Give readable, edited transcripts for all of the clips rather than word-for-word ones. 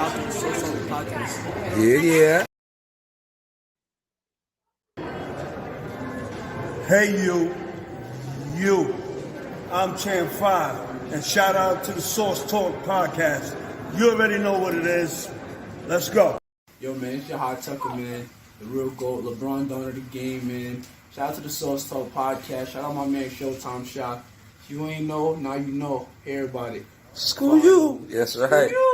Shout out to the Source on the podcast. Yeah. Hey you. I'm Champ 5, and shout out to the Source Talk podcast. You already know what it is. Let's go. Yo, man, it's your Hot Tucker, man. The real GOAT, LeBron done of the game, man. Shout out to the Source Talk podcast. Shout out my man Showtime Shot. If you ain't know, now you know. Hey, everybody. Screw you. That's right. Screw you.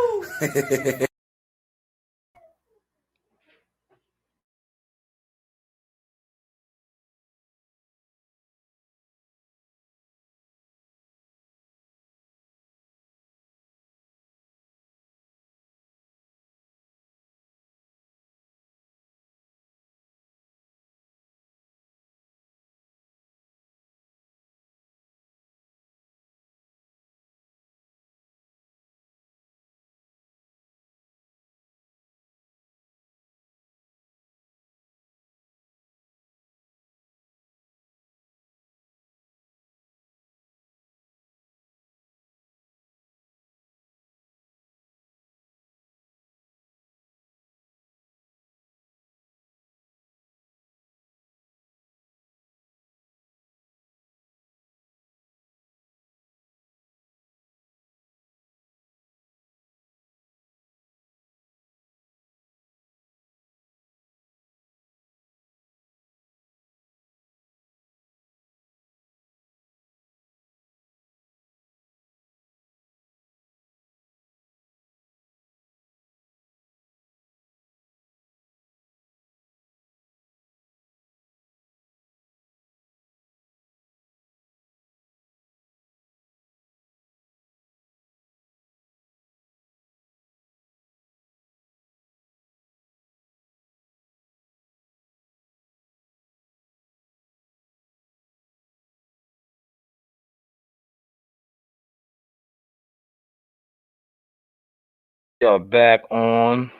Y'all back on.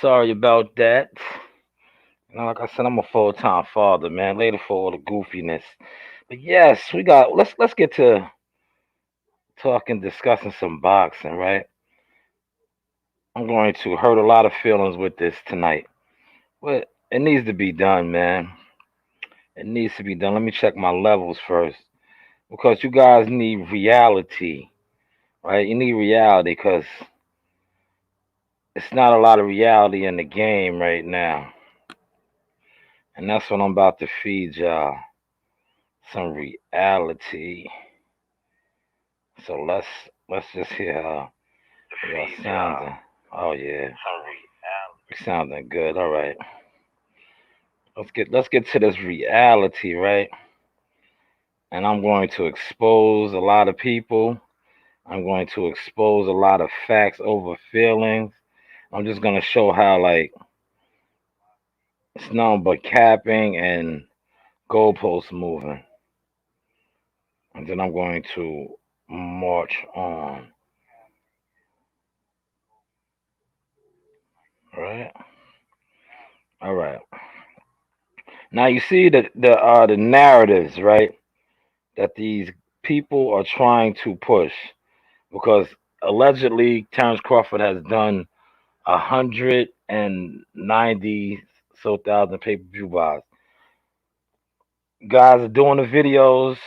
Sorry about that. Like I said, I'm a full-time father, man. Later for all the goofiness. But yes, let's get to talking, discussing some boxing, right? I'm going to hurt a lot of feelings with this tonight. But it needs to be done, man. It needs to be done. Let me check my levels first. Because you guys need reality, right? You need reality because it's not a lot of reality in the game right now. And that's what I'm about to feed y'all. Some reality. So let's just hear how y'all sounding. Oh yeah. You're sounding good. All right. Let's get to this reality, right? And I'm going to expose a lot of people. I'm going to expose a lot of facts over feelings. I'm just gonna show how like it's nothing but capping and goalposts moving. And then I'm going to march on. Right? All right. Now you see the narratives, right? That these people are trying to push because allegedly Terrence Crawford has done 190 so thousand pay-per-view buys. Guys are doing the videos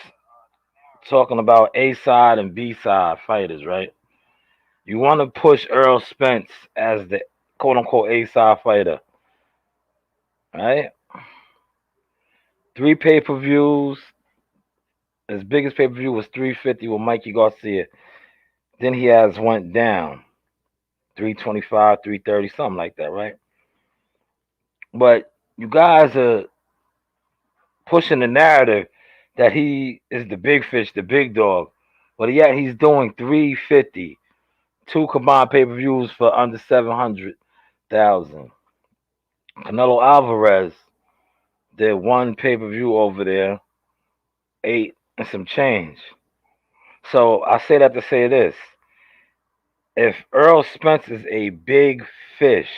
talking about A side and B side fighters, right? You want to push Earl Spence as the quote unquote A side fighter, right? 3 pay-per-views. His biggest pay-per-view was 350 with Mikey Garcia. Then he has went down 325, 330, something like that, right? But you guys are pushing the narrative that he is the big fish, the big dog. But yet he's doing 350, 2 combined pay-per-views for under 700,000. Canelo Alvarez did 1 pay-per-view over there, 8 and some change. So I say that to say this. If Earl Spence is a big fish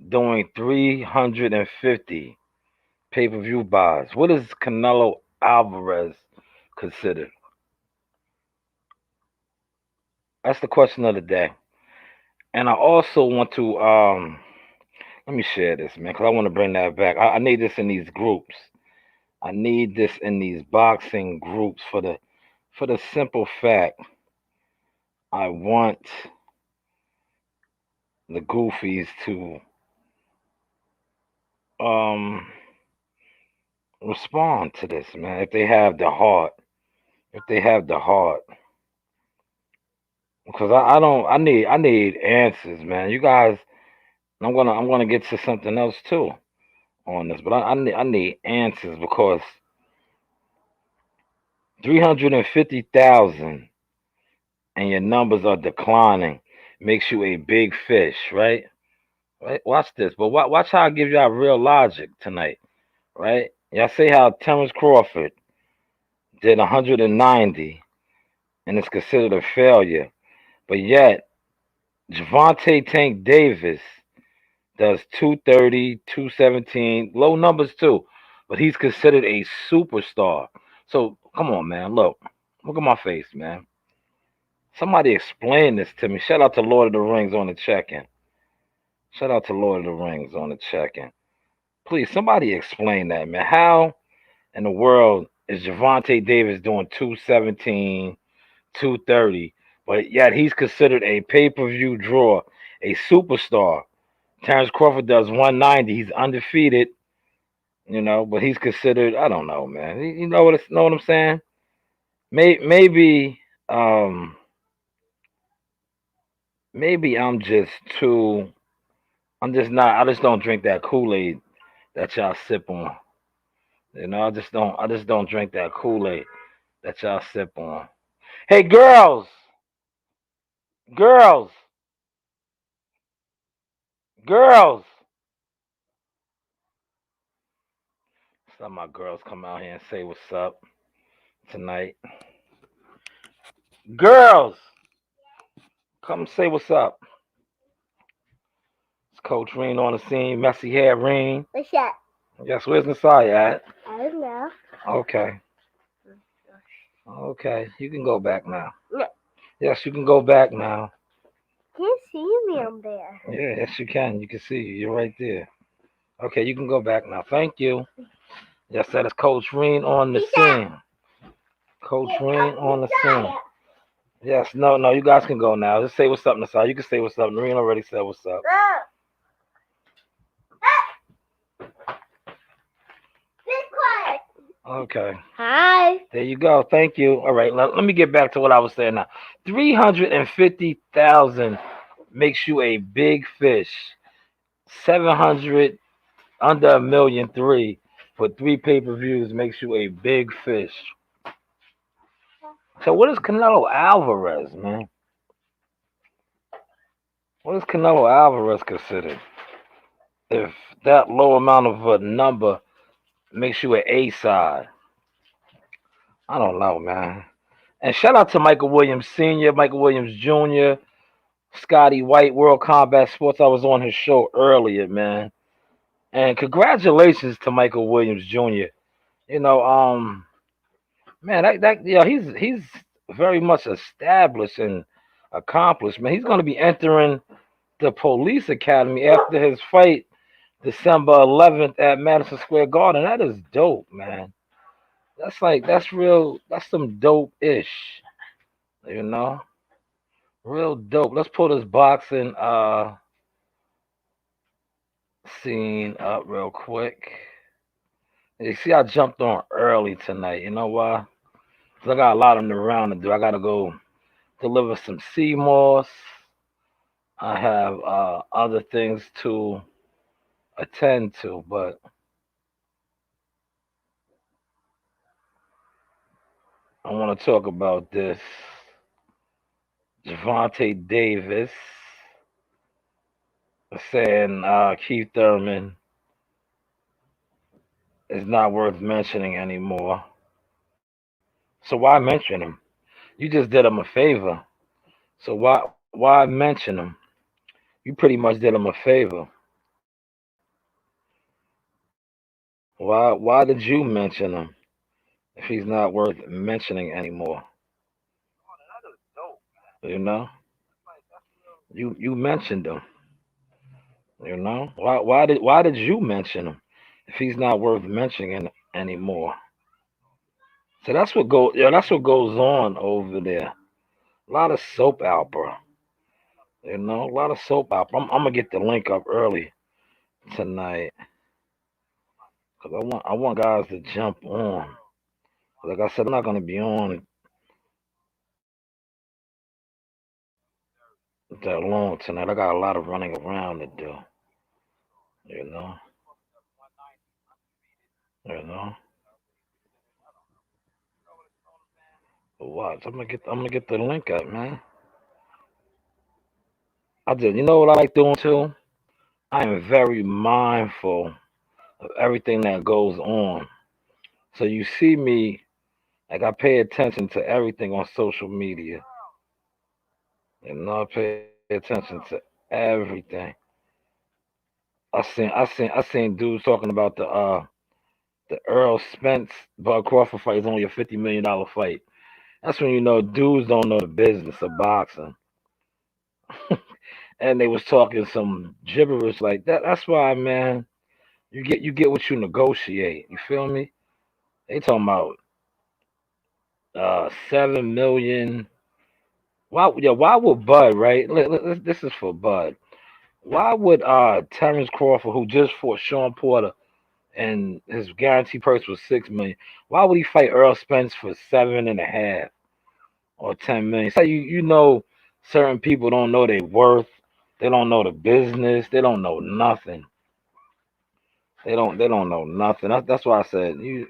doing 350 pay-per-view buys, what is Canelo Alvarez considered? That's the question of the day. And I also want to let me share this, man, because I want to bring that back. I need this in these groups. I need this in these boxing groups for the simple fact I want the goofies to um respond to this, man. If they have the heart, if they have the heart, because I don't I need answers, man. You guys, I'm gonna get to something else too on this, but I need answers because 350,000 and your numbers are declining makes you a big fish, right? Right. Watch this, but watch how I give y'all real logic tonight, right? Y'all say how Terrence Crawford did 190 and it's considered a failure, but yet Javante Tank Davis does 230, 217, low numbers too, but he's considered a superstar. So come on, man. Look at my face, man. Somebody explain this to me. Shout out to Lord of the Rings on the check-in. Shout out to Lord of the Rings on the check-in. Please, somebody explain that, man. How in the world is Javante Davis doing 217, 230, but yet he's considered a pay-per-view draw, a superstar? Terrence Crawford does 190. He's undefeated, but he's considered. I don't know, man. You know what I'm saying? Maybe, um, maybe I'm just too. I'm just not. I just don't drink that Kool-Aid that y'all sip on. I just don't. I just don't drink that Kool-Aid that y'all sip on. Hey, girls, girls. Some of my girls come out here and say what's up tonight. Girls, come say what's up. It's Coach Reen on the scene. Messy hair, Reen. What's that? Yes, where's Nasai at? I don't know. Okay. Okay, you can go back now. No. Yes, you can go back now. Can't see me on there. Yeah, yes, you can. You can see you. You're right there. Okay, you can go back now. Thank you. Yes, that is Coach Reen on the scene. Coach Reen on the scene. Yes, no, you guys can go now. Just say what's up, Nasai. You can say what's up. Reen already said what's up. Be quiet. Okay. Hi. There you go. Thank you. All right, let me get back to what I was saying now. 350,000 makes you a big fish. 700 under a million three for 3 pay-per-views makes you a big fish. So what is Canelo Alvarez, man? What is Canelo Alvarez considered? If that low amount of a number makes you an A side. I don't know, man. And shout out to Michael Williams Sr., Michael Williams Jr., Scotty White, World Combat Sports. I was on his show earlier, man. And congratulations to Michael Williams Jr. Man, he's very much established and accomplished, man. He's gonna be entering the police academy after his fight December 11th at Madison Square Garden. That is dope, man. That's real. That's some dope ish, you know. Real dope. Let's pull this boxing scene up real quick. You see, I jumped on early tonight. You know why? 'Cause I got a lot of them around to do. I gotta go deliver some sea moss. I have other things to attend to, but I want to talk about this. Javante Davis saying Keith Thurman is not worth mentioning anymore. So why mention him? You just did him a favor. So why mention him? You pretty much did him a favor. Why did you mention him if he's not worth mentioning anymore? You know? You mentioned him. You know why did you mention him if he's not worth mentioning anymore? So that's what goes on over there. A lot of soap opera. A lot of soap opera. I'm gonna get the link up early tonight because I want guys to jump on. Like I said, I'm not gonna be on that long tonight. I got a lot of running around to do. You know, you know. But watch, I'm gonna get the link up, man. I did. You know what I like doing too? I am very mindful of everything that goes on. So you see me, like I pay attention to everything on social media. I pay attention to everything. I seen dudes talking about the Earl Spence Bud Crawford fight is only a $50 million fight. That's when you know dudes don't know the business of boxing. And they was talking some gibberish like that. That's why, man, you get what you negotiate. You feel me? They talking about 7 million. Why would Bud, right? This is for Bud. Why would Terrence Crawford, who just fought Sean Porter and his guarantee purse was 6 million, why would he fight Earl Spence for 7.5 or 10 million? So you know certain people don't know their worth, they don't know the business, they don't know nothing. They don't know nothing. That's why I said you.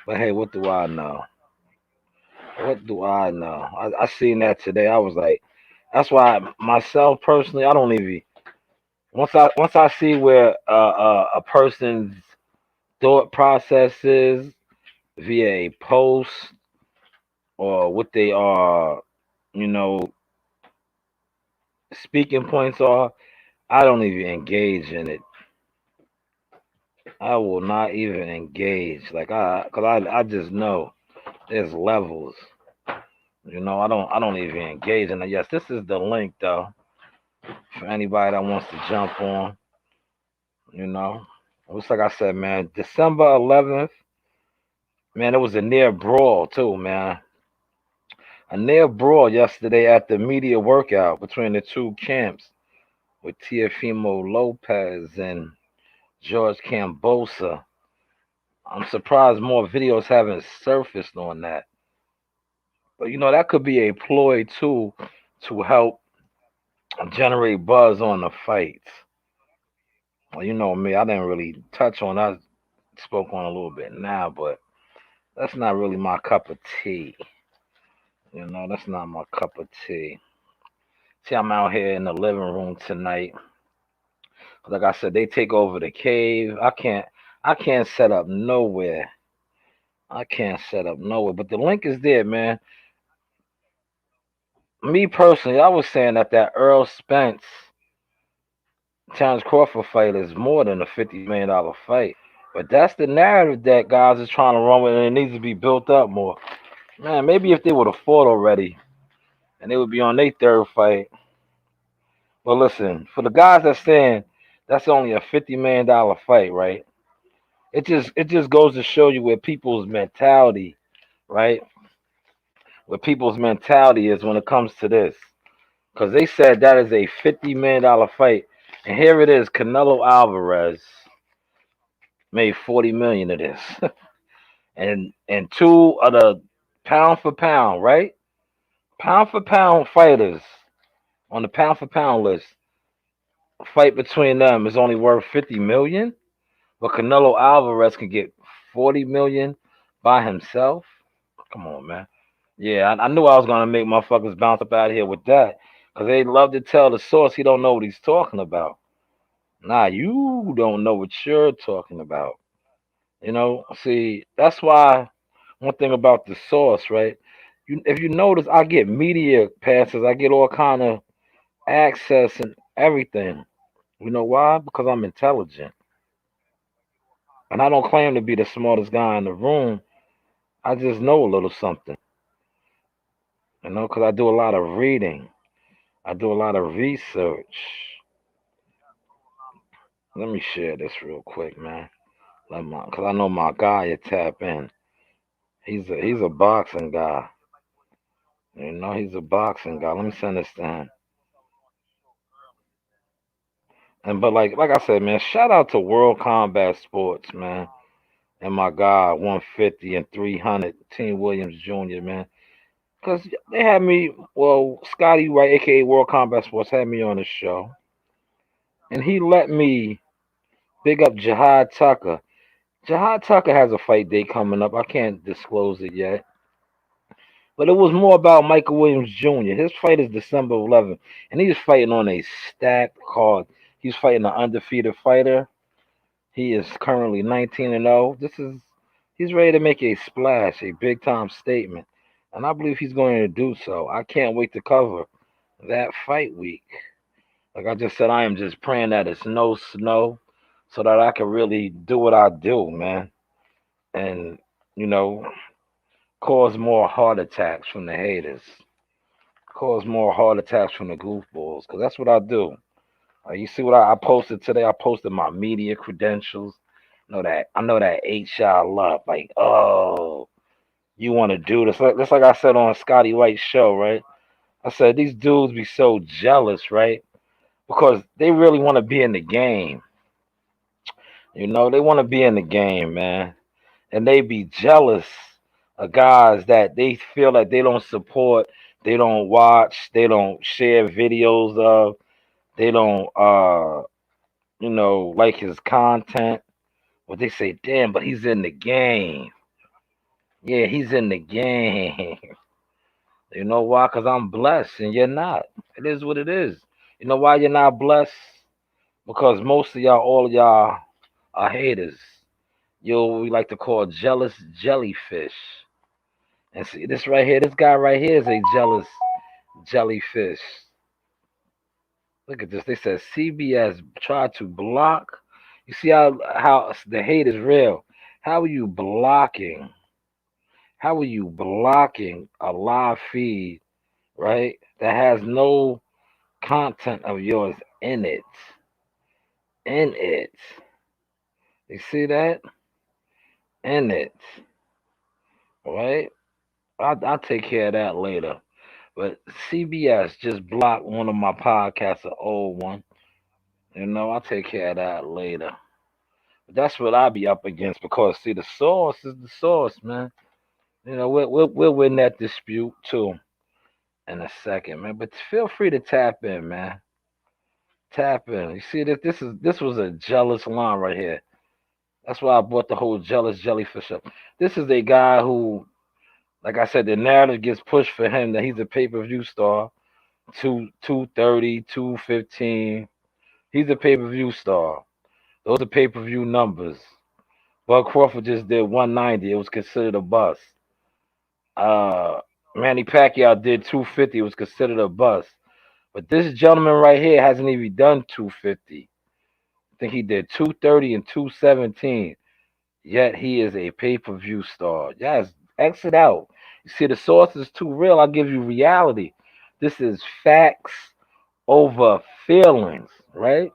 But hey, what do I know? What do I know? I seen that today. I was like, that's why myself personally, I don't even once I see where a person's thought process is via a post or what they are, you know, speaking points are, I don't even engage in it. I will not even engage. Cause I just know there's levels. I don't even engage in it. Yes, this is the link though for anybody that wants to jump on. You know, it's like I said, man. December 11th, man. It was a near brawl too, man. A near brawl yesterday at the media workout between the two camps with Teofimo Lopez and George Cambosa. I'm surprised more videos haven't surfaced on that. But that could be a ploy too to help generate buzz on the fights. Well, you know me, I didn't really touch on. I spoke on a little bit now, but that's not really my cup of tea. That's not my cup of tea. See, I'm out here in the living room tonight. Like I said, they take over the cave. I can't set up nowhere. I can't set up nowhere. But the link is there, man. Me personally, I was saying that Earl Spence Terrence Crawford fight is more than a $50 million fight. But that's the narrative that guys are trying to run with, and it needs to be built up more. Man, maybe if they would have fought already, and they would be on their third fight. But listen, for the guys that's saying that's only a $50 million fight, right? It just goes to show you where people's mentality, right? Where people's mentality is when it comes to this. Because they said that is a $50 million fight. And here it is, Canelo Alvarez made 40 million of this. and two of the pound for pound, right? Pound for pound fighters on the pound for pound list. A fight between them is only worth 50 million, but Canelo Alvarez can get 40 million by himself. Come on, man. Yeah, I knew I was gonna make motherfuckers bounce up out of here with that, cause they love to tell the source he don't know what he's talking about. Nah, you don't know what you're talking about. See, that's why one thing about the source, right? If you notice, I get media passes, I get all kind of access and everything. You know why? Because I'm intelligent, and I don't claim to be the smartest guy in the room. I just know a little something, because I do a lot of reading. I do a lot of research. Let me share this real quick, man. Cause I know my guy will tap in. He's a boxing guy. He's a boxing guy. Let me send this to him. And but like I said, man, shout out to World Combat Sports, man, and my guy 150 and 300, Team Williams Jr., man. Cause they had me, well, Scotty Wright, aka World Combat Sports, had me on the show, and he let me big up Jihad Tucker. Jihad Tucker has a fight day coming up. I can't disclose it yet. But it was more about Michael Williams Jr. His fight is December 11th, and he's fighting on a stacked card. He's fighting an undefeated fighter. He is currently 19 and 0. He's ready to make a splash, a big time statement, and I believe he's going to do so. I can't wait to cover that fight week. Like I just said, I am just praying that it's no snow, so that I can really do what I do, man, and you know cause more heart attacks from the haters, cause more heart attacks from the goofballs, because that's what I do. You see what I posted today? I posted my media credentials. I know that HR love. Like, oh, you want to do this? Just like I said on Scotty White's show, right? I said these dudes be so jealous, right? Because they really want to be in the game. They want to be in the game, man, and they be jealous of guys that they feel like they don't support, they don't watch, they don't share videos of, they don't like his content. But they say, damn, but he's in the game. Yeah, he's in the game. You know why? Because I'm blessed and you're not. It is what it is. You know why you're not blessed? Because most of y'all, all of y'all, are haters. We like to call jealous jellyfish. And see, this right here, this guy right here is a jealous jellyfish. Look at this. They said CBS tried to block. You see how the hate is real. How are you blocking? How are you blocking a live feed, right? That has no content of yours in it. In it. You see that? In it. Right? I'll take care of that later. But CBS just blocked one of my podcasts, an old one. I'll take care of that later. But that's what I'll be up against because, see, the source is the source, man. We'll win that dispute too in a second, man. But feel free to tap in, man. Tap in. You see that this was a jealous line right here. That's why I brought the whole jealous jellyfish up. This is a guy who, like I said, the narrative gets pushed for him that he's a pay-per-view star. 230, 215. He's a pay-per-view star. Those are pay-per-view numbers. Bud Crawford just did 190. It was considered a bust. Uh, Manny Pacquiao did 250. It was considered a bust. But this gentleman right here hasn't even done 250. I think he did 230 and 217. Yet he is a pay-per-view star. Yes, exit out. You see, the source is too real. I'll give you reality. This is facts over feelings, right?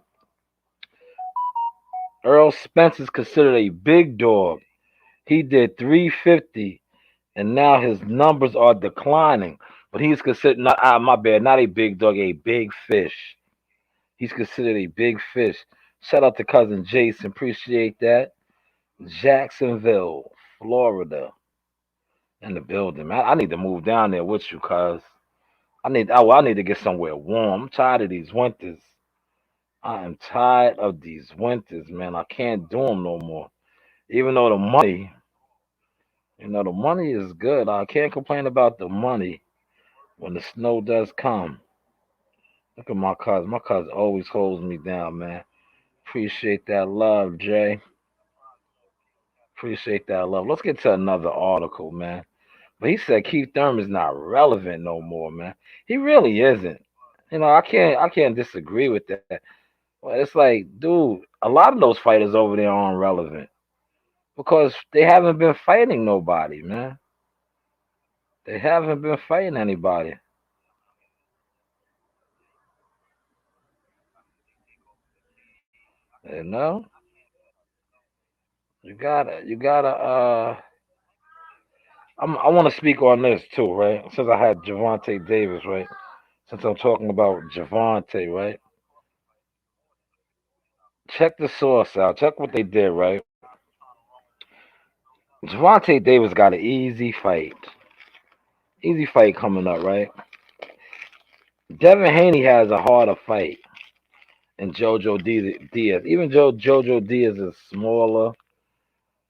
Earl Spence is considered a big dog. He did 350, and now his numbers are declining. But he's considered not my bad, not a big dog, a big fish. He's considered a big fish. Shout out to cousin Jason, appreciate that. Jacksonville, Florida, in the building, man. I need to move down there with you, cuz I need to get somewhere warm. I'm tired of these winters. I am tired of these winters, man. I can't do them no more. Even though the money is good. I can't complain about the money when the snow does come. Look at my cousin. My cousin always holds me down, man. Appreciate that love, Jay. Appreciate that love. Let's get to another article, man. But he said Keith Thurman's not relevant no more, man. He really isn't. I can't disagree with that. Well, it's like, dude, a lot of those fighters over there aren't relevant because they haven't been fighting nobody, man. They haven't been fighting anybody. You know, you gotta. I want to speak on this too, right? Since I had Javante Davis, right? Since I'm talking about Javante, right? Check the source out. Check what they did, right? Javante Davis got an easy fight coming up, right? Devin Haney has a harder fight than Diaz. Even though JoJo Diaz is smaller,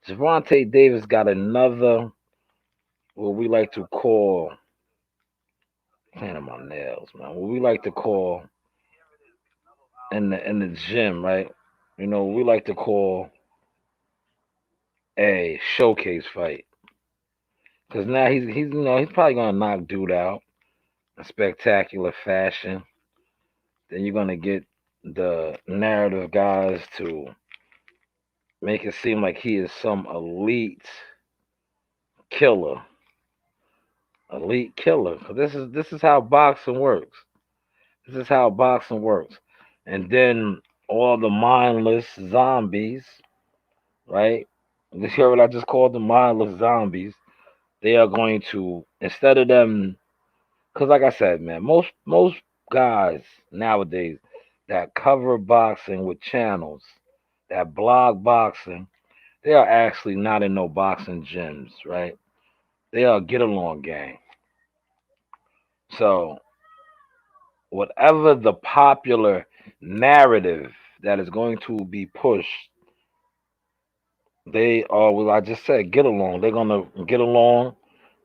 Javante Davis got another what we like to call cleaning my nails, man. What we like to call in the gym, right? You know, we like to call a showcase fight. Cause now he's probably gonna knock dude out in spectacular fashion. Then you're gonna get the narrative guys to make it seem like he is some killer, elite killer. 'Cause this is how boxing works. This is how boxing works. And then all the mindless zombies, right? You hear what I just called them mindless zombies? They are going to instead of them, because like I said, man, most guys nowadays that cover boxing with channels, that blog boxing, they are actually not in no boxing gyms, right? They are get along gang. So whatever the popular narrative that is going to be pushed, they are, well, I just said, get along. They're gonna get along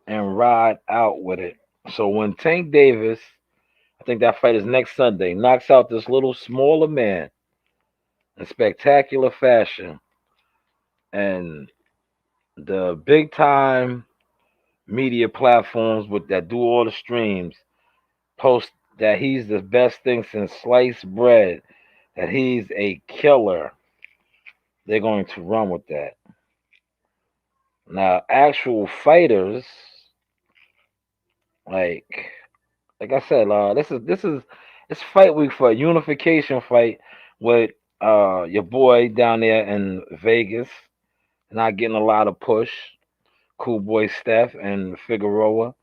and ride out with it. So when Tank Davis, I think that fight is next Sunday, knocks out this little smaller man in spectacular fashion, and the big time media platforms with that do all the streams post that he's the best thing since sliced bread, that he's a killer, they're going to run with that. Now, actual fighters, like like I said, this is it's fight week for a unification fight with your boy down there in Vegas, not getting a lot of push. Cool boy Steph and Figueroa.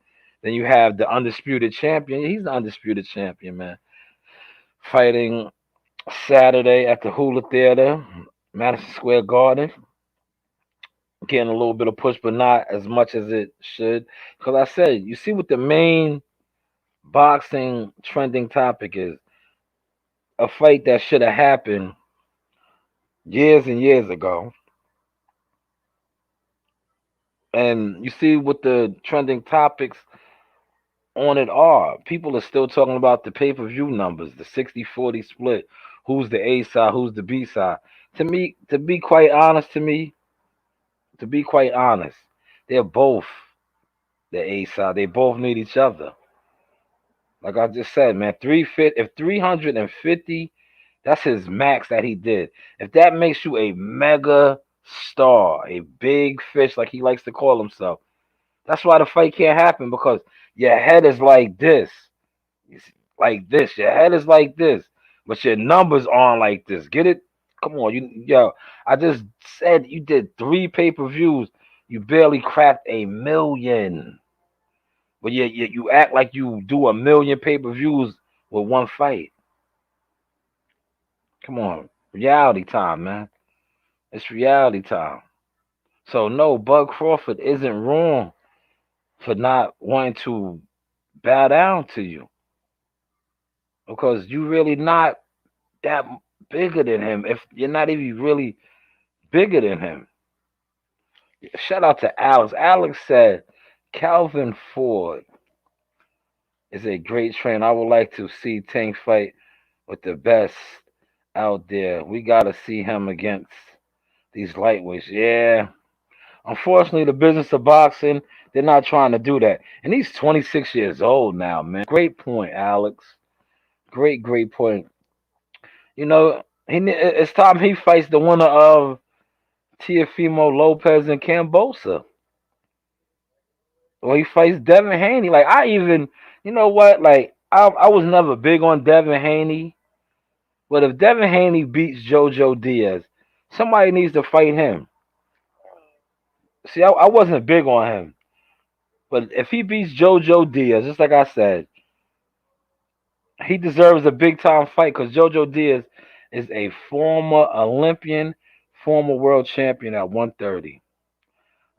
Then you have the undisputed champion. He's the undisputed champion, man. Fighting Saturday at the Hula Theater, Madison Square Garden. Getting a little bit of push, but not as much as it should. Because I said, you see what the main boxing trending topic is, a fight that should have happened years and years ago. And you see what the trending topics on it are. People are still talking about the pay-per-view numbers, the 60-40 split. Who's the A side, who's the B side? To be quite honest, they're both the A side. They both need each other. Like I just said, man, if 350, that's his max that he did. If that makes you a mega star, a big fish, like he likes to call himself, that's why the fight can't happen because your head is like this. It's like this. Your head is like this, but your numbers aren't like this. Get it? Come on, yo. I just said you did 3 pay-per-views. You barely cracked 1 million, but you act like you do 1 million pay-per-views with one fight. Come on, reality time, man. It's reality time. So no, Bud Crawford isn't wrong for not wanting to bow down to you because you really not that bigger than him. If you're not even really bigger than him. Shout out to Alex. Alex said Calvin Ford is a great trainer. I would like to see Tank fight with the best out there. We gotta see him against these lightweights. Yeah. Unfortunately, the business of boxing, they're not trying to do that. And he's 26 years old now, man. Great point, Alex. Great point. You know, it's time he fights the winner of Teofimo Lopez and Cambosa. Well, he fights Devin Haney. You know what? Like, I was never big on Devin Haney. But if Devin Haney beats JoJo Diaz, somebody needs to fight him. See, I wasn't big on him, but if he beats JoJo Diaz, just like I said, he deserves a big time fight because JoJo Diaz is a former Olympian, former world champion at 130.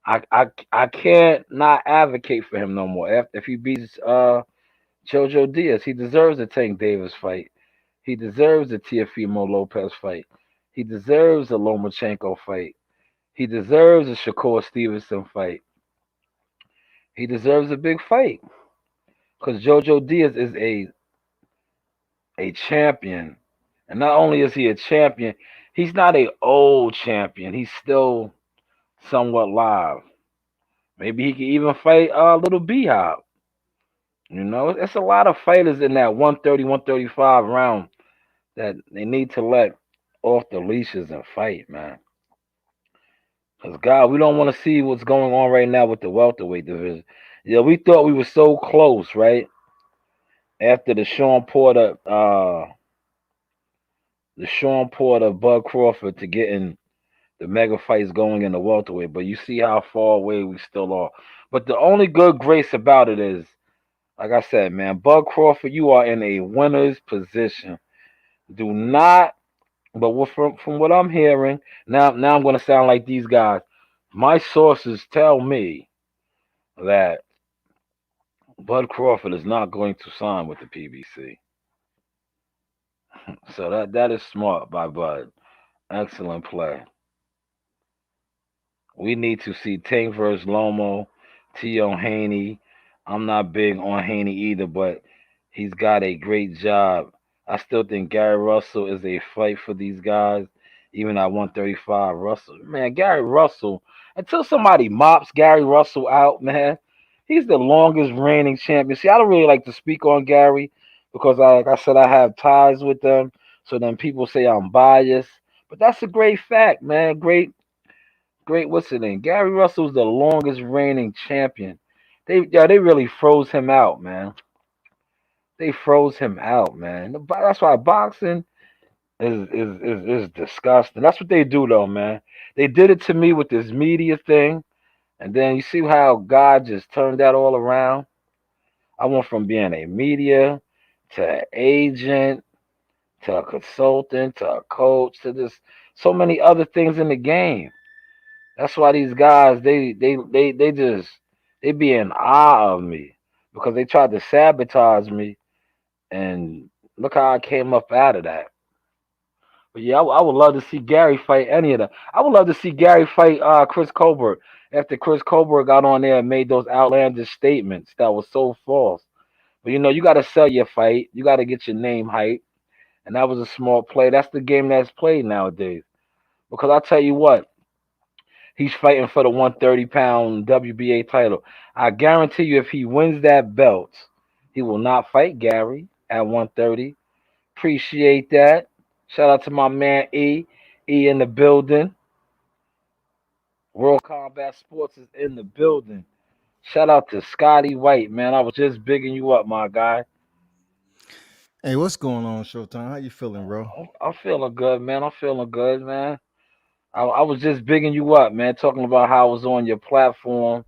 I can't not advocate for him no more. If he beats JoJo Diaz, he deserves a Tank Davis fight. He deserves a Teofimo Lopez fight. He deserves a Lomachenko fight. He deserves a Shakur Stevenson fight. He deserves a big fight because JoJo Diaz is a champion, and not only is he a champion, he's not a old champion. He's still somewhat live. Maybe he can even fight Little Beehive. You know, it's a lot of fighters in that 130, 135 round that they need to let off the leashes and fight, man. Because, God, we don't want to see what's going on right now with the welterweight division. Yeah, we thought we were so close, right? After the Sean Porter, Bud Crawford to getting the mega fights going in the welterweight. But you see how far away we still are. But the only good grace about it is, like I said, man, Bud Crawford, you are in a winner's position. Do not, but from what I'm hearing, now I'm going to sound like these guys. My sources tell me that Bud Crawford is not going to sign with the PBC. So that is smart by Bud. Excellent play. We need to see Tank versus Lomo, T.O. Haney. I'm not big on Haney either, but he's got a great job. I still think Gary Russell is a fight for these guys, even at 135. Russell, man, Gary Russell, until somebody mops Gary Russell out, man, he's the longest reigning champion. See, I don't really like to speak on Gary because, like I said, I have ties with them. So then people say I'm biased. But that's a great fact, man. Great, what's his name? Gary Russell's the longest reigning champion. They really froze him out, man. They froze him out, man. That's why boxing is disgusting. That's what they do, though, man. They did it to me with this media thing, and then you see how God just turned that all around. I went from being a media to an agent to a consultant to a coach to this so many other things in the game. That's why these guys they just they be in awe of me because they tried to sabotage me and look how I came up out of that. But yeah, I would love to see Gary fight any of them. I would love to see Gary fight Chris Colbert after Chris Colbert got on there and made those outlandish statements that was so false. But you know, you got to sell your fight. You got to get your name hype, and that was a small play. That's the game that's played nowadays. Because I tell you what, he's fighting for the 130-pound WBA title. I guarantee you, if he wins that belt, he will not fight Gary at 130. Appreciate that. Shout out to my man E. E in the building. World Combat Sports is in the building. Shout out to Scotty White, man. I was just bigging you up, my guy. Hey, what's going on, Showtime? How you feeling, bro? I'm feeling good, man. I'm feeling good, man. I was just bigging you up, man, talking about how I was on your platform.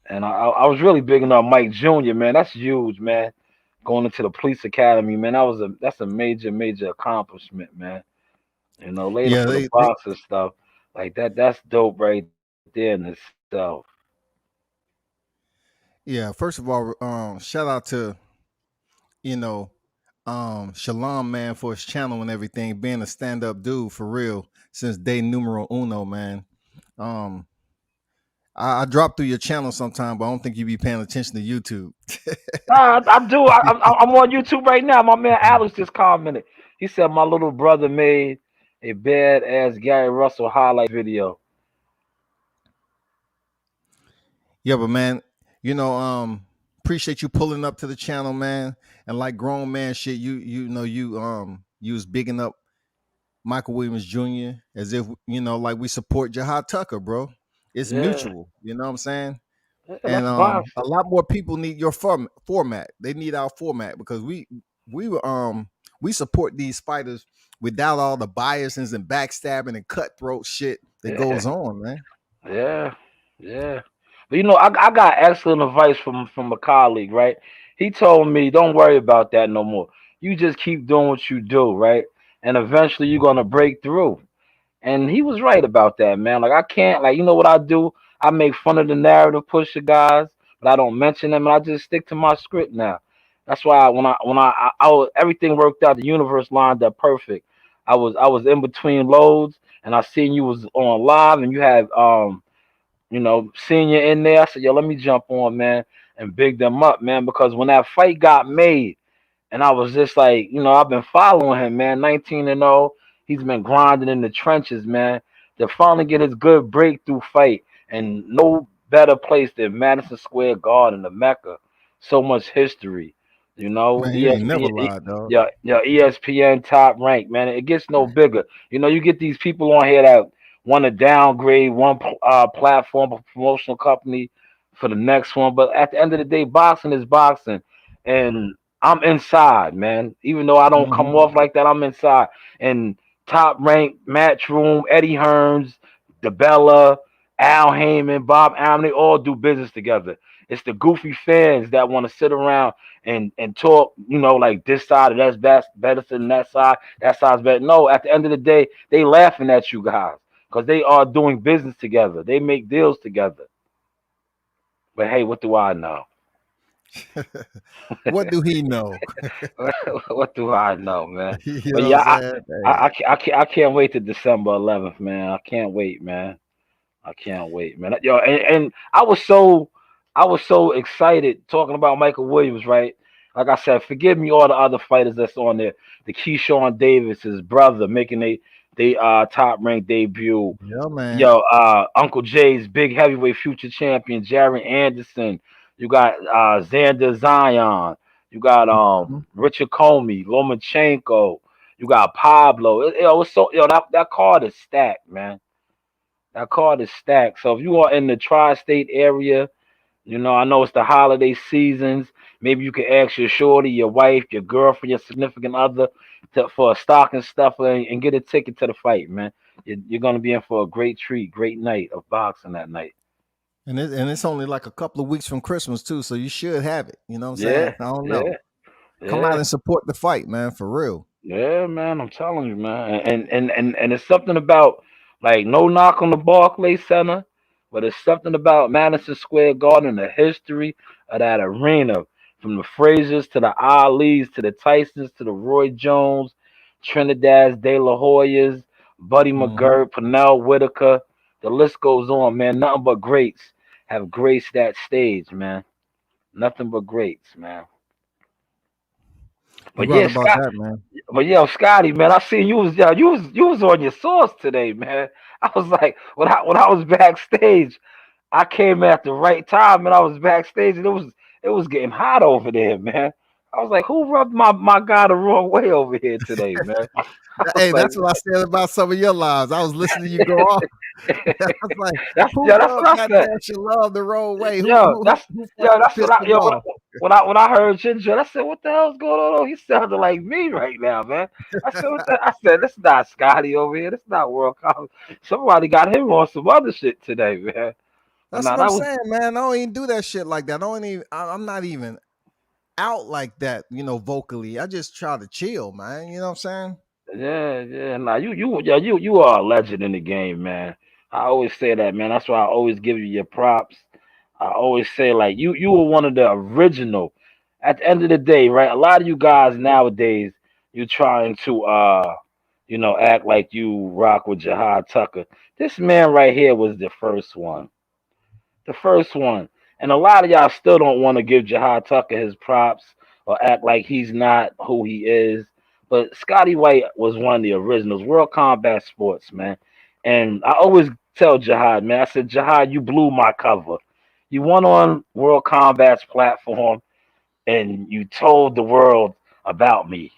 And I was really bigging up Mike Jr., man. That's huge, man. Going into the police academy, man. That's a major accomplishment, man. You know, later Yeah, for the boxer stuff, like that's dope right there in itself. yeah. First of all, shout out to you know, Shalom man for his channel and everything, being a stand up dude for real since day numero uno, man. Um, I drop through your channel sometime, but I don't think you be paying attention to YouTube. Nah, I do. I'm on YouTube right now. My man Alex just commented. He said my little brother made a badass Gary Russell highlight video. Yeah, but man, appreciate you pulling up to the channel, man. And like grown man shit, you was bigging up Michael Williams Jr. as if like we support Jahad Tucker, bro. It's Yeah, mutual. You know what I'm saying? yeah, And that's boxing. a lot more people need your format. They need our format because we we support these fighters without all the biases and backstabbing and cutthroat shit that Yeah, goes on, man. yeah, yeah. But I got excellent advice from a colleague, right? He told me, don't worry about that no more. You just keep doing what you do, right? And eventually you're gonna break through. And he was right about that, man. Like I can't, like, you know what I do? I make fun of the narrative pusher guys, but I don't mention them, and I just stick to my script now. That's why I was, everything worked out. The universe lined up perfect. I was in between loads, and I seen you was on live, and you had senior in there. I said, yo, let me jump on, man, and big them up, man, because when that fight got made. And I was just like, I've been following him, man. 19-0. He's been grinding in the trenches, man. To finally get his good breakthrough fight. And no better place than Madison Square Garden, the Mecca. So much history. Man, you ain't never ESPN, lied, dog. yeah, ESPN top rank, man. It gets no bigger. You get these people on here that want to downgrade one platform, a promotional company for the next one. But at the end of the day, boxing is boxing. And I'm inside, man. Even though I don't come Hmm. off like that, I'm inside. And top ranked Matchroom, Eddie Hearns, DeBella, Al Heyman, Bob Allen, they all do business together. It's the goofy fans that want to sit around and talk, like this side of that's best better than that side's better. No, at the end of the day, they laughing at you guys because they are doing business together. They make deals together. But hey, what do I know? What do he know? What do I know, man? You But know what yeah, I'm saying? Hey. I can't wait to December 11th, man. I can't wait, man. I can't wait, man. Yo, and I was so excited talking about Michael Williams, right? Like I said, forgive me all the other fighters that's on there. The Keyshawn Davis, his brother, making they top ranked debut. Yeah, man. Yo, Uncle Jay's big heavyweight future champion, Jared Anderson. You got Xander Zion. You got Mhm. Richard Comey, Lomachenko. You got Pablo. It's so that card is stacked, man. That card is stacked. So if you are in the tri-state area, I know it's the holiday seasons. Maybe you can ask your shorty, your wife, your girlfriend, your significant other for a stocking stuffer and get a ticket to the fight, man. You're gonna be in for a great treat, great night of boxing that night. And it's only like a couple of weeks from Christmas too, so you should have it. You know what I'm Yeah, saying? I don't know. yeah, Come out yeah. and support the fight, man, for real. Yeah, man, I'm telling you, man. And it's something about like no knock on the Barclays Center, but it's something about Madison Square Garden, the history of that arena, from the Frasers to the Alis to the Tysons to the Roy Jones, Trinidad De La Hoyas, Buddy Hmm. McGirt, Pernell Whitaker. The list goes on, man. Nothing but greats have graced that stage, man. Nothing but greats, man. You're But right yeah, about Scott. that, man. But yo, Scotty, man, I seen you was on your sauce today, man. I was like, when I was backstage, I came at the right time, and I was backstage, and it was getting hot over there, man. I was like, who rubbed my guy the wrong way over here today, man? I was Hey, like, that's what I said about some of your lives. I was listening to you go off. I was like, who that's what rubbed I that said. dash of love the wrong way? Who Yo, who who, that's who yo, fucking that's what pissed I them yo off? when I heard Ginger, I said, "What the hell's going on? Oh, he sounded like me right now, man." I said, "This not Scotty over here. This not World Cup. Somebody got him on some other shit today, man." But That's nah, what I'm that was saying, man. I don't even do that shit like that. I don't even. I'm not even out like that, vocally. I just try to chill, man. You know what I'm saying? yeah, yeah. Nah, you are a legend in the game, man. I always say that, man. That's why I always give you your props. I always say like you were one of the original. At the end of the day, right? A lot of you guys nowadays, you trying to act like you rock with Jihad Tucker. This man right here was the first one. The first one. And a lot of y'all still don't want to give Jihad Tucker his props or act like he's not who he is. But Scotty White was one of the originals, World Combat Sports, man. And I always tell Jihad, man, I said, Jihad, you blew my cover. You went on World Combat's platform and you told the world about me.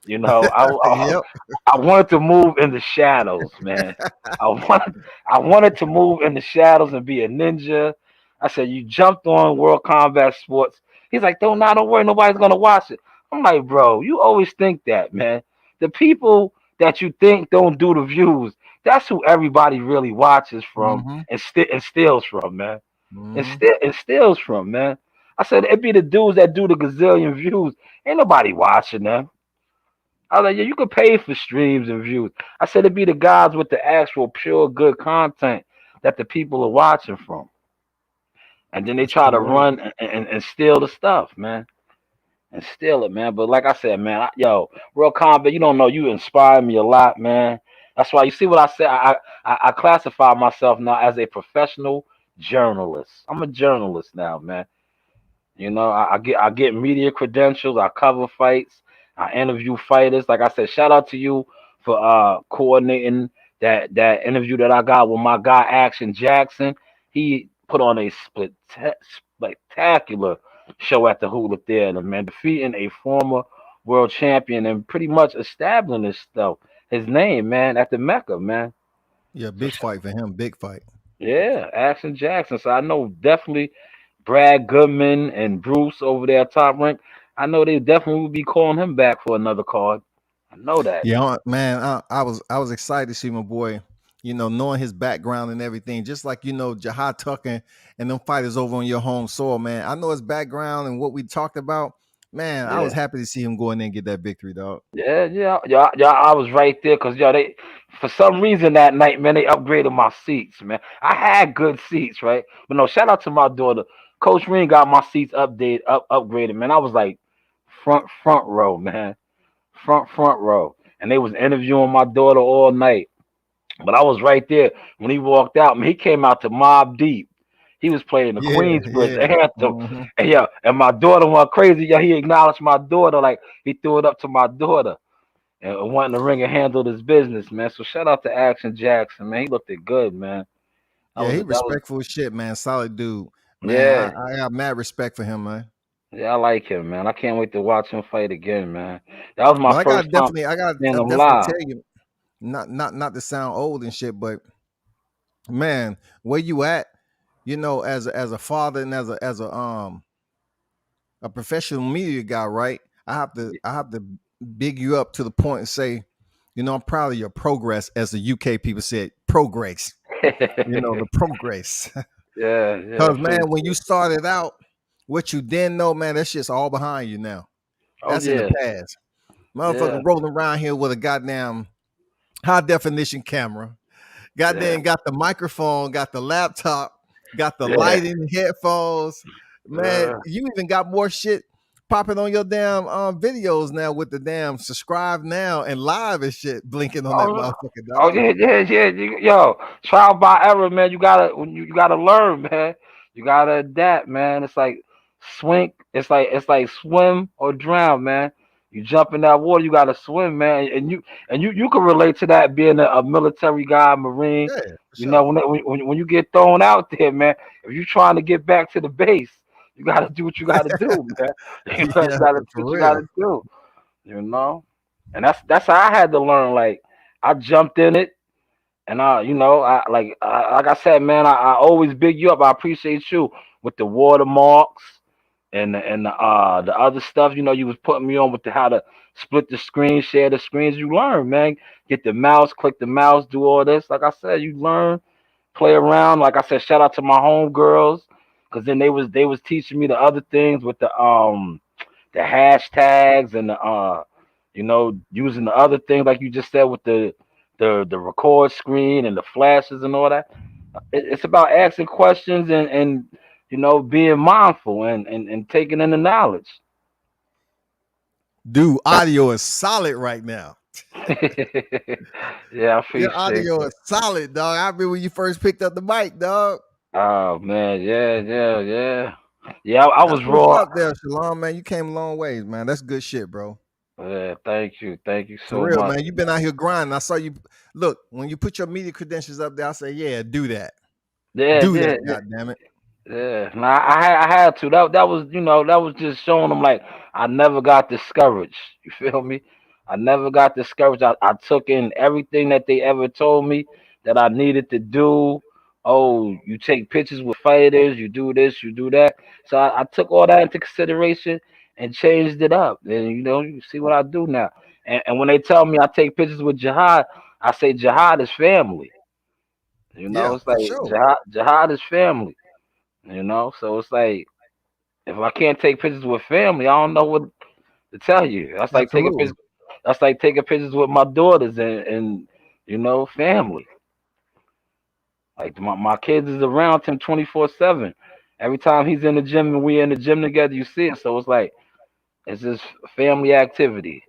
I Yep. I wanted to move in the shadows, man. I wanted I wanted to move in the shadows and be a ninja. I said you jumped on World Combat Sports. He's like, don't worry, nobody's gonna watch it. I'm like, bro, you always think that, man. The people that you think don't do the views, that's who everybody really watches from Mm-hmm. and steals from, man. Mm-hmm. And steals from, man. I said it be the dudes that do the gazillion views. Ain't nobody watching them. I was like, yeah, you could pay for streams and views. I said it'd be the guys with the actual pure good content that the people are watching from. And then they That's try true to word. run and steal the stuff, man. And steal it, man. But like I said, man, Real Combat, you don't know, you inspire me a lot, man. That's why you see what I said. I classify myself now as a professional journalist. I'm a journalist now, man. You know, I get media credentials. I cover fights. I interview fighters. Like I said, shout out to you for coordinating that interview that I got with my guy Action Jackson. He put on a spectacular show at the Hula Theater, man, defeating a former world champion and pretty much establishing his name, man, at the Mecca, man. Yeah, So big fight for him. Big fight. yeah, Action Jackson. So I know definitely Brad Goodman and Bruce over there at Top Rank. I know they definitely will be calling him back for another card. I know that. Yeah, man, I was excited to see my boy. You know, knowing his background and everything, just like Jahad Tucker and them fighters over on your home soil, man. I know his background and what we talked about. Man, I was Yeah, happy to see him go in there and get that victory, dog. yeah. I was right there because they for some reason that night, man, they upgraded my seats, man. I had good seats, right? But no, shout out to my daughter. Coach Reen got my seats upgraded, man. I was like front row, man, front row, and they was interviewing my daughter all night. But I was right there when he walked out. Man, he came out to Mob Deep. He was playing the Yeah, Queensbridge yeah. anthem, Hmm. and yeah, and my daughter went crazy. Yeah, he acknowledged my daughter, like he threw it up to my daughter and wanting to ring and handle his business, man. So shout out to Action Jackson, man. He looked it good, man. Yeah, he That was respectful as shit, man. Solid dude. Man, yeah, I got mad respect for him, man. yeah. I like him, man. I can't wait to watch him fight again, man. That was my But first time I gotta seeing him definitely live. tell you, not to sound old and shit, but man, where you at, as a father and a professional media guy, right? I have to big you up to the point and say, I'm proud of your progress, as the UK people said, progress. The progress. Yeah. Cause man, when you started out, what you didn't know, man, that shit's all behind you now. Oh That's in the yeah, past. yeah, Motherfucker rolling around here with a goddamn high definition camera. yeah, Goddamn, got the microphone, got the laptop, got the yeah. lighting, headphones. Man, Uh, you even got more shit popping on your damn videos now with the damn subscribe now and live and shit blinking on that oh, motherfucker, oh dog. yeah. Yo, trial by error, man. You gotta learn, man. You gotta adapt, man. It's like swing. It's like swim or drown, man. You jump in that water, you gotta swim, man. And you can relate to that being a military guy, Marine. Yeah, for You know sure. when you get thrown out there, man. If you're trying to get back to the base, you gotta do what you gotta do, man. You Yeah, gotta do for what you real. gotta do. You know, and that's how I had to learn. Like I jumped in it, and like I said, man, I always big you up. I appreciate you with the watermarks and the other stuff. You was putting me on with the how to split the screen, share the screens. You learn, man. Get the mouse, click the mouse, do all this. Like I said, you learn, play around. Like I said, shout out to my homegirls, cause then they was teaching me the other things with the hashtags and using the other things like you just said with the record screen and the flashes and all that. It's about asking questions and being mindful and taking in the knowledge. Dude, audio is solid right now. Yeah, I Your appreciate audio that. is solid, dog. I remember when you first picked up the mic, dog. Oh man, yeah. Yeah, I That's was what's raw. up there, Shalom, man. You came a long ways, man. That's good shit, bro. Yeah, thank you For so real, much. man. You've been out here grinding. I saw you. Look, when you put your media credentials up there, I say, yeah, do that. Yeah, Do that, yeah. God damn it. Yeah, nah, I had to. That was just showing them like I never got discouraged. You feel me? I never got discouraged. I took in everything that they ever told me that I needed to do. Oh, you take pictures with fighters, you do this, you do that. So I took all that into consideration, and changed it up. And you see what I do now. And when they tell me I take pictures with Jihad, I say Jihad is family. Yeah, It's for like sure. Jihad is family. So it's like if I can't take pictures with family, I don't know what to tell you. That's like taking Absolutely. pictures. That's like taking pictures with my daughters and family. Like my kids is around him 24/7. Every time he's in the gym and we in the gym together, you see it. So it's like it's just family activity.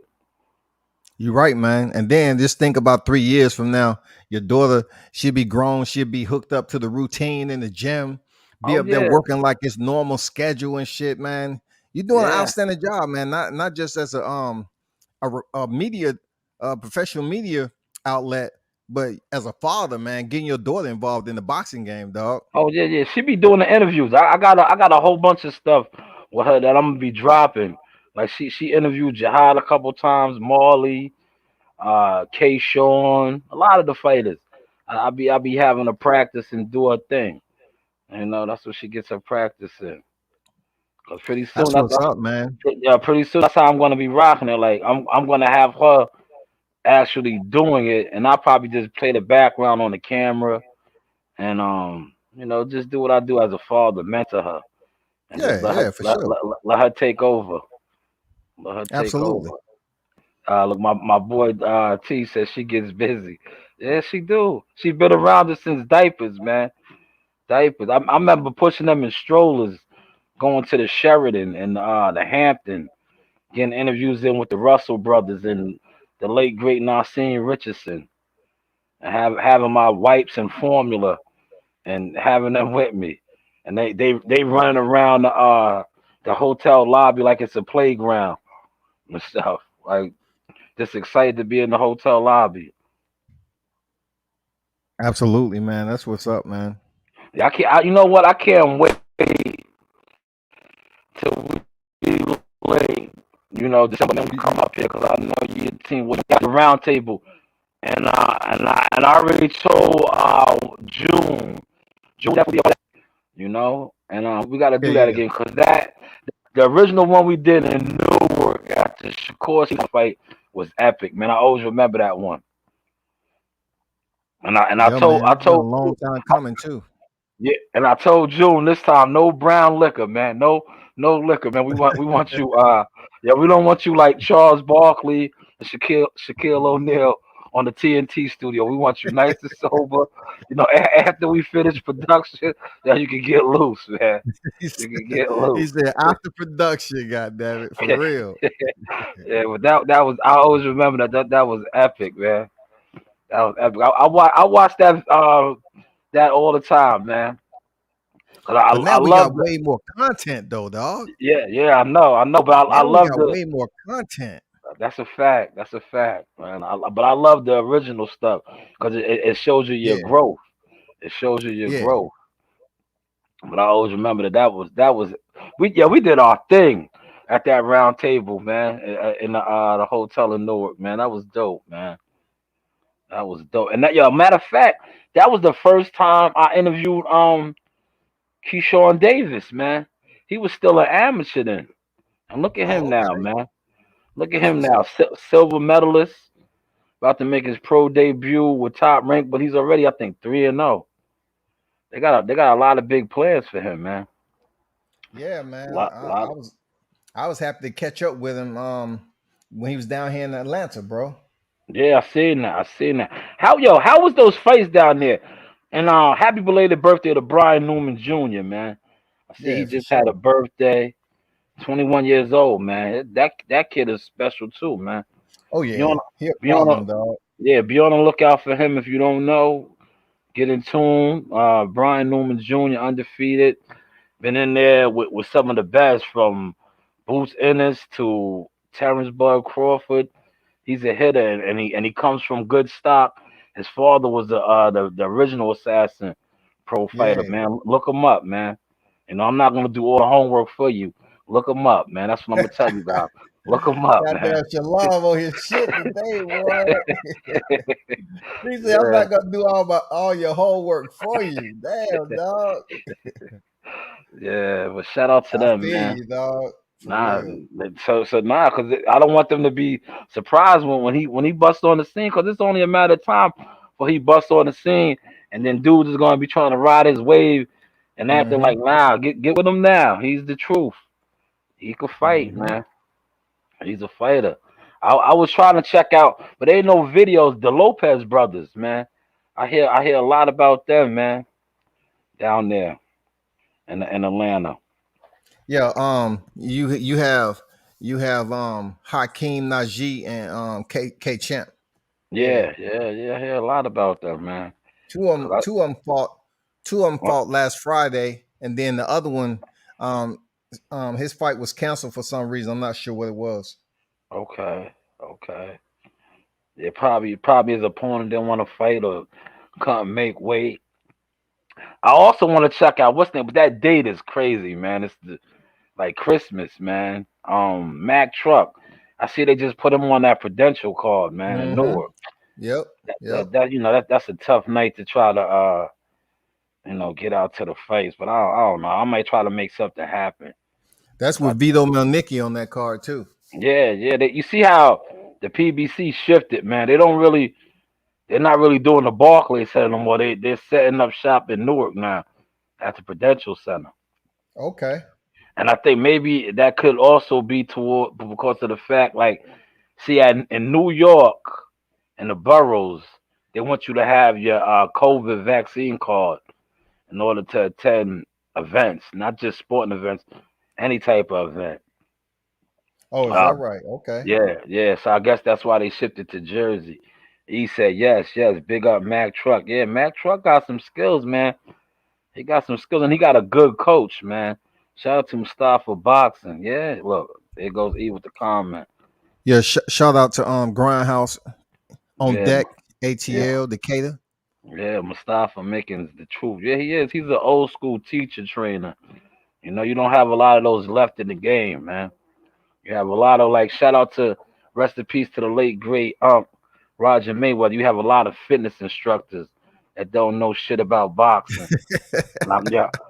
You're right, man. And then just think about 3 years from now, your daughter, she'll be grown, she'll be hooked up to the routine in the gym, be Oh up there yeah, working like it's normal schedule and shit, man. You're doing an yeah. outstanding job, man. Not just as a media professional media outlet, but as a father, man, getting your daughter involved in the boxing game, dog. Oh yeah, yeah. She be doing the interviews. I got a whole bunch of stuff with her that I'm gonna be dropping. Like she interviewed Jihad a couple times, Marley, K. Sean, a lot of the fighters. I be having her practice and do her thing. That's what she gets her practice in. Cause pretty soon, That's what's up, man. yeah, pretty soon that's how I'm gonna be rocking it. Like I'm gonna have her actually doing it, and I'll probably just play the background on the camera and just do what I do as a father, mentor her, and just Yeah, yeah, for sure. let her take over. Let her take over. Absolutely. Look, my boy T says she gets busy. Yeah, she do. She been around us since diapers, man. Diapers. I remember pushing them in strollers, going to the Sheridan and the Hampton, getting interviews in with the Russell brothers and the late great Nassim Richardson, and having my wipes and formula and having them with me, and they running around the hotel lobby like it's a playground and stuff. Like just excited to be in the hotel lobby. Absolutely, man. That's what's up, man. Yeah, I can't. You know what? I can't wait till we play. December then we come up here because I know your team will got the round table, and I already told June definitely. And we got to Yeah, do that yeah. again because the original one we did in Newark after Shakur season fight was epic, man. I always remember that one. And I Yeah, told man. I It's been a told long time coming too. yeah, and I told June this time no brown liquor, man. No liquor, man. We want you yeah, we don't want you like Charles Barkley and Shaquille O'Neal on the TNT studio. We want you nice and sober. After we finish production, yeah, you can get loose, man. he You said, can get he loose. said after production, god damn it, for real. Yeah, but that was I always remember that was epic, man. That was epic. I watched that all the time, man. Cause But I now we got love the way more content though, dog. yeah I know, but I Now we love got the way more content. that's a fact, man. But I love the original stuff because it shows you your Yeah, growth. It shows you your yeah, growth. But I always remember that was we did our thing at that round table, man, in the hotel in Newark, man. That was dope, man. That was dope. And matter of fact, that was the first time I interviewed Keyshawn Davis, man. He was still an amateur then. And look at him Oh, now, okay. man. Look at him Nice. now. Silver medalist, about to make his pro debut with top rank, but he's already, I think, 3-0. They got a lot of big plans for him, man. Yeah, man. Lot I lot was happy to catch up with him when he was down here in Atlanta, bro. Yeah, I seen that. I seen that. How was those fights down there? And happy belated birthday to Brian Newman Jr., man. I see he Yeah, for just had a sure. birthday. 21 years old, man. That kid is special too, man. Oh Be on yeah. He a be on problem, a dog. yeah, be on the lookout for him if you don't know. Get in tune. Brian Newman Jr. undefeated. Been in there with some of the best from Boots Ennis to Terrence Bud Crawford. He's a hitter and he comes from good stock. His father was the original assassin pro fighter, Yeah. man. Look him up, man. I'm not gonna do all the homework for you. Look him up, man. That's what I'm gonna tell you guys. Look him up, man. Goddamn Shalom on his shit today, boy. He said, I'm Yeah, not gonna do all your homework for you. Damn, dog. yeah. But shout out to I them, feel man. you, dog. Nah, real. so nah, because I don't want them to be surprised when he busts on the scene, because it's only a matter of time for he busts on the scene, and then dudes is gonna be trying to ride his wave and acting Mm-hmm. like, nah, get with him now. He's the truth. He could fight, Mm-hmm. man. He's a fighter. I was trying to check out, but ain't no videos. The Lopez brothers, man. I hear a lot about them, man, down there in Atlanta. Yeah. You have Hakeem Najee and K Champ. Yeah. Yeah. I hear a lot about them, man. Two of 'Cause them. Two of them fought. Two of them I, fought last Friday, and then the other one, um, his fight was canceled for some reason. I'm not sure what it was. okay. Yeah, probably his opponent didn't want to fight or couldn't make weight. I also want to check out what's the name, but that date is crazy, man. It's like Christmas, man. Mac Truck. I see they just put him on that Prudential card, man, in Mm-hmm. Newark. Yep. That, Yep. that, that you know that's a tough night to try to get out to the fights. But I don't know. I might try to make something happen. That's If I with Vito Melnicki on that card too. Yeah. You see how the PBC shifted, man. They're not really doing the Barclays Center no more. They're setting up shop in Newark now at the Prudential Center. Okay. And I think maybe that could also be toward because of the fact, like, see, in New York, in the boroughs, they want you to have your COVID vaccine card in order to attend events, not just sporting events, any type of event. Oh, is that Uh, right? Okay. yeah. So I guess that's why they shifted to Jersey. He said, yes. Big up Mac Truck. Yeah, Mac Truck got some skills, man. He got some skills, and he got a good coach, man. Shout out to Mustafa Boxing. Yeah, look, there goes E with the comment. Yeah. Shout out to Grindhouse on Yeah, deck. yeah, ATL Decatur. yeah. Mustafa Mickens, the truth. Yeah, he is. He's an old school teacher trainer. You don't have a lot of those left in the game, man. You have a lot of like. Shout out to rest in peace to the late great Roger Mayweather. You have a lot of fitness instructors that don't know shit about boxing. And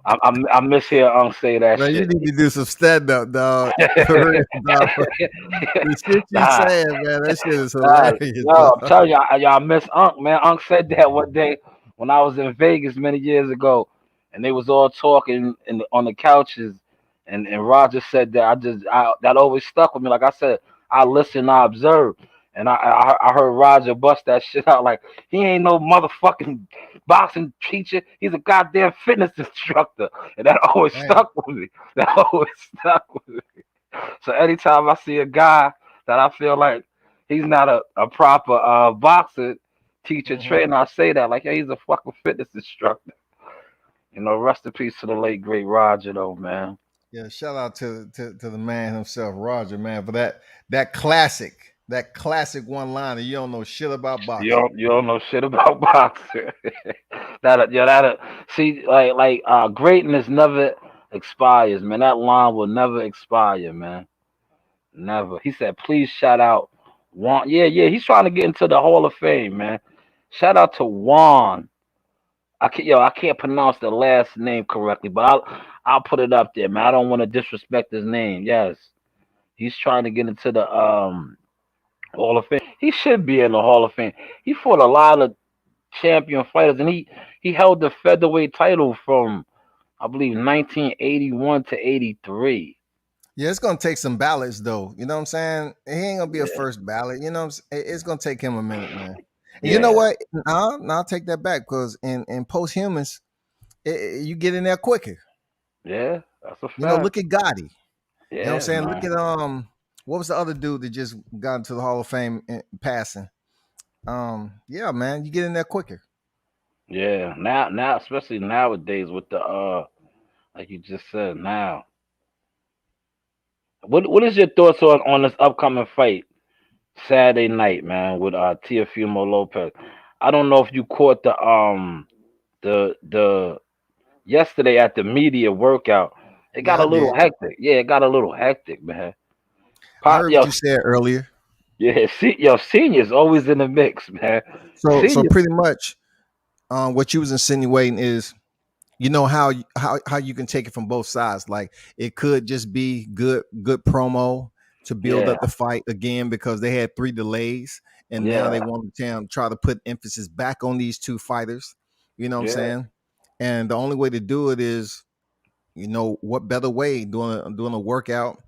I miss hear say that Man, you shit. need to do some stand up, dog. For real, dog. The shit you Nah, saying, man, that shit is nah, hilarious, yo, I'm dog. telling you, y'all miss Unc, man. Unc said that one day when I was in Vegas many years ago, and they was all talking on the couches, and Roger said that that always stuck with me. Like I said, I listen, I observe, and I heard Roger bust that shit out like he ain't no motherfucking boxing teacher. He's a goddamn fitness instructor, and that always Damn. stuck with me. That always stuck with me. So anytime I see a guy that I feel like he's not a proper boxer teacher Hmm. trainer, I say that like, yeah, he's a fucking fitness instructor. Rest in peace to the late great Roger though, man. Yeah, shout out to the man himself, Roger, man, for that classic one liner. You don't know shit about boxing. You don't know shit about boxing. That see greatness never expires, man. That line will never expire, man. Never. He said, please shout out Juan. Yeah. He's trying to get into the Hall of Fame, man. Shout out to Juan. I can't pronounce the last name correctly, but I'll put it up there, man. I don't want to disrespect his name. Yes, he's trying to get into the Hall of Fame. He should be in the Hall of Fame. He fought a lot of champion fighters, and he held the featherweight title from I believe 1981 to 83. Yeah, it's gonna take some ballots though. You know what I'm saying? He ain't gonna be a Yeah, first ballot. You know what I'm saying? It's gonna take him a minute, man. And you know yeah, what? I'll take that back because in posthumous, you get in there quicker. yeah. That's a You know, fact. look at Gotti. You know what I'm Yeah, saying? Look man. at what was the other dude that just got into the Hall of Fame in passing? Yeah, man, you get in there quicker. Yeah. Now, especially nowadays with the like you just said. Now, what is your thoughts on this upcoming fight Saturday night, man, with Teofimo Lopez? I don't know if you caught the yesterday at the media workout. It got Yeah, a I little did. hectic. Yeah, it got a little hectic, man. I Pop, heard what yo, you said earlier. yeah, seniors always in the mix, man. So Seniors, pretty much, what you was insinuating is you know how you can take it from both sides. Like it could just be good promo to build Yeah, up the fight again because they had 3 delays and now yeah, they want to try to put emphasis back on these two fighters. You know what I'm yeah, saying? And the only way to do it is, what better way doing a workout.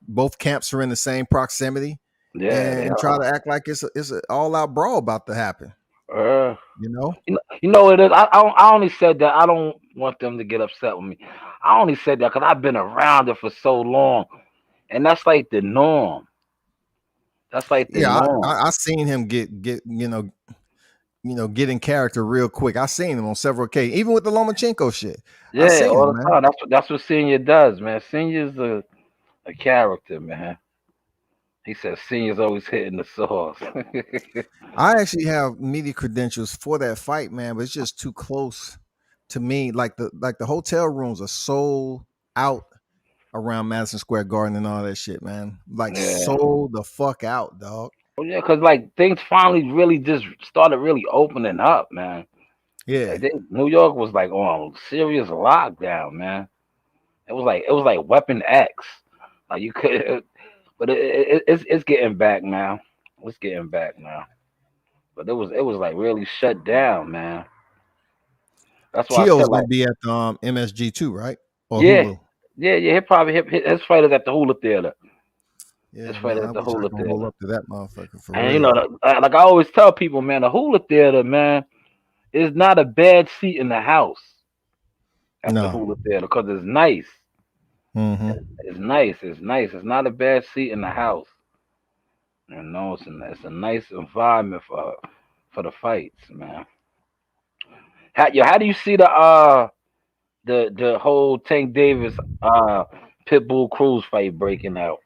Both camps are in the same proximity, yeah. They and try to act like it's an all out brawl about to happen. are. You know? You know what it is. I only said that. I don't want them to get upset with me. I only said that because I've been around it for so long, and that's like the norm. That's like the Yeah, norm. I seen him get get in character real quick. I seen him on several occasions, even with the Lomachenko shit. I Yeah, seen all him, the man. time. That's what Senior does, man. Senior's a character, man. He says Senior's always hitting the sauce. I actually have media credentials for that fight, man, but it's just too close to me. Like the hotel rooms are sold out around Madison Square Garden and all that shit, man. Like Yeah. sold the fuck out, dog. Oh yeah, cause like things finally really just started really opening up, man. Yeah. Like New York was like on serious lockdown, man. It was like Weapon X. Like you could, but it's getting back now. It's getting back now. But it was like really shut down, man. That's why I Keo's said gonna like, be at MSG too, right? Or yeah, Hulu. yeah. He probably his fight is at the Hula Theater. His Yeah, fight is man. at I the wish I Hula could roll Theater. up to that motherfucker for And real. like I always tell people, man, the Hula Theater, man, is not a bad seat in the house at the No. Hula Theater because it's nice. Mm-hmm. It's nice. It's nice. It's not a bad seat in the house. It's a nice environment for the fights, man. How do you see the whole Tank Davis Pitbull Cruz fight breaking out?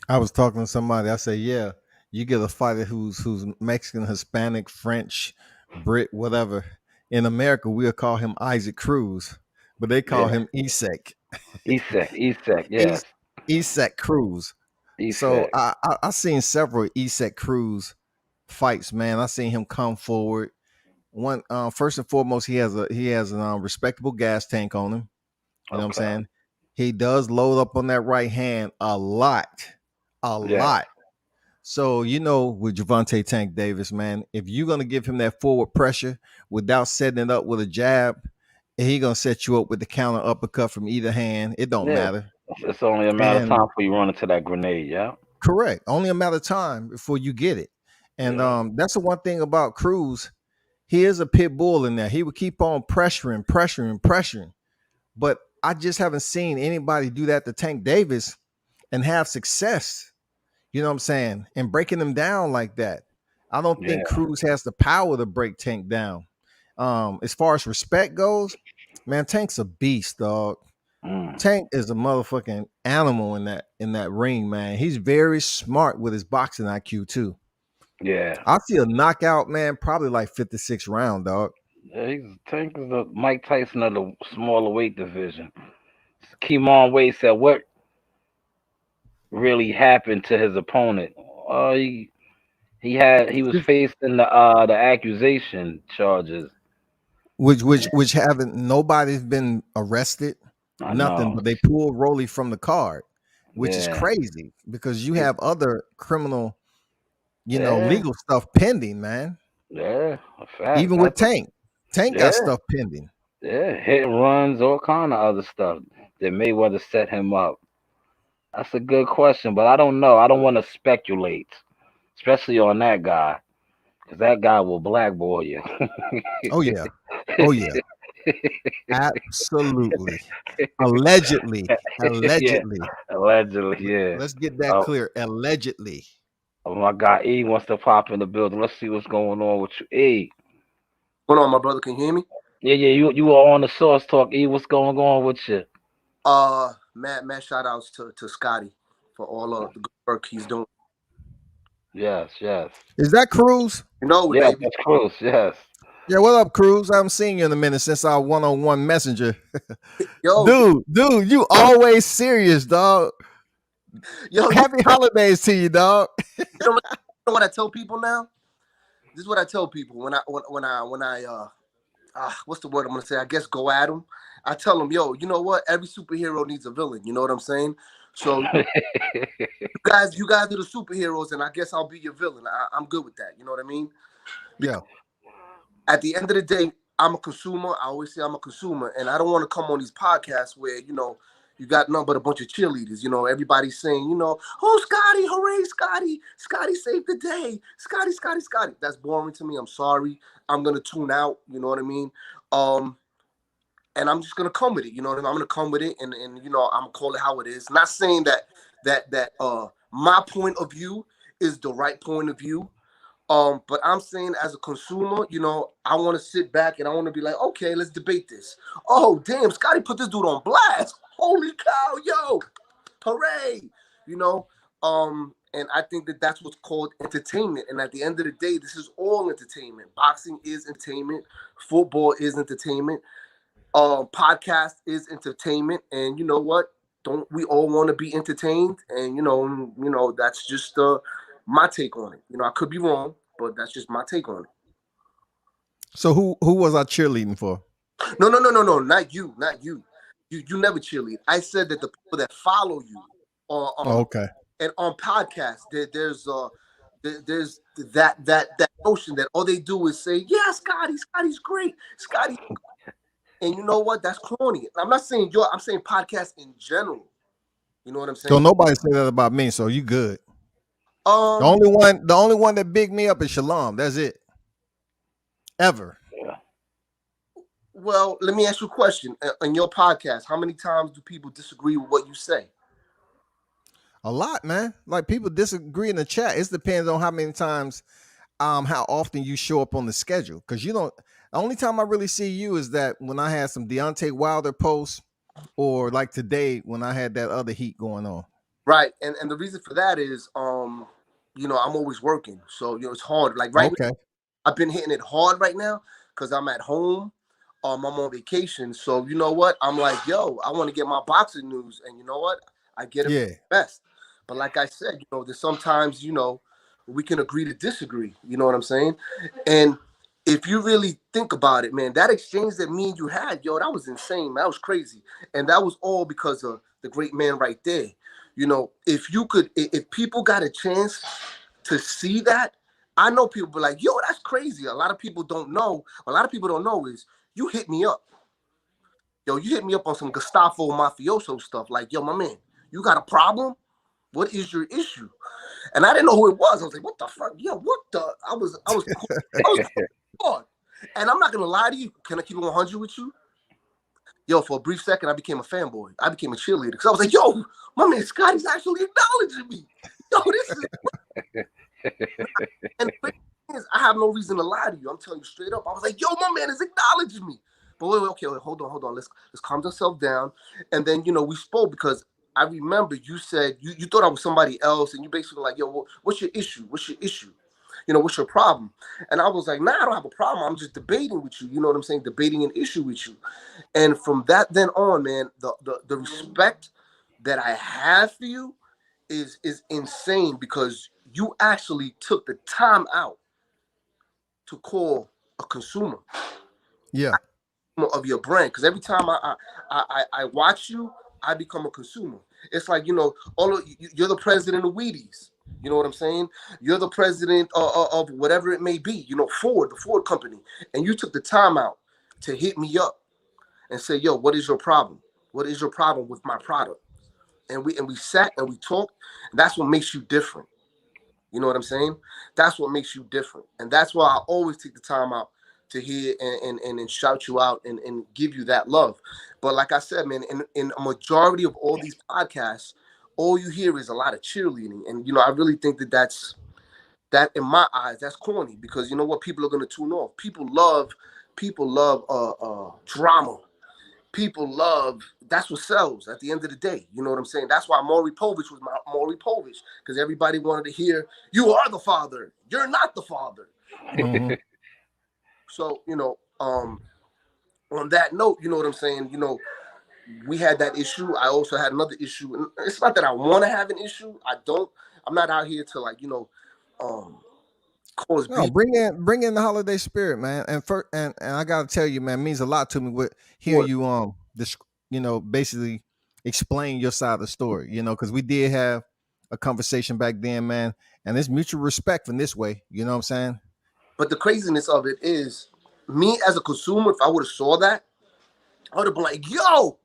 I was talking to somebody. I said, "Yeah, you get a fighter who's Mexican, Hispanic, French, Brit, whatever. In America, we'll call him Isaac Cruz, but they call Yeah, him Isak. Isak, yes, Isak Cruz. So Isak, I seen several Isak Cruz fights, man. I seen him come forward. One first and foremost, he has a respectable gas tank on him. You know what I'm okay, saying? He does load up on that right hand a lot, a yes, lot. So with Javante Tank Davis, man, if you're gonna give him that forward pressure without setting it up with a jab, he gonna set you up with the counter uppercut from either hand. It don't yeah. matter. It's only a matter of And time before you run into that grenade. Yeah, correct, only a matter of time before you get it. And yeah, that's the one thing about Cruz. He is a pit bull in there. He would keep on pressuring, pressuring, pressuring. But I just haven't seen anybody do that to Tank Davis and have success. You know what I'm saying? And breaking them down like that. I don't think yeah, Cruz has the power to break Tank down. As far as respect goes, man, Tank's a beast, dog. mm, Tank is a motherfucking animal in that ring, man. He's very smart with his boxing IQ too. yeah. I see a knockout, man, probably like 56 round, dog. Yeah, Tank is the Mike Tyson of the smaller weight division. Kimon Wade said, "What really happened to his opponent?" He was facing the accusation charges. Which haven't nobody's been arrested, I nothing, know. but they pulled Rolly from the card, which is Yeah, crazy because you he, have other criminal, yeah, legal stuff pending, man. yeah. A fact. Even with Tank. Tank got Yeah, stuff pending. yeah. Hit and runs, all kind of other stuff that Mayweather set him up. That's a good question, but I don't know. I don't want to speculate, especially on that guy, because that guy will blackball you. Oh yeah. Oh yeah. Absolutely. Allegedly. Yeah, Allegedly. allegedly. Yeah. Let's get that Oh, clear. Allegedly. oh, my guy E wants to pop in the building. Let's see what's going on with you, E. Hold on, my brother. Can you hear me? Yeah, yeah. You are on the Source Talk, E. What's going on with you? Mad shout outs to Scotty for all of the good work he's doing. Yes, yes, Is that Cruz? You know it, yes. baby. That's Cruz. Yes. Yeah, what up, Cruz? I haven't seen you in a minute since our one-on-one messenger. Yo, Dude, you always serious, dog. yo, Happy holidays to you, dog. you know what I tell people now? This is what I tell people when I what's the word I'm gonna say? I guess go at them. I tell them, yo, you know what? Every superhero needs a villain. You know what I'm saying? So you guys are the superheroes, and I guess I'll be your villain. I'm good with that. You know what I mean? Yeah. At the end of the day, I'm a consumer. I always say I'm a consumer, and I don't want to come on these podcasts where you got nothing but a bunch of cheerleaders. Everybody's saying, oh, Scotty, hooray, Scotty, Scotty saved the day, Scotty, Scotty, Scotty. That's boring to me. I'm sorry. I'm gonna tune out. You know what I mean? And I'm just gonna come with it. You know what I mean? I'm gonna come with it, and I'm gonna call it how it is. Not saying that my point of view is the right point of view. But I'm saying as a consumer, I want to sit back and I want to be like, okay, let's debate this. Oh, damn, Scotty put this dude on blast. Holy cow, yo, hooray. You know, and I think that that's what's called entertainment. And at the end of the day, this is all entertainment. Boxing is entertainment. Football is entertainment. Podcast is entertainment. And you know what? Don't we all want to be entertained? And that's just my take on it. I could be wrong, but that's just my take on it. So who was I cheerleading for? No, not you, not you. You never cheerlead. I said that the people that follow you Okay. and on podcasts, there's that notion that all they do is say, yeah, Scotty's great, Scotty. And you know what? That's corny. And I'm not saying I'm saying podcasts in general. You know what I'm saying? So nobody said that about me. So you good. Um, The only one that bigged me up is Shalom. That's it. Ever. Well, let me ask you a question. On your podcast, how many times do people disagree with what you say? A lot, man. Like people disagree in the chat. It depends on how many times, how often you show up on the schedule. Because the only time I really see you is that when I had some Deontay Wilder posts, or like today when I had that other heat going on. Right, and the reason for that is, I'm always working, so it's hard. Like right now, I've been hitting it hard right now because I'm at home. I'm on vacation, so you know what? I'm like, yo, I want to get my boxing news, and you know what? I get it best. But like I said, there's sometimes we can agree to disagree. You know what I'm saying? And if you really think about it, man, that exchange that me and you had, yo, that was insane. That was crazy, and that was all because of the great man right there. If people got a chance to see that, I know people be like, yo, that's crazy. A lot of people don't know. A lot of people don't know is you hit me up. Yo, you hit me up on some Gustavo Mafioso stuff. Like, yo, my man, you got a problem? What is your issue? And I didn't know who it was. I was like, what the fuck? Yo, what the? I was hard. And I'm not going to lie to you. Can I keep it 100 with you? Yo, for a brief second, I became a fanboy. I became a cheerleader because I was like, yo, my man Scotty's actually acknowledging me. Yo, this is. And the thing is, I have no reason to lie to you. I'm telling you straight up. I was like, yo, my man is acknowledging me. But wait, hold on. Let's calm yourself down. And then, we spoke because I remember you said you thought I was somebody else, and you basically were like, yo, well, what's your issue? What's your issue? What's your problem? And I was like, nah, I don't have a problem. I'm just debating with you. You know what I'm saying? Debating an issue with you. And from that then on, man, the respect that I have for you is insane because you actually took the time out to call a consumer. Yeah. Of your brand. Because every time I watch you, I become a consumer. It's like, you're the president of Wheaties. You know what I'm saying? You're the president of whatever it may be, Ford, the Ford company. And you took the time out to hit me up and say, yo, what is your problem? What is your problem with my product? And we sat and we talked. And that's what makes you different. You know what I'm saying? That's what makes you different. And that's why I always take the time out to hear and shout you out and give you that love. But like I said, man, in a majority of all these podcasts, all you hear is a lot of cheerleading. And, I really think that in my eyes, that's corny because you know what? People are going to tune off. People love drama. People love, that's what sells at the end of the day. You know what I'm saying? That's why Maury Povich was Maury Povich, because everybody wanted to hear, you are the father. You're not the father. Mm-hmm. So, on that note, you know what I'm saying? We had that issue. I also had another issue. And it's not that I want to have an issue. I don't. I'm not out here to cause No, beef. bring in the holiday spirit, man. And I gotta tell you, man, it means a lot to me with hear What? you this basically explain your side of the story, because we did have a conversation back then, man, and there's mutual respect in this way, you know what I'm saying? But the craziness of it is, me as a consumer, if I would have saw that, I would have been like, yo,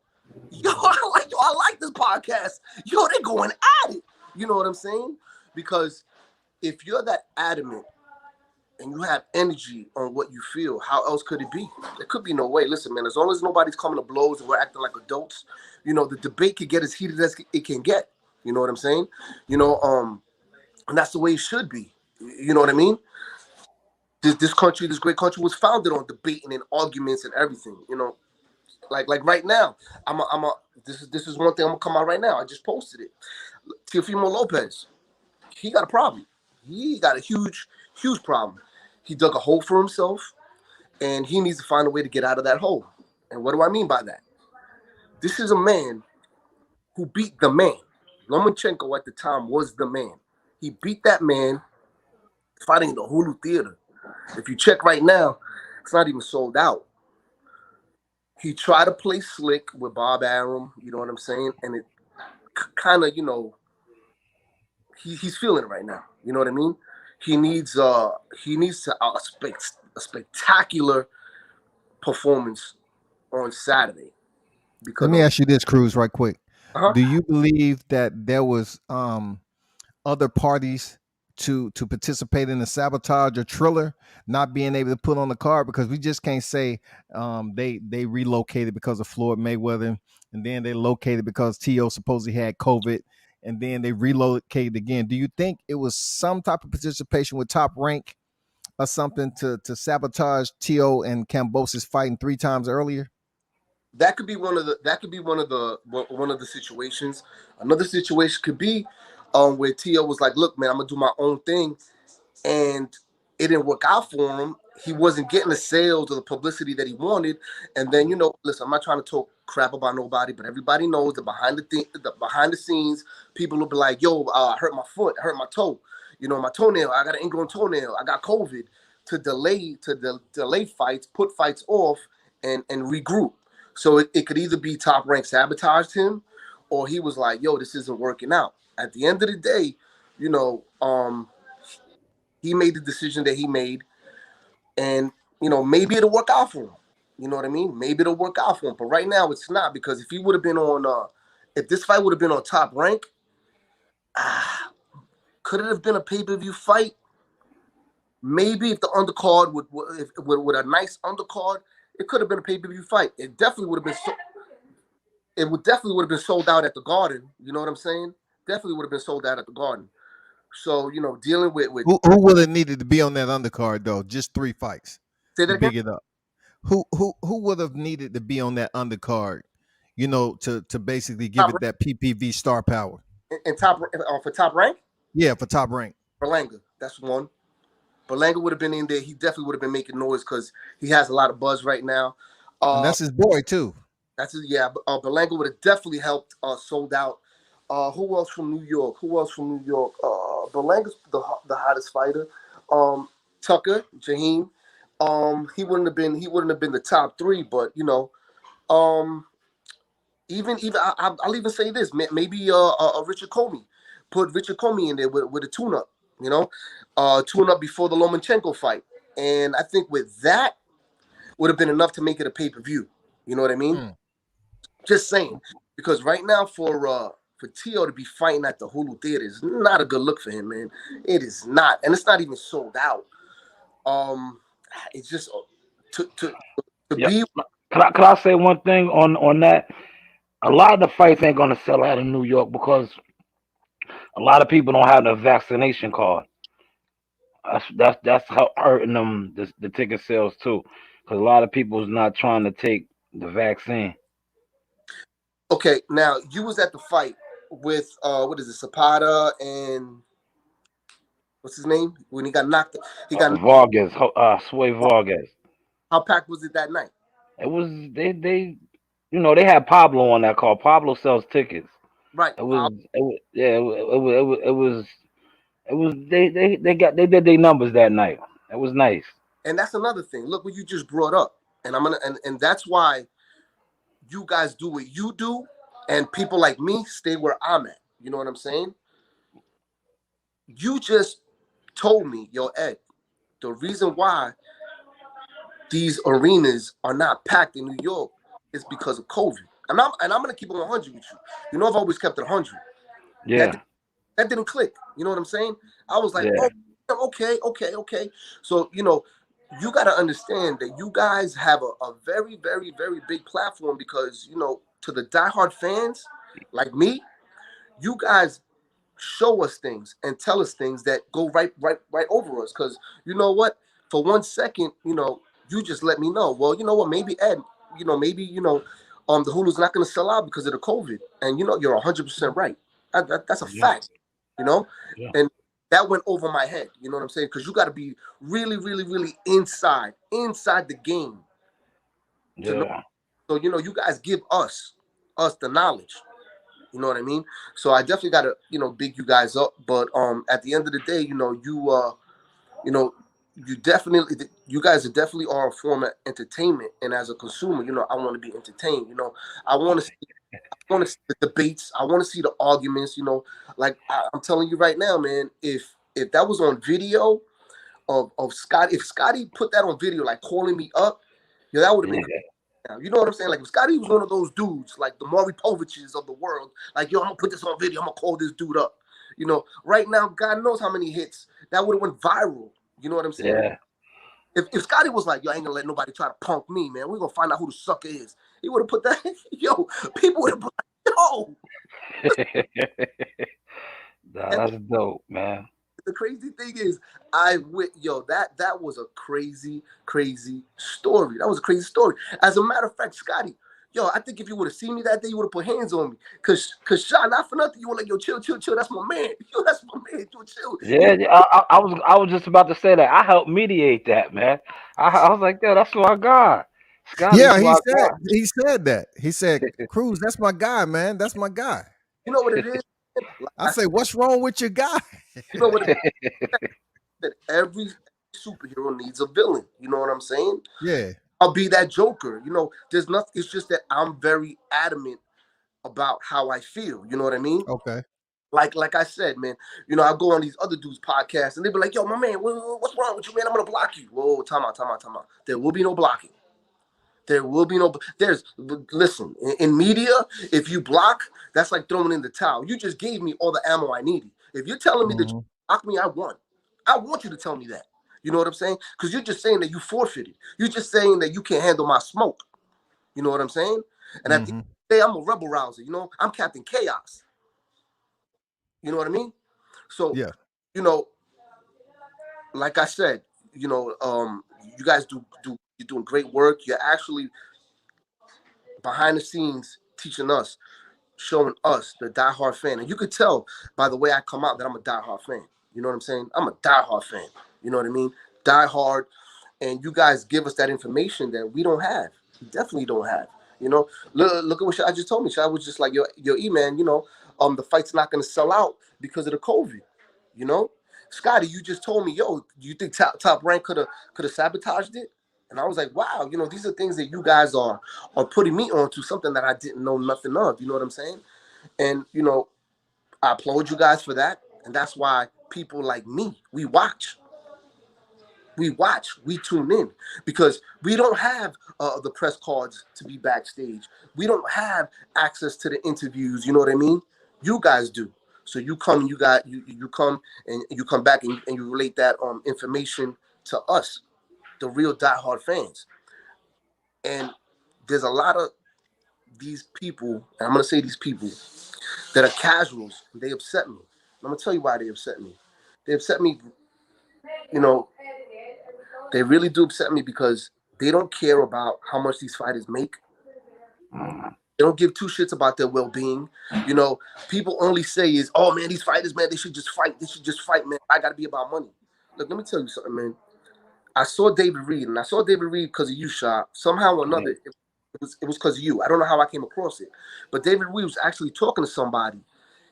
I like this podcast. Yo, they're going at it. You know what I'm saying? Because if you're that adamant and you have energy on what you feel, how else could it be? There could be no way. Listen, man, as long as nobody's coming to blows and we're acting like adults, the debate could get as heated as it can get. You know what I'm saying? And that's the way it should be. You know what I mean? This country, this great country, was founded on debating and arguments and everything. Like right now, this is one thing I'm gonna come out right now. I just posted it. Teofimo Lopez, he got a problem. He got a huge problem. He dug a hole for himself, and he needs to find a way to get out of that hole. And what do I mean by that? This is a man who beat the man. Lomachenko at the time was the man. He beat that man fighting in the Hulu Theater. If you check right now, it's not even sold out. He tried to play slick with Bob Arum, you know what I'm saying? And it kind of, he's feeling it right now. You know what I mean? He needs to a spectacular performance on Saturday. Let Because me ask you this, Cruz, right quick. uh-huh. Do you believe that there was other parties to participate in the sabotage or Triller not being able to put on the card? Because we just can't say they relocated because of Floyd Mayweather, and then they located because T.O. supposedly had COVID, and then they relocated again. Do you think it was some type of participation with Top Rank or something to sabotage T.O. and Cambosis fighting 3 times earlier? That could be one of the situations. Another situation could be where T.O. was like, look, man, I'm gonna do my own thing, and it didn't work out for him. He wasn't getting the sales or the publicity that he wanted. And then, listen, I'm not trying to talk crap about nobody, but everybody knows that behind the scenes, people will be like, yo, I hurt my foot, I hurt my toe, my toenail, I got an ingrown toenail, I got COVID, to delay fights, put fights off, and regroup. So it could either be Top Rank sabotaged him, or he was like, yo, this isn't working out. At the end of the day, he made the decision that he made, and maybe it'll work out for him. You know what I mean? Maybe it'll work out for him. But right now it's not, because if he would have been on, if this fight would have been on Top Rank, could it have been a pay-per-view fight? Maybe if the undercard with a nice undercard, it could have been a pay-per-view fight. It definitely would have been. Definitely would have been sold out at the Garden. You know what I'm saying? Definitely would have been sold out at the Garden. So dealing with Who would have needed to be on that undercard though? Just 3 fights say that to again. big it up. Who would have needed to be on that undercard? To basically give Top it that PPV star power. and top for Top Rank, Yeah, for Top Rank. Berlanga. That's one. Berlanga would have been in there. He definitely would have been making noise because he has a lot of buzz right now. And that's his boy too. That's it. Yeah, Berlanga would have definitely helped sold out. Who else from New York? Berlanga's the hottest fighter. Tucker, Jaheim. He wouldn't have been the top 3, but even I'll even say this. Maybe Richard Comey. Put Richard Comey in there with a tune-up. Tune-up before the Lomachenko fight, and I think with that would have been enough to make it a pay-per-view. You know what I mean? Just saying, because right now for T.O. to be fighting at the Hulu Theater is not a good look for him, man. It is not, and it's not even sold out. It's just to be. Can I say one thing on that? A lot of the fights ain't gonna sell out in New York because a lot of people don't have the vaccination card. That's how hurting them the ticket sales too, because a lot of people is not trying to take the vaccine. Okay, now you was at the fight with what is it, Zapata and what's his name when he got knocked? He got Vargas, Sway Vargas. How packed was it that night? It was they they had Pablo on that call. Pablo sells tickets. Right. It was It was they did their numbers that night. It was nice. And that's another thing. Look what you just brought up. And I'm gonna and that's why you guys do what you do, and people like me stay where I'm at. You know what I'm saying? You just told me, yo, Ed, the reason why these arenas are not packed in New York is because of COVID. And I'm gonna keep it 100 with you. You know, I've always kept it 100. Yeah, That didn't click. You know what I'm saying? I was like, yeah, oh, okay. So, you got to understand that you guys have a very, very, very big platform because, to the diehard fans like me, you guys show us things and tell us things that go right over us. Because you know what? For 1 second, you just let me know. Well, you know what? Maybe Ed, maybe the Hulu's not going to sell out because of the COVID, and you're 100% right. That's a yeah, fact. You know, yeah, and that went over my head. You know what I'm saying? Because you got to be really, really, really inside the game to know. yeah, So you guys give us the knowledge. You know what I mean? So I definitely got to big you guys up. But at the end of the day, you know, you guys are definitely are a form of entertainment. And as a consumer, I want to be entertained. I want to see the debates. I want to see the arguments. Like I'm telling you right now, man. If that was on video of Scotty, if Scotty put that on video, like calling me up, that would have been. yeah, You know what I'm saying? Like if Scotty was one of those dudes, like the Maury Poviches of the world, like yo, I'm gonna put this on video. I'm gonna call this dude up. Right now, God knows how many hits that would have went viral. You know what I'm saying? yeah. If Scotty was like, yo, I ain't gonna let nobody try to punk me, man. We're gonna find out who the sucker is. He would have put that. Yo, people would have put yo. Nah, And that's dope, man. the crazy thing is, that was a crazy story. That was a crazy story. As a matter of fact, Scotty, I think if you would have seen me that day, you would have put hands on me. Cause Sean, not for nothing, you were like, yo, chill. That's my man. Yo, that's my man. Yo, chill. Yeah, yeah, I was just about to say that. I helped mediate that, man. I was like, yo, that's my guy. Scotty's Yeah, my guy. he said that. He said, Cruz, that's my guy, man. That's my guy. You know what it is? Like I say, what's wrong with your guy? you know what it is? That every superhero needs a villain. You know what I'm saying? Yeah. I'll be that Joker. There's nothing. It's just that I'm very adamant about how I feel. You know what I mean? Okay. Like I said, man, I go on these other dudes' podcasts and they be like, yo, my man, what's wrong with you, man? I'm going to block you. Whoa, time out. There will be no blocking. There will be no, listen, in media, if you block, that's like throwing in the towel. You just gave me all the ammo I needed. If you're telling me that you block me, I won. I want you to tell me that. You know what I'm saying? Because you're just saying that you forfeited. You're just saying that you can't handle my smoke. You know what I'm saying? And at the end of the day, I'm a rebel rouser. I'm Captain Chaos. You know what I mean? So, Yeah. Like I said, you guys you're doing great work. You're actually behind the scenes teaching us, showing us the diehard fan. And you could tell by the way I come out that I'm a diehard fan. You know what I'm saying? I'm a diehard fan. You know what I mean? Diehard. And you guys give us that information that we don't have. We definitely don't have. Look at what Shai just told me. Shai was just like, your E-man, the fight's not going to sell out because of the COVID. Scotty, you just told me, yo, do you think top rank could have sabotaged it? And I was like, wow, these are things that you guys are putting me on to something that I didn't know nothing of. You know what I'm saying? And I applaud you guys for that. And that's why people like me, we watch, we tune in, because we don't have the press cards to be backstage. We don't have access to the interviews. You know what I mean? You guys do. So you come, you come and you come back and you relate that information to us, the real diehard fans. And there's a lot of these people, and I'm gonna say these people that are casuals. They upset me. I'm gonna tell you why they upset me. They upset me, they really do upset me because they don't care about how much these fighters make. They don't give two shits about their well-being. People only say is, oh man, these fighters, man, they should just fight. They should just fight, man. I gotta be about money. Look, let me tell you something, man. I saw David Reed, and I saw David Reed because of you, Sha. Somehow or another, it was because of you. I don't know how I came across it, but David Reed was actually talking to somebody,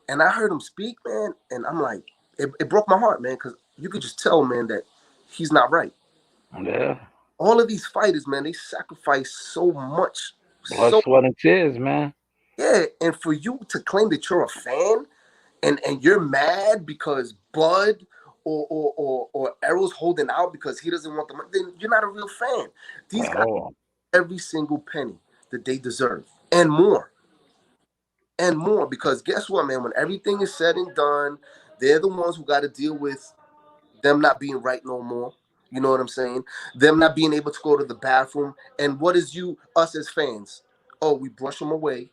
and I heard him speak, man, and I'm like, it broke my heart, man, because you could just tell, man, that he's not right. Yeah. All of these fighters, man, they sacrifice so much. Blood, So sweat, and tears, man. yeah, and for you to claim that you're a fan and you're mad because Bud or Errol's holding out because he doesn't want the money, then you're not a real fan. These guys every single penny that they deserve and more. And more, because guess what, man? When everything is said and done, they're the ones who got to deal with them not being right no more. You know what I'm saying? Them not being able to go to the bathroom. And what is us as fans? Oh, we brush them away.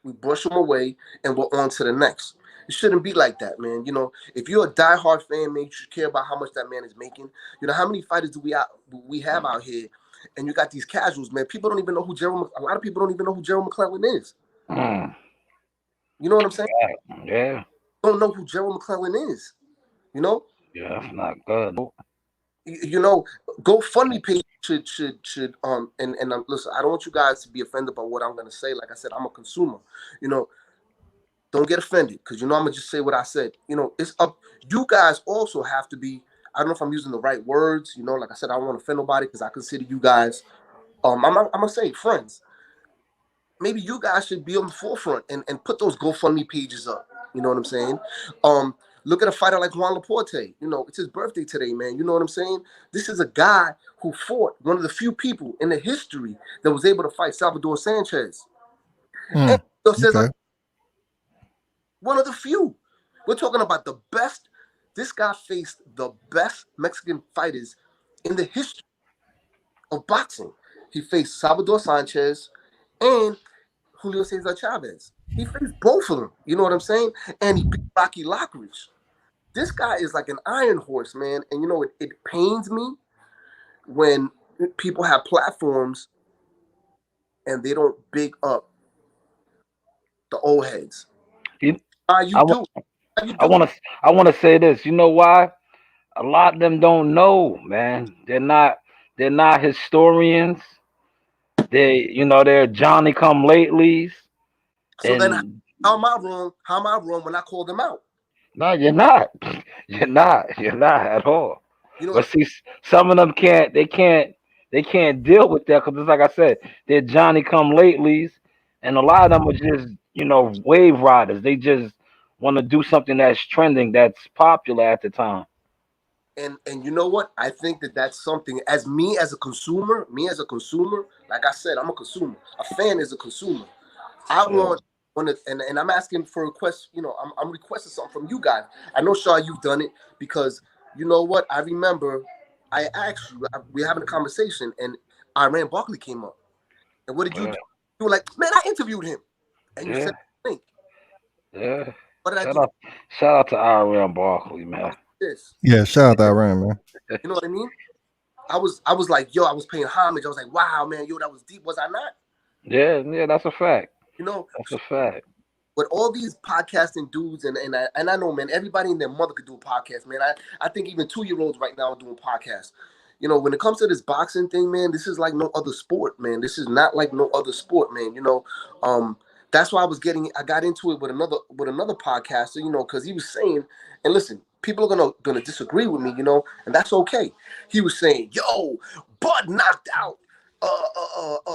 We brush them away, and we're on to the next. It shouldn't be like that, man. You know, if you're a diehard fan, man, you should care about how much that man is making. You know, how many fighters do we have out here? And you got these casuals, man. People don't even know who a lot of people don't even know who Gerald McClellan is. You know what I'm saying? Yeah. Don't know who Gerald McClellan is. You know? Yeah, that's not good. You know, GoFundMe page should and listen, I don't want you guys to be offended by what I'm gonna say. Like I said, I'm a consumer. You know, don't get offended, because you know I'm gonna just say what I said. You know, it's up. You guys also have to be. I don't know if I'm using the right words. You know, like I said, I don't want to offend nobody because I consider you guys. I'm gonna say friends. Maybe you guys should be on the forefront and put those GoFundMe pages up. You know what I'm saying? Look at a fighter like Juan Laporte. You know, it's his birthday today, man. You know what I'm saying? This is a guy who fought one of the few people in the history that was able to fight Salvador Sanchez. And says, one of the few. We're talking about the best. This guy faced the best Mexican fighters in the history of boxing. He faced Salvador Sanchez and Julio Cesar Chavez. He faced both of them. You know what I'm saying? And he beat Rocky Lockridge. This guy is like an iron horse, man. And you know, it pains me when people have platforms and they don't big up the old heads. I want to say this. You know why? A lot of them don't know, man. They're not historians. They're Johnny come latelys. So then how am I wrong? How am I wrong when I call them out? No, you're not. You're not at all. You know, but see, some of them can't deal with that, because it's like I said, they're Johnny come latelys, and a lot of them are just wave riders. They just want to do something that's trending, that's popular at the time. And you know what? I think that's something, as a consumer, like I said, I'm a consumer. A fan is a consumer. I want to, and I'm asking for requests. You know, I'm requesting something from you guys. I know, Shaw, you've done it, because you know what? I remember I asked you, we were having a conversation, and Iran Barkley came up. And what did you do? You were like, man, I interviewed him. And you said, think. Yeah. What did I do? Shout out to Iran Barkley, man. Yeah, shout out to Iran, man. You know what I mean? I was like, yo, I was paying homage. I was like, wow, man, yo, that was deep. Was I not? Yeah, that's a fact. You know, that's a fact. With all these podcasting dudes, and I know, man, everybody and their mother could do a podcast, man. I think even 2-year-olds right now are doing podcasts. You know, when it comes to this boxing thing, man, this is like no other sport, man. This is not like no other sport, man. You know, that's why I got into it with another podcaster, you know, because he was saying, and listen, people are gonna disagree with me, you know, and that's okay. He was saying, yo, Bud knocked out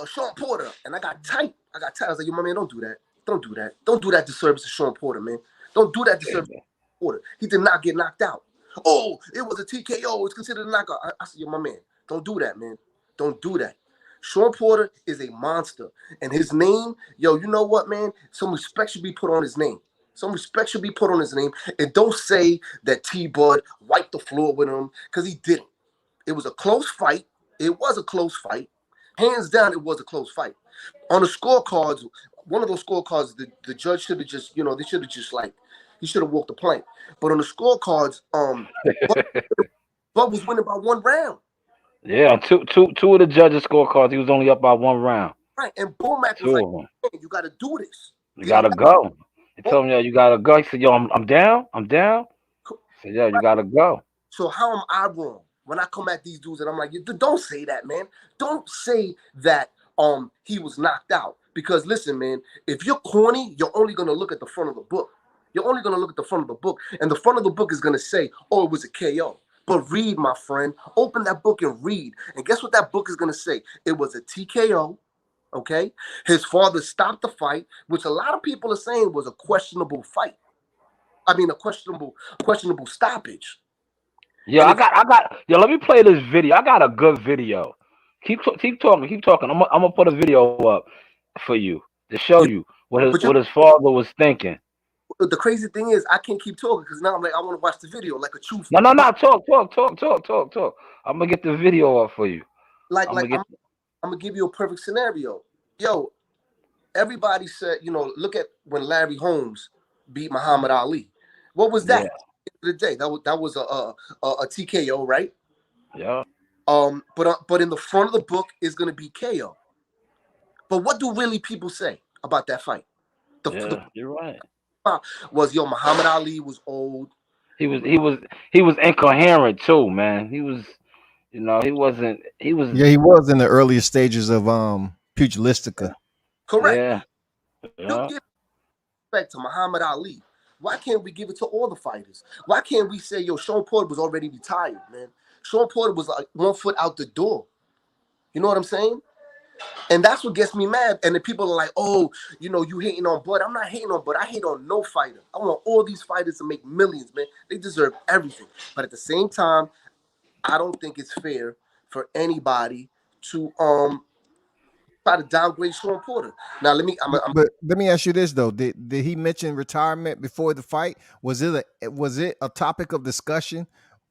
Sean Porter, and I got tight. I was like, yo, my man, don't do that. Don't do that. Don't do that disservice to Sean Porter, man. Don't do that disservice to Porter. He did not get knocked out. Oh, it was a TKO. It's considered a knockout. I said, yo, my man, don't do that, man. Don't do that. Sean Porter is a monster. And his name, yo, you know what, man? Some respect should be put on his name. Some respect should be put on his name. And don't say that T-Bud wiped the floor with him, because he didn't. It was a close fight. It was a close fight. Hands down, it was a close fight. On the scorecards, one of those scorecards, the judge should have just, you know, they should have just he should have walked the plank. But on the scorecards, Bud was winning by 1 round. Yeah, two of the judges' scorecards, he was only up by 1 round. Right, and Bomac was like, hey, you got to do this. You got to go. He told me, yo, you got to go. He said, yo, I'm down. I said, yo, you got to go. So how am I wrong when I come at these dudes and I'm like, don't say that, man. Don't say that he was knocked out. Because listen, man, if you're corny, you're only going to look at the front of the book. You're only going to look at the front of the book, and the front of the book is going to say, oh, it was a KO. But read, my friend. Open that book and read. And guess what that book is going to say? It was a TKO, okay? His father stopped the fight, which a lot of people are saying was a questionable fight. I mean, a questionable stoppage. Yo, I got. Yo, let me play this video. I got a good video. Keep talking. I'm gonna put a video up for you to show you what his father was thinking. The crazy thing is, I can't keep talking because now I'm like, I want to watch the video like a true. No. Talk. I'm gonna get the video up for you. I'm gonna give you a perfect scenario. Yo, everybody said, look at when Larry Holmes beat Muhammad Ali. What was that? Yeah. At the end of the day, that was a TKO, right? Yeah. But in the front of the book is gonna be KO. But what do really people say about that fight? You're right. Was Muhammad Ali was old. He was incoherent too, man. He was, he wasn't. He was. Yeah, he was in the earlier stages of pugilistica. Correct. Yeah. Give respect to Muhammad Ali. Why can't we give it to all the fighters? Why can't we say, Sean Porter was already retired, man? Sean Porter was like 1 foot out the door. You know what I'm saying? And that's what gets me mad. And the people are like, oh, you hating on Bud. I'm not hating on Bud. I hate on no fighter. I want all these fighters to make millions, man. They deserve everything. But at the same time, I don't think it's fair for anybody to try to downgrade Sean Porter. Now but let me ask you this though: Did he mention retirement before the fight? Was it a topic of discussion?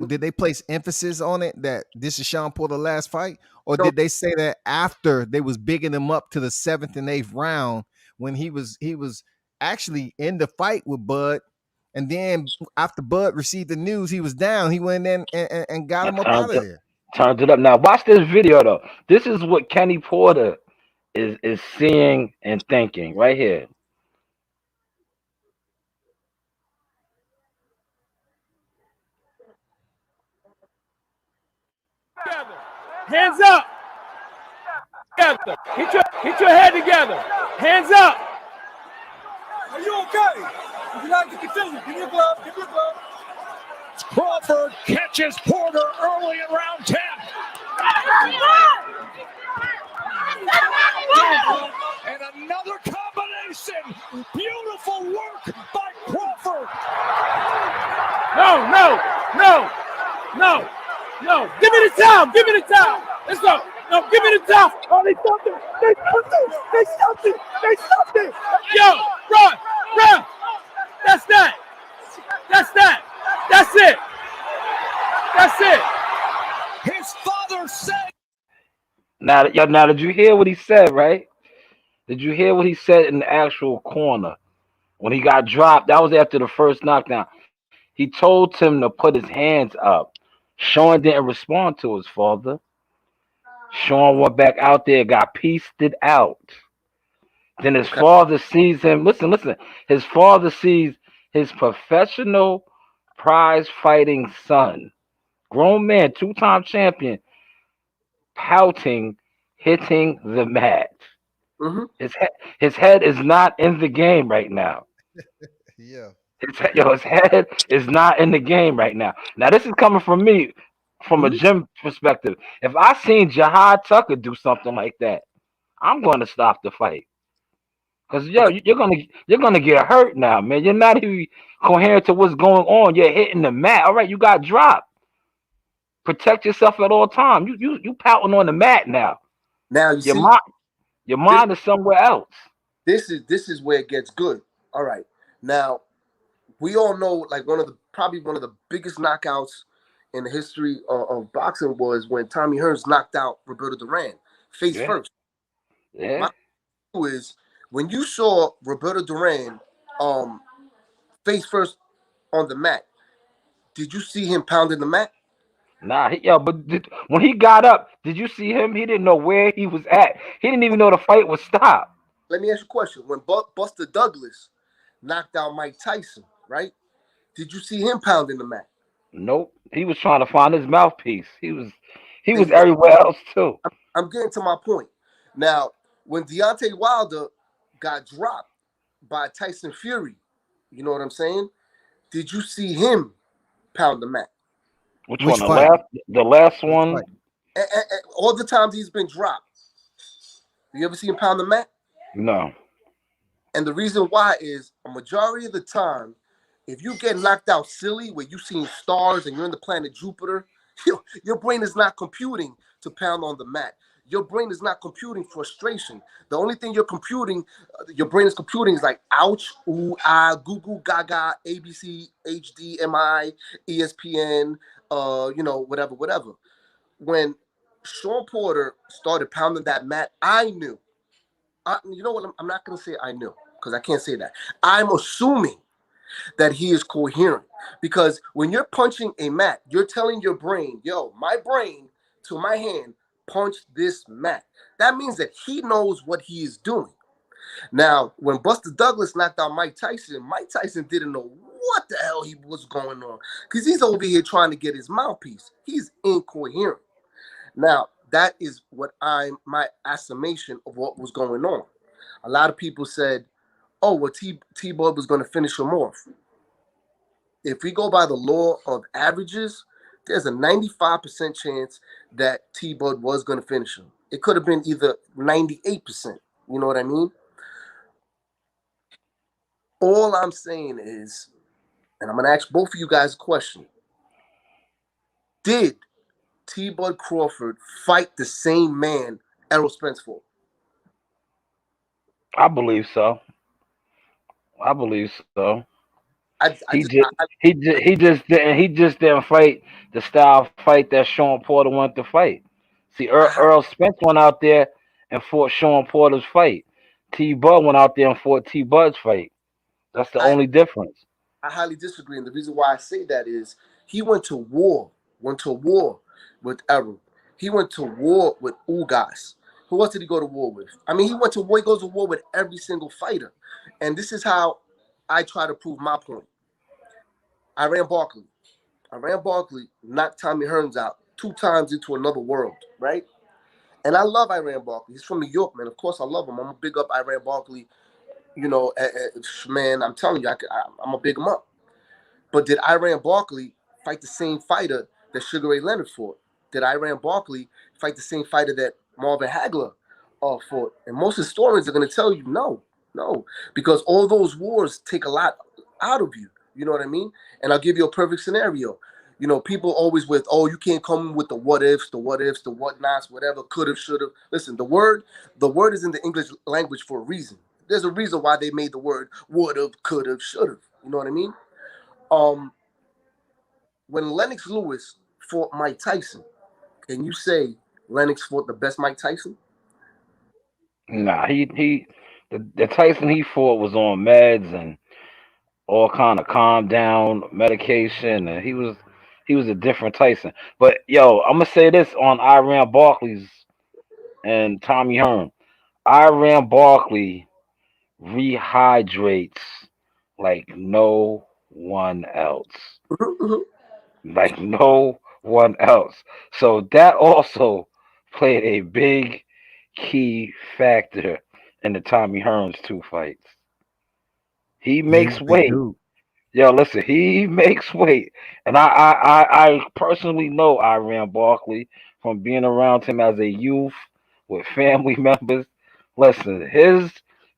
Did they place emphasis on it that this is Sean Porter's last fight, or did they say that after they was bigging him up to the 7th and 8th round when he was actually in the fight with Bud, and then after Bud received the news he was down, he went in and got him up out of there. Turned it up. Now watch this video though. This is what Kenny Porter is seeing and thinking right here. Together. Hands up. Together. Get your head together. Hands up. Are you okay? If you're not, you continue. Give me a glove. Give me a glove. Crawford catches Porter early in round 10. And another combination. Beautiful work by Crawford. No. Give me the towel. Let's go. No, give me the towel. Oh, they stopped it. Yo, run. That's that. That's it. His father said. Now, did you hear what he said, right? Did you hear what he said in the actual corner? When he got dropped, that was after the first knockdown. He told him to put his hands up. Sean didn't respond to his father. Sean went back out there, got pieced out. Then his father sees him. Listen. His father sees his professional prize fighting son, grown man, 2-time champion, pouting, hitting the mat. Mm-hmm. His head is not in the game right now. Yeah. His head is not in the game right now. Now, this is coming from me, from a gym perspective. If I seen Jihad Tucker do something like that, I'm going to stop the fight. Because you're gonna get hurt now, man. You're not even coherent to what's going on. You're hitting the mat. All right, you got dropped. Protect yourself at all times. You pouting on the mat now. Now your mind is somewhere else. This is where it gets good. All right. Now, we all know like probably one of the biggest knockouts in the history of boxing was when Tommy Hearns knocked out Roberto Duran face first. Yeah. My question is, when you saw Roberto Duran face first on the mat, did you see him pounding the mat? Nah, when he got up, did you see him? He didn't know where he was at. He didn't even know the fight was stopped. Let me ask you a question. When Buster Douglas knocked out Mike Tyson, right? Did you see him pounding the mat? Nope. He was trying to find his mouthpiece. He was everywhere else too. I'm getting to my point. Now, when Deontay Wilder got dropped by Tyson Fury, You know what I'm saying? Did you see him pound the mat? Which Which one? fight? The last Which one? fight? All the times he's been dropped. You ever see him pound the mat? No. And the reason why is a majority of the time, if you get knocked out silly, where you've seen stars and you're in the planet Jupiter, your brain is not computing to pound on the mat. Your brain is not computing frustration. The only thing you're computing, your brain is computing is like ouch, ooh, ah, goo goo gaga, ABC, HDMI, ESPN, whatever. When Sean Porter started pounding that mat, I knew. You know what? I'm not going to say I knew because I can't say that. I'm assuming that he is coherent because when you're punching a mat, you're telling your brain, yo, my brain to my hand, punch this mat. That means that he knows what he is doing. Now, when Buster Douglas knocked out Mike Tyson didn't know what the hell he was going on because he's over here trying to get his mouthpiece. He's incoherent. Now, that is what my estimation of what was going on. A lot of people said, oh, well, T-Bud was going to finish him off. If we go by the law of averages, there's a 95% chance that T-Bud was going to finish him. It could have been either 98%. You know what I mean? All I'm saying is, and I'm going to ask both of you guys a question. Did T-Bud Crawford fight the same man Errol Spence fought? I believe so. I He just didn't fight the style fight that Sean Porter wanted to fight. See, Earl Spence went out there and fought Sean Porter's fight. T Bud went out there and fought T Bud's fight. That's the only difference. I highly disagree, and the reason why I say that is he went to war with Errol. He went to war with Ugas. Who else did he go to war with? I mean, he goes to war with every single fighter. And this is how I try to prove my point. Iran Barkley knocked Tommy Hearns out 2 times into another world, right? And I love Iran Barkley. He's from New York, man. Of course, I love him. I'm going to big up Iran Barkley. You know, man, I'm telling you, I'm going to big him up. But did Iran Barkley fight the same fighter that Sugar Ray Leonard fought? Did Iran Barkley fight the same fighter that Marvin Hagler fought? And most historians are going to tell you no, because all those wars take a lot out of you. You know what I mean? And I'll give you a perfect scenario. You know, people always with, oh, you can't come with the what ifs, the whatnots, whatever, could have, should have. Listen, the word is in the English language for a reason. There's a reason why they made the word would have, could have, should have. You know what I mean? When Lennox Lewis fought Mike Tyson, can you say Lennox fought the best Mike Tyson? Nah, the Tyson he fought was on meds and all kind of calm down medication, and he was a different Tyson. But yo, I'm gonna say this on Iran Barkley's and Tommy Hearn. Iran Barkley rehydrates like no one else. Like no one else. So that also played a big key factor in the Tommy Hearns 2 fights. He Yeah, he's makes a big weight. dude. Yo, listen, he makes weight. And I personally know Iran Barkley from being around him as a youth with family members. Listen, his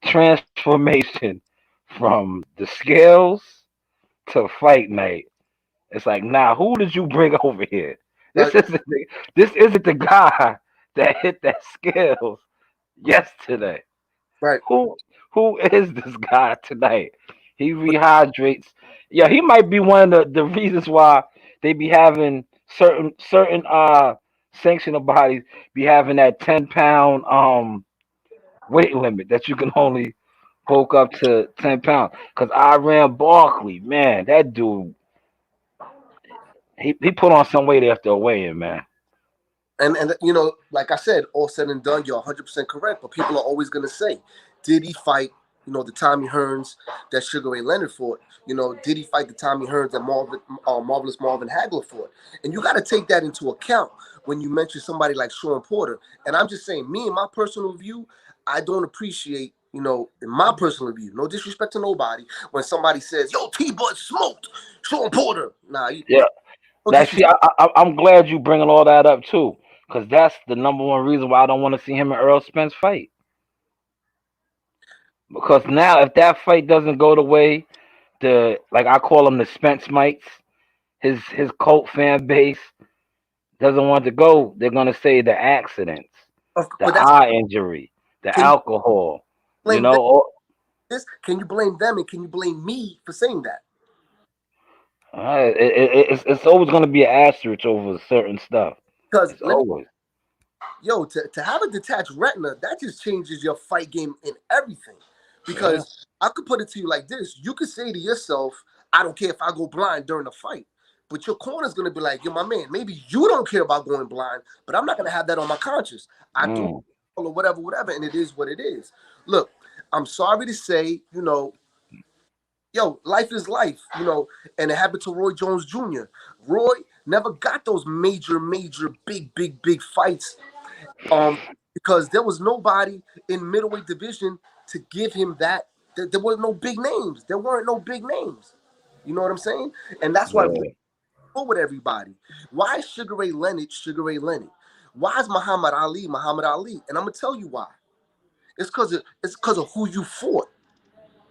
transformation from the scales to fight night. It's like, nah, who did you bring over here? Like, This isn't the guy that hit that scales yesterday. right. Who is this guy tonight? He rehydrates. Yeah, he might be one of the reasons why they be having certain sanctional bodies be having that 10-pound weight limit that you can only bulk up to 10 pounds. Cause Iran Barkley, man, that dude, he put on some weight after a weigh-in, man. And you know, like I said, all said and done, you're 100% correct. But people are always going to say, did he fight, you know, the Tommy Hearns that Sugar Ray Leonard fought? You know, did he fight the Tommy Hearns that Marvelous Marvin Hagler fought? And you got to take that into account when you mention somebody like Sean Porter. And I'm just saying, me and my personal view, I don't appreciate You know, in my personal view, no disrespect to nobody. When somebody says, "Yo, T-Bud smoked Sean Porter," nah, Yeah. no Now, see, disrespect. I'm glad you bringing all that up too, because that's the number one reason why I don't want to see him and Earl Spence fight. Because now, if that fight doesn't go the way like I call them the Spence mites, his cult fan base doesn't want to go, they're gonna say the accidents, the But that's eye injury, the can you alcohol, you blame them? know. Can you blame them and can you blame me for saying that? It's always gonna be an asterisk over certain stuff. Because It's always. to have a detached retina, that just changes your fight game in everything. Yeah. Because I could put it to you like this: you could say to yourself, "I don't care if I go blind during the fight," but your corner's gonna be like, "Yo, my man, maybe you don't care about going blind, but I'm not gonna have that on my conscience. I do, or whatever, and it is what it is." Look, I'm sorry to say, life is life, and it happened to Roy Jones Jr. Roy never got those major, big fights, because there was nobody in middleweight division to give him that. There were no big names. There weren't no big names. You know what I'm saying? And that's why we go with everybody. Why is Sugar Ray Leonard Sugar Ray Leonard? Why is Muhammad Ali Muhammad Ali? And I'm gonna tell you why. It's because of who you fought.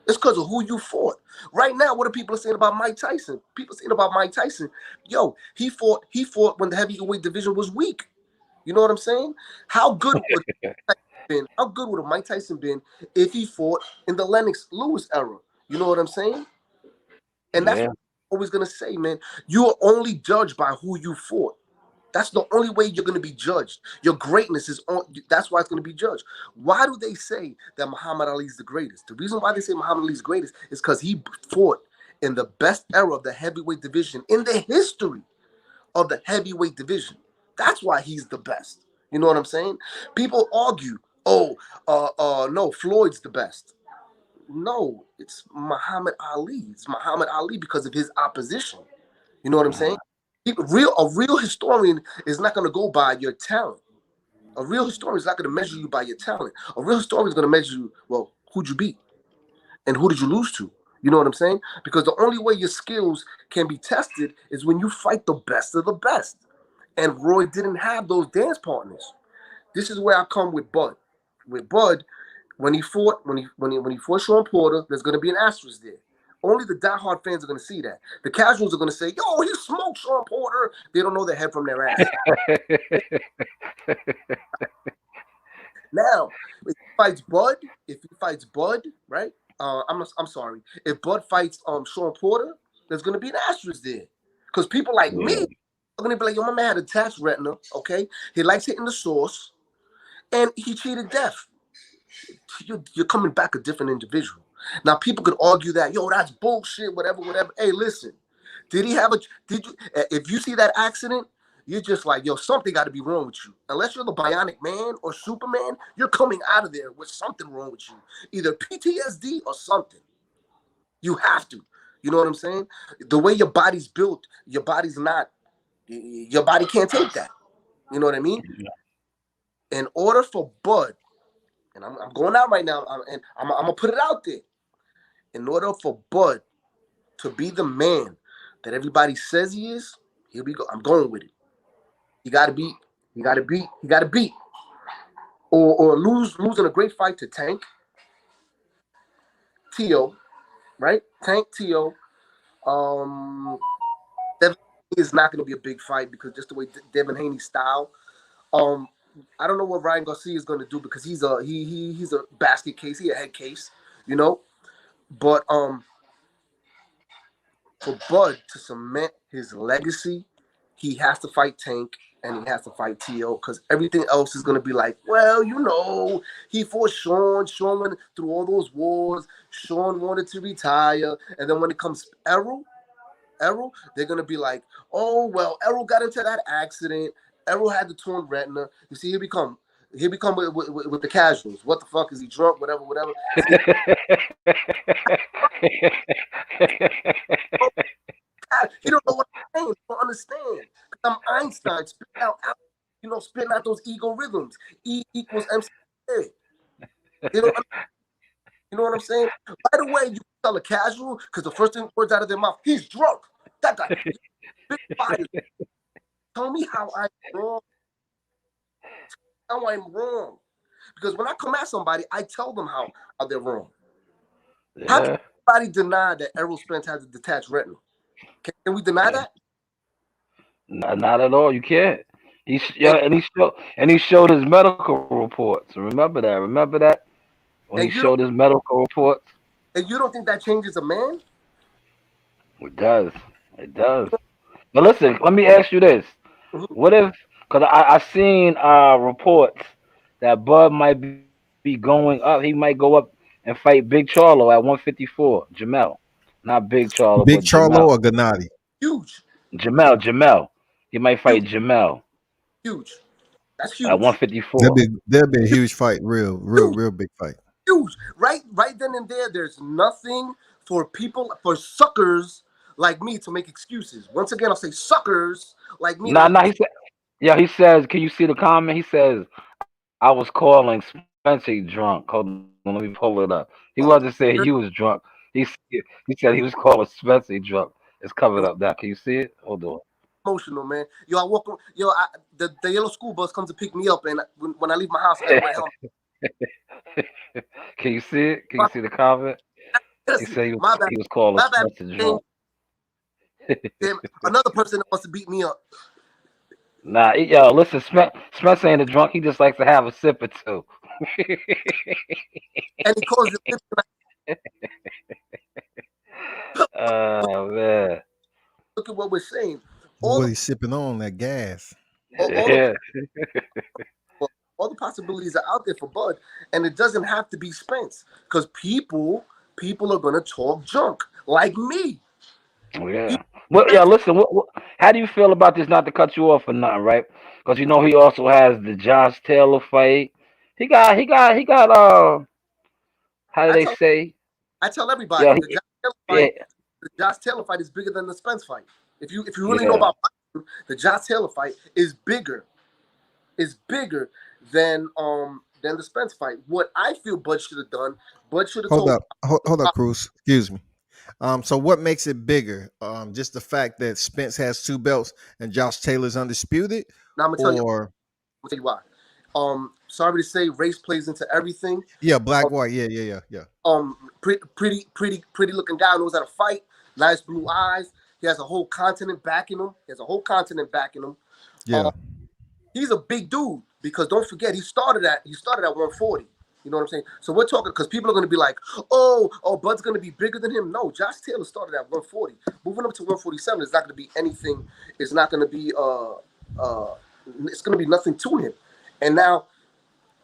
It's because of who you fought. Right now, what are people saying about Mike Tyson? People saying about Mike Tyson, he fought when the heavyweight division was weak. You know what I'm saying? How good would Mike Tyson been if he fought in the Lennox Lewis era? You know what I'm saying? And that's what I'm always gonna say, man. You are only judged by who you fought. That's the only way you're going to be judged. Your greatness is on. That's why it's going to be judged. Why do they say that Muhammad Ali is the greatest? The reason why they say Muhammad Ali is greatest is because he fought in the best era of the heavyweight division in the history of the heavyweight division. That's why he's the best. You know what I'm saying? People argue, no, Floyd's the best. No, it's Muhammad Ali. It's Muhammad Ali because of his opposition. You know what I'm saying? A real historian is not going to go by your talent. A real historian is not going to measure you by your talent. A real historian is going to measure you, well, who'd you beat? And who did you lose to? You know what I'm saying? Because the only way your skills can be tested is when you fight the best of the best. And Roy didn't have those dance partners. This is where I come with Bud. With Bud, when he fought Sean Porter, there's going to be an asterisk there. Only the diehard fans are going to see that. The casuals are going to say, "Yo, he smoked Sean Porter." They don't know their head from their ass. Now, if he fights Bud, right? I'm sorry. If Bud fights Sean Porter, there's going to be an asterisk there, because people like me are going to be like, "Yo, my man had a attached retina. Okay, he likes hitting the source, and he cheated death." You're coming back a different individual. Now, people could argue that, that's bullshit, whatever. Hey, listen, if you see that accident, you're just like, something got to be wrong with you. Unless you're the Bionic Man or Superman, you're coming out of there with something wrong with you. Either PTSD or something. You have to. You know what I'm saying? The way your body's built, your body can't take that. You know what I mean? In order for Bud, and I'm going out right now, and I'm gonna put it out there. In order for Bud to be the man that everybody says he is, here we go. I'm going with it. He got to beat, or losing a great fight to Tank, T.O., right? Tank, T.O. Devin is not going to be a big fight because just the way Devin Haney's style. I don't know what Ryan Garcia is going to do because he's a basket case, he a head case, But for Bud to cement his legacy, he has to fight Tank and he has to fight T.O. because everything else is going to be like, well, he fought Sean. Sean went through all those wars. Sean wanted to retire. And then when it comes Errol, they're going to be like, oh, well, Errol got into that accident. Errol had the torn retina. You see, here we come with the casuals. What the fuck? Is he drunk? Whatever. You don't know what I'm saying. You don't understand. I'm Einstein spitting out those ego rhythms. E equals MC. They don't understand. You know what I'm saying? Right away, you tell a casual, because the first thing words out of their mouth, he's drunk. That guy, big fire. Tell me how I'm wrong. How I'm wrong. Because when I come at somebody, I tell them how they're wrong. Yeah. How can anybody deny that Errol Spence has a detached retina? Can we deny that? Not at all. You can't. And he showed his medical reports. Remember that when he And you don't showed his medical reports. and you don't think that changes a man? It does. It does. But listen, let me ask you this: Mhm. what if? Because I seen reports that Bud might be going up. He might go up and fight Big Charlo at 154. Jamel, not Big Charlo, Big but Charlo Jamel. or Gennady? Huge, Jamel. He might fight huge, Jamel huge. That's at huge. 154. That'd be a huge fight, real Huge, big fight. huge. Right then and there, there's nothing for suckers like me to make excuses. Once again, I'll say suckers like me to Nah, make nah. He said, yeah. He says, can you see the comment? He says, I was calling Spencer drunk. Hold on, let me pull it up. He wasn't saying you was drunk. He said he was calling Spencer drunk. It's covered yo, up now. Can you see it? Hold on. emotional, man. Yo, I walk. The yellow school bus comes to pick me up, and when I leave my house, I gotta wear a helmet. Can you see it? Can you see the comment? He said My bad. he was calling My bad. Spencer drunk. Damn, another person that wants to beat me up, Nah, yo, listen, Spencer ain't a drunk. He just likes to have a sip or two. and he calls it. Oh man, Look at what we're saying. All What the he's sipping on that gas. all yeah. all the possibilities are out there for Bud, and it doesn't have to be Spence because people are gonna talk junk like me. Oh, yeah. People, Well, yeah. Listen. How do you feel about this? Not to cut you off or nothing, right? Because you know he also has the Josh Taylor fight. He got. How do I they tell say? I tell Yeah. everybody Yeah. The Josh Taylor fight is bigger than the Spence fight. If you really know Yeah. about boxing, the Josh Taylor fight is bigger than the Spence fight. What I feel Bud should have done, Bud should have told. Hold up, Cruz. Excuse me. So what makes it bigger? Just the fact that Spence has 2 belts and Josh Taylor's undisputed, Now I'm or gonna tell you why. Sorry to say, race plays into everything. yeah, black white, yeah. Pretty looking guy, knows how to fight. Nice blue eyes. He has a whole continent backing him. Yeah. He's a big dude because don't forget he started at 140. You know what I'm saying? So we're talking because people are going to be like, oh, Bud's going to be bigger than him. No, Josh Taylor started at 140. Moving up to 147 is not going to be anything. It's not going to be it's going to be nothing to him. And now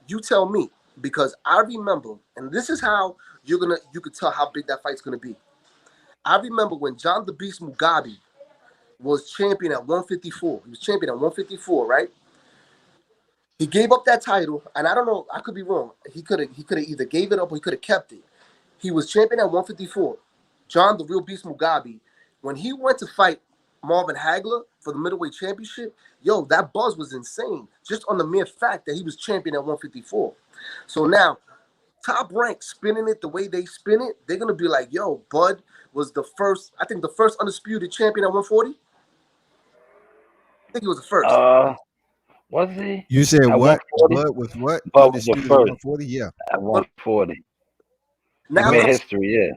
you tell me because I remember, and this is how you could tell how big that fight's going to be. I remember when John the Beast Mugabe was champion at 154. He was champion at 154, right? He gave up that title, and I don't know. I could be wrong. He could have either gave it up or he could have kept it. He was champion at 154. John the Real Beast Mugabe, when he went to fight Marvin Hagler for the middleweight championship, yo, that buzz was insane. Just on the mere fact that he was champion at 154. So now, Top Rank spinning it the way they spin it, they're gonna be like, yo, Bud was the first undisputed champion at 140. I think he was the first. Was he You said at what? 140? Bud was what? Bud was the Undisputed at first 140? Yeah. at 140. He Now Well, made comes history.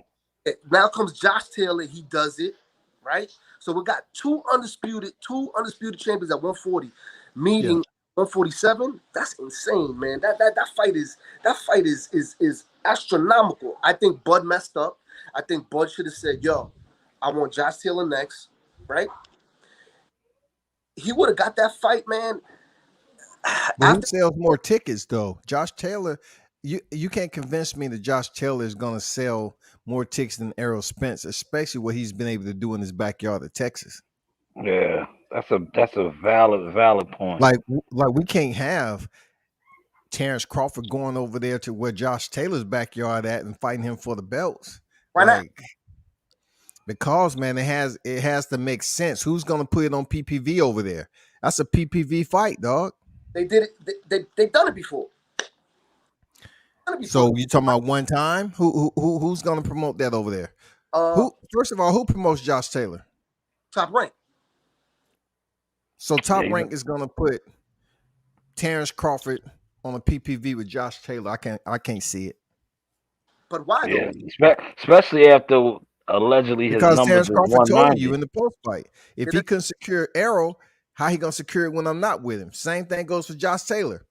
Yeah. Now comes Josh Taylor. He does it, right? So we got two undisputed champions at 140, yeah. meeting 147. That's insane, man. That fight is astronomical. I think Bud messed up. I think Bud should have said, "Yo, I want Josh Taylor next," right? He would have got that fight, man. But who sells more tickets though? Josh Taylor, you can't convince me that Josh Taylor is going to sell more tickets than Errol Spence, especially what he's been able to do in his backyard of Texas. Yeah. That's a valid point. Like we can't have Terrence Crawford going over there to where Josh Taylor's backyard at and fighting him for the belts. Why not? Because man, it has to make sense. Who's going to put it on PPV over there? That's a PPV fight, dog. They did it. They've done it before. So you talking about one time? Who's gonna promote that over there? Who first of all, who promotes Josh Taylor? Top Rank. So Top Rank is gonna put Terrence Crawford on a PPV with Josh Taylor. I can't see it. But why though? Yeah, especially after allegedly his Because numbers Terrence is Crawford told you 190. in the post fight, if he couldn't secure Errol, how he gonna secure it when I'm not with him? Same thing goes for Josh Taylor.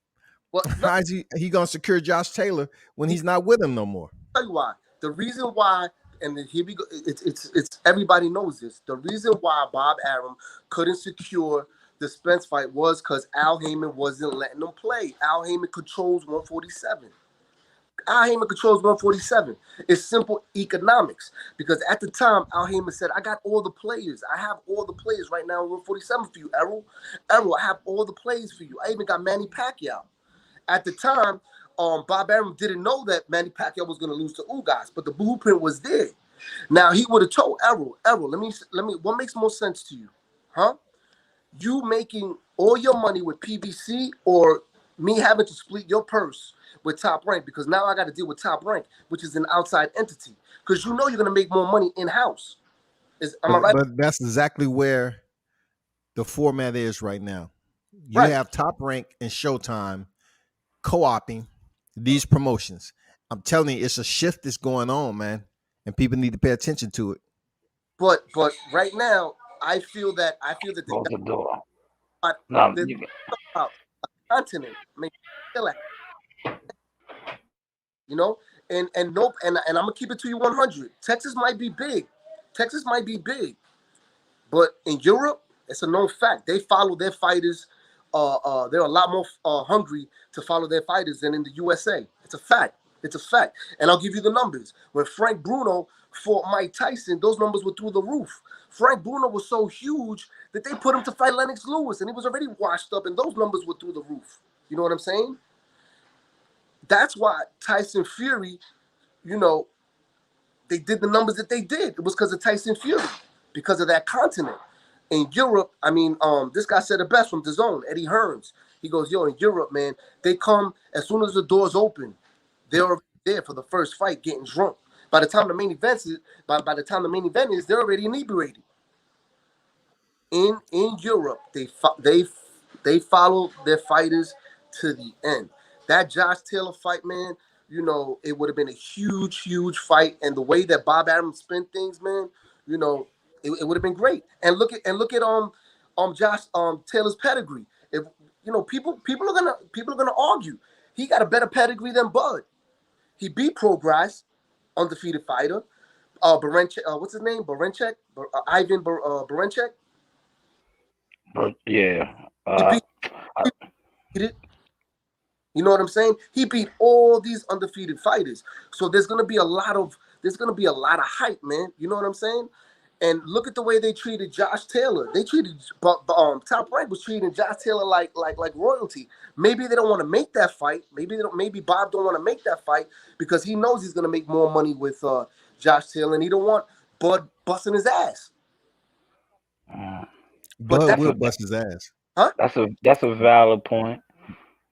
Well, How is he gonna secure Josh Taylor when he's not with him no more? I'll tell you why. The reason why, and then here we go. It's everybody knows this. The reason why Bob Arum couldn't secure the Spence fight was because Al Heyman wasn't letting him play. Al Heyman controls 147. Al Heyman controls 147. It's simple economics. Because at the time, Al Heyman said, I got all the players. I have all the players right now in 147 for you, Errol. Errol, I have all the players for you. I even got Manny Pacquiao. At the time, Bob Arum didn't know that Manny Pacquiao was going to lose to Ugas, but the blueprint was there. Now, he would have told Errol, let me, what makes more sense to you? Huh? You making all your money with PBC or me having to split your purse with Top Rank, because now I got to deal with Top Rank, which is an outside entity, because you know you're going to make more money in-house. Am I right? But that's exactly where the format is right now. You Right. have Top Rank and Showtime co-opting these promotions. I'm telling you, it's a shift that's going on, man, and people need to pay attention to it. But right now, I feel that Close the door. the continent, I mean, you know, and nope, and I'm gonna keep it to you 100. Texas might be big, but in Europe, it's a known fact. They follow their fighters. They're a lot more hungry to follow their fighters than in the USA. It's a fact. It's a fact. And I'll give you the numbers. When Frank Bruno fought Mike Tyson, those numbers were through the roof. Frank Bruno was so huge that they put him to fight Lennox Lewis, and he was already washed up, and those numbers were through the roof. You know what I'm saying? That's why Tyson Fury, you know, they did the numbers that they did. It was because of Tyson Fury, because of that continent. In Europe, I mean, this guy said it best from the zone, Eddie Hearns. He goes, yo, in Europe, man, they come as soon as the doors open. They're already there for the first fight, getting drunk. By the time the main event is, they're already inebriated. In Europe, they follow their fighters to the end. That Josh Taylor fight, man, you know, it would have been a huge fight. And the way that Bob Arum spent things, man, you know, it would have been great. And look at Josh Taylor's pedigree. If you know, people are gonna argue. He got a better pedigree than Bud. He beat Progress, undefeated fighter. Barenchek, what's his name? Barenchek? Ivan Barenchek. But yeah. He beat it. You know what I'm saying? He beat all these undefeated fighters. So there's gonna be a lot of hype, man. You know what I'm saying? And look at the way they treated Josh Taylor. They treated Top Rank was treating Josh Taylor like royalty. Maybe they don't want to make that fight. Maybe Bob don't want to make that fight because he knows he's gonna make more money with Josh Taylor, and he don't want Bud busting his ass. Bud will bust his ass. Huh? That's a valid point.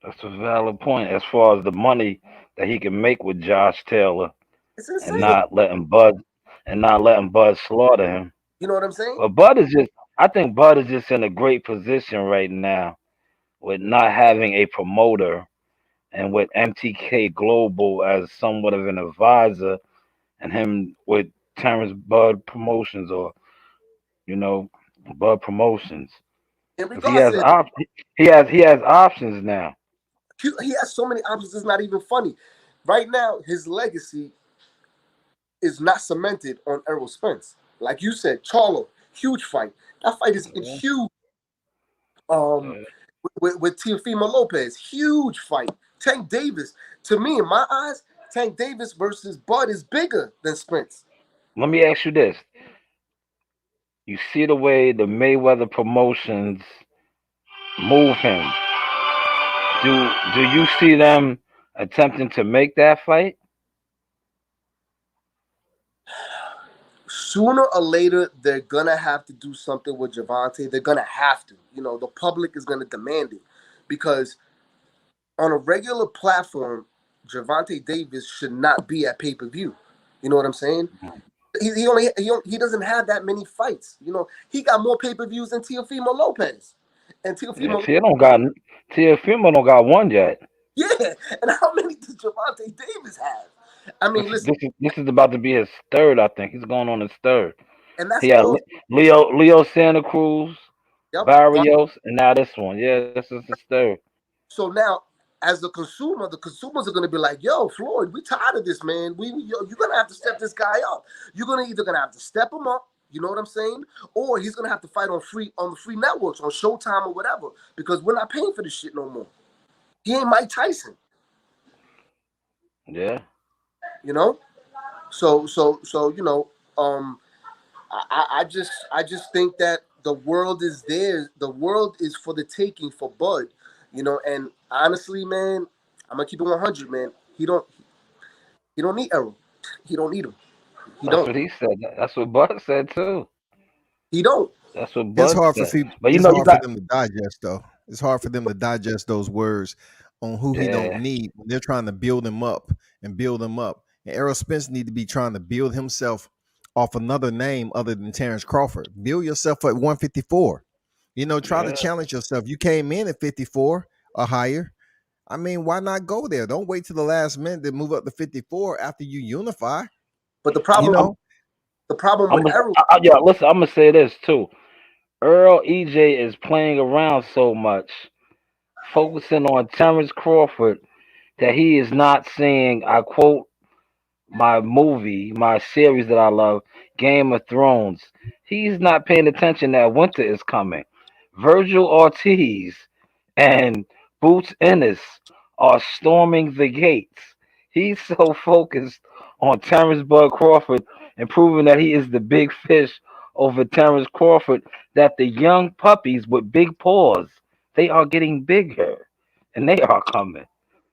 That's a valid point as far as the money that he can make with Josh Taylor and not letting Bud slaughter him. You know what I'm saying? But I think Bud is just in a great position right now with not having a promoter and with MTK Global as somewhat of an advisor and him with Terrence Bud Promotions or, you know, Bud Promotions. He has options now. He has so many options, it's not even funny. Right now, his legacy is not cemented on Errol Spence. Like you said, Charlo, huge fight. That fight is huge. With Teofimo Lopez, huge fight. Tank Davis, to me, in my eyes, Tank Davis versus Bud is bigger than Spence. Let me ask you this. You see the way the Mayweather Promotions move him. Do you see them attempting to make that fight? Sooner or later, they're gonna have to do something with Gervonta. They're gonna have to. You know, the public is gonna demand it because on a regular platform, Gervonta Davis should not be at pay-per-view. You know what I'm saying? He doesn't have that many fights. You know, he got more pay-per-views than Teofimo Lopez. And Yeah, Teofimo, Teofimo don't got one yet. yeah. And how many does Gervonta Davis have? I mean, listen, This is about to be his third, I think. He's going on his third. and that's He had all. Leo Santa Cruz, Yep. Barrios, and now this one. Yeah, this is his third. So now, as the consumers are going to be like, "Yo, Floyd, we tired of this, man. You're going to have to step this guy up. You're either going to have to step him up. You know what I'm saying? Or he's going to have to fight on the free networks, on Showtime or whatever, because we're not paying for this shit no more. He ain't Mike Tyson. Yeah. You know. So you know, I just think that the world is there. The world is for the taking for Bud. You know, and honestly, man, I'm gonna keep it 100, man. He don't need Errol. He don't need him. That's what he said. That's what Bud said too. He don't. That's what It's Bud hard said. for But it's you hard for got them to digest though. It's hard for them to digest those words on who he don't need. They're trying to build him up and build him up. And Errol Spence need to be trying to build himself off another name other than Terrence Crawford. Build yourself at 154. You know, try to challenge yourself. You came in at 54 or higher. I mean, why not go there? Don't wait till the last minute to move up to 54 after you unify. But the problem, you know, with Errol. Listen, I'm gonna say this too. Earl EJ is playing around so much, focusing on Terrence Crawford, that he is not seeing, I quote, my series that I love, Game of Thrones. He's not paying attention that winter is coming. Virgil Ortiz and Boots Ennis are storming the gates. He's so focused on Terrence Bud Crawford and proving that he is the big fish over Terrence Crawford that the young puppies with big paws, they are getting bigger and they are coming.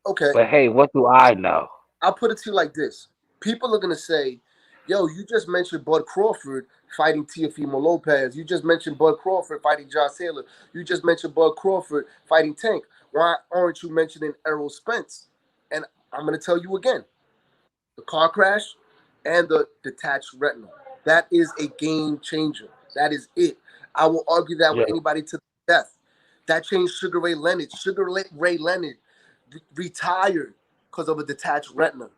Okay. But hey, what do I know? I'll put it to you like this. People are gonna say, "Yo, you just mentioned Bud Crawford fighting Teofimo Lopez. You just mentioned Bud Crawford fighting Josh Taylor. You just mentioned Bud Crawford fighting Tank. Why aren't you mentioning Errol Spence?" And I'm gonna tell you again, the car crash and the detached retina. That is a game changer. That is it. I will argue that with anybody to death. That changed Sugar Ray Leonard. Ray Leonard retired because of a detached retina.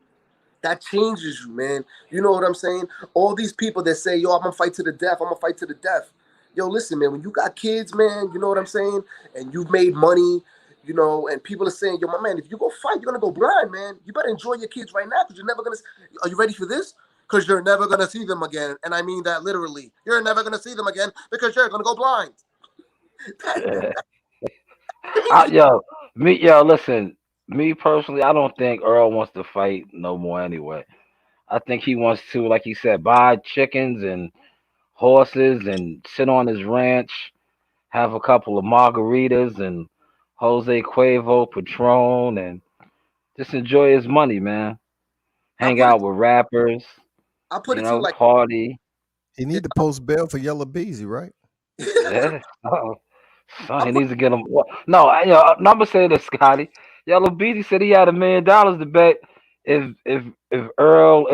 That changes you, man. You know what I'm saying? All these people that say, "Yo, I'm gonna fight to the death. I'm gonna fight to the death." Yo, listen, man. When you got kids, man, you know what I'm saying, and you've made money, you know, and people are saying, "Yo, my man, if you go fight, you're gonna go blind, man. You better enjoy your kids right now because you're never gonna. Are you ready for this? Because you're never gonna see them again, and I mean that literally. You're never gonna see them again because you're gonna go blind." Listen, me personally, I don't think Earl wants to fight no more anyway. I think he wants to, like he said, buy chickens and horses and sit on his ranch, have a couple of margaritas and Jose Cuervo Patron, and just enjoy his money, man. Hang out with rappers, I'll put it to you like party. He need to post bail for Yellow Beezy, right? Yeah. Son, he needs to get him. No, I'm gonna say this, Scotty. Yellow Beezy said he had $1 million to bet if Earl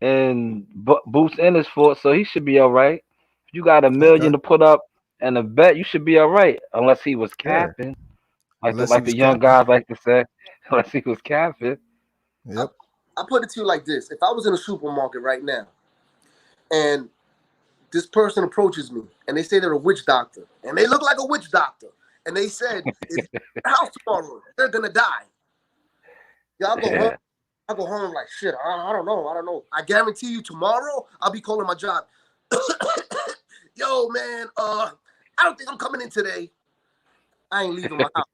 and Boots Ennis fought, so he should be all right. If you got $1 million to put up and a bet, you should be all right, unless he was capping, Unless he was the young capping. guys like to say, unless he was capping. Yep. I put it to you like this: if I was in a supermarket right now, and this person approaches me and they say they're a witch doctor and they look like a witch doctor and they said, "If you're in the house tomorrow, they're gonna die." Yeah, I'll go home. I go home like, shit. I don't know. I guarantee you tomorrow I'll be calling my job. Yo, man, I don't think I'm coming in today. I ain't leaving my house.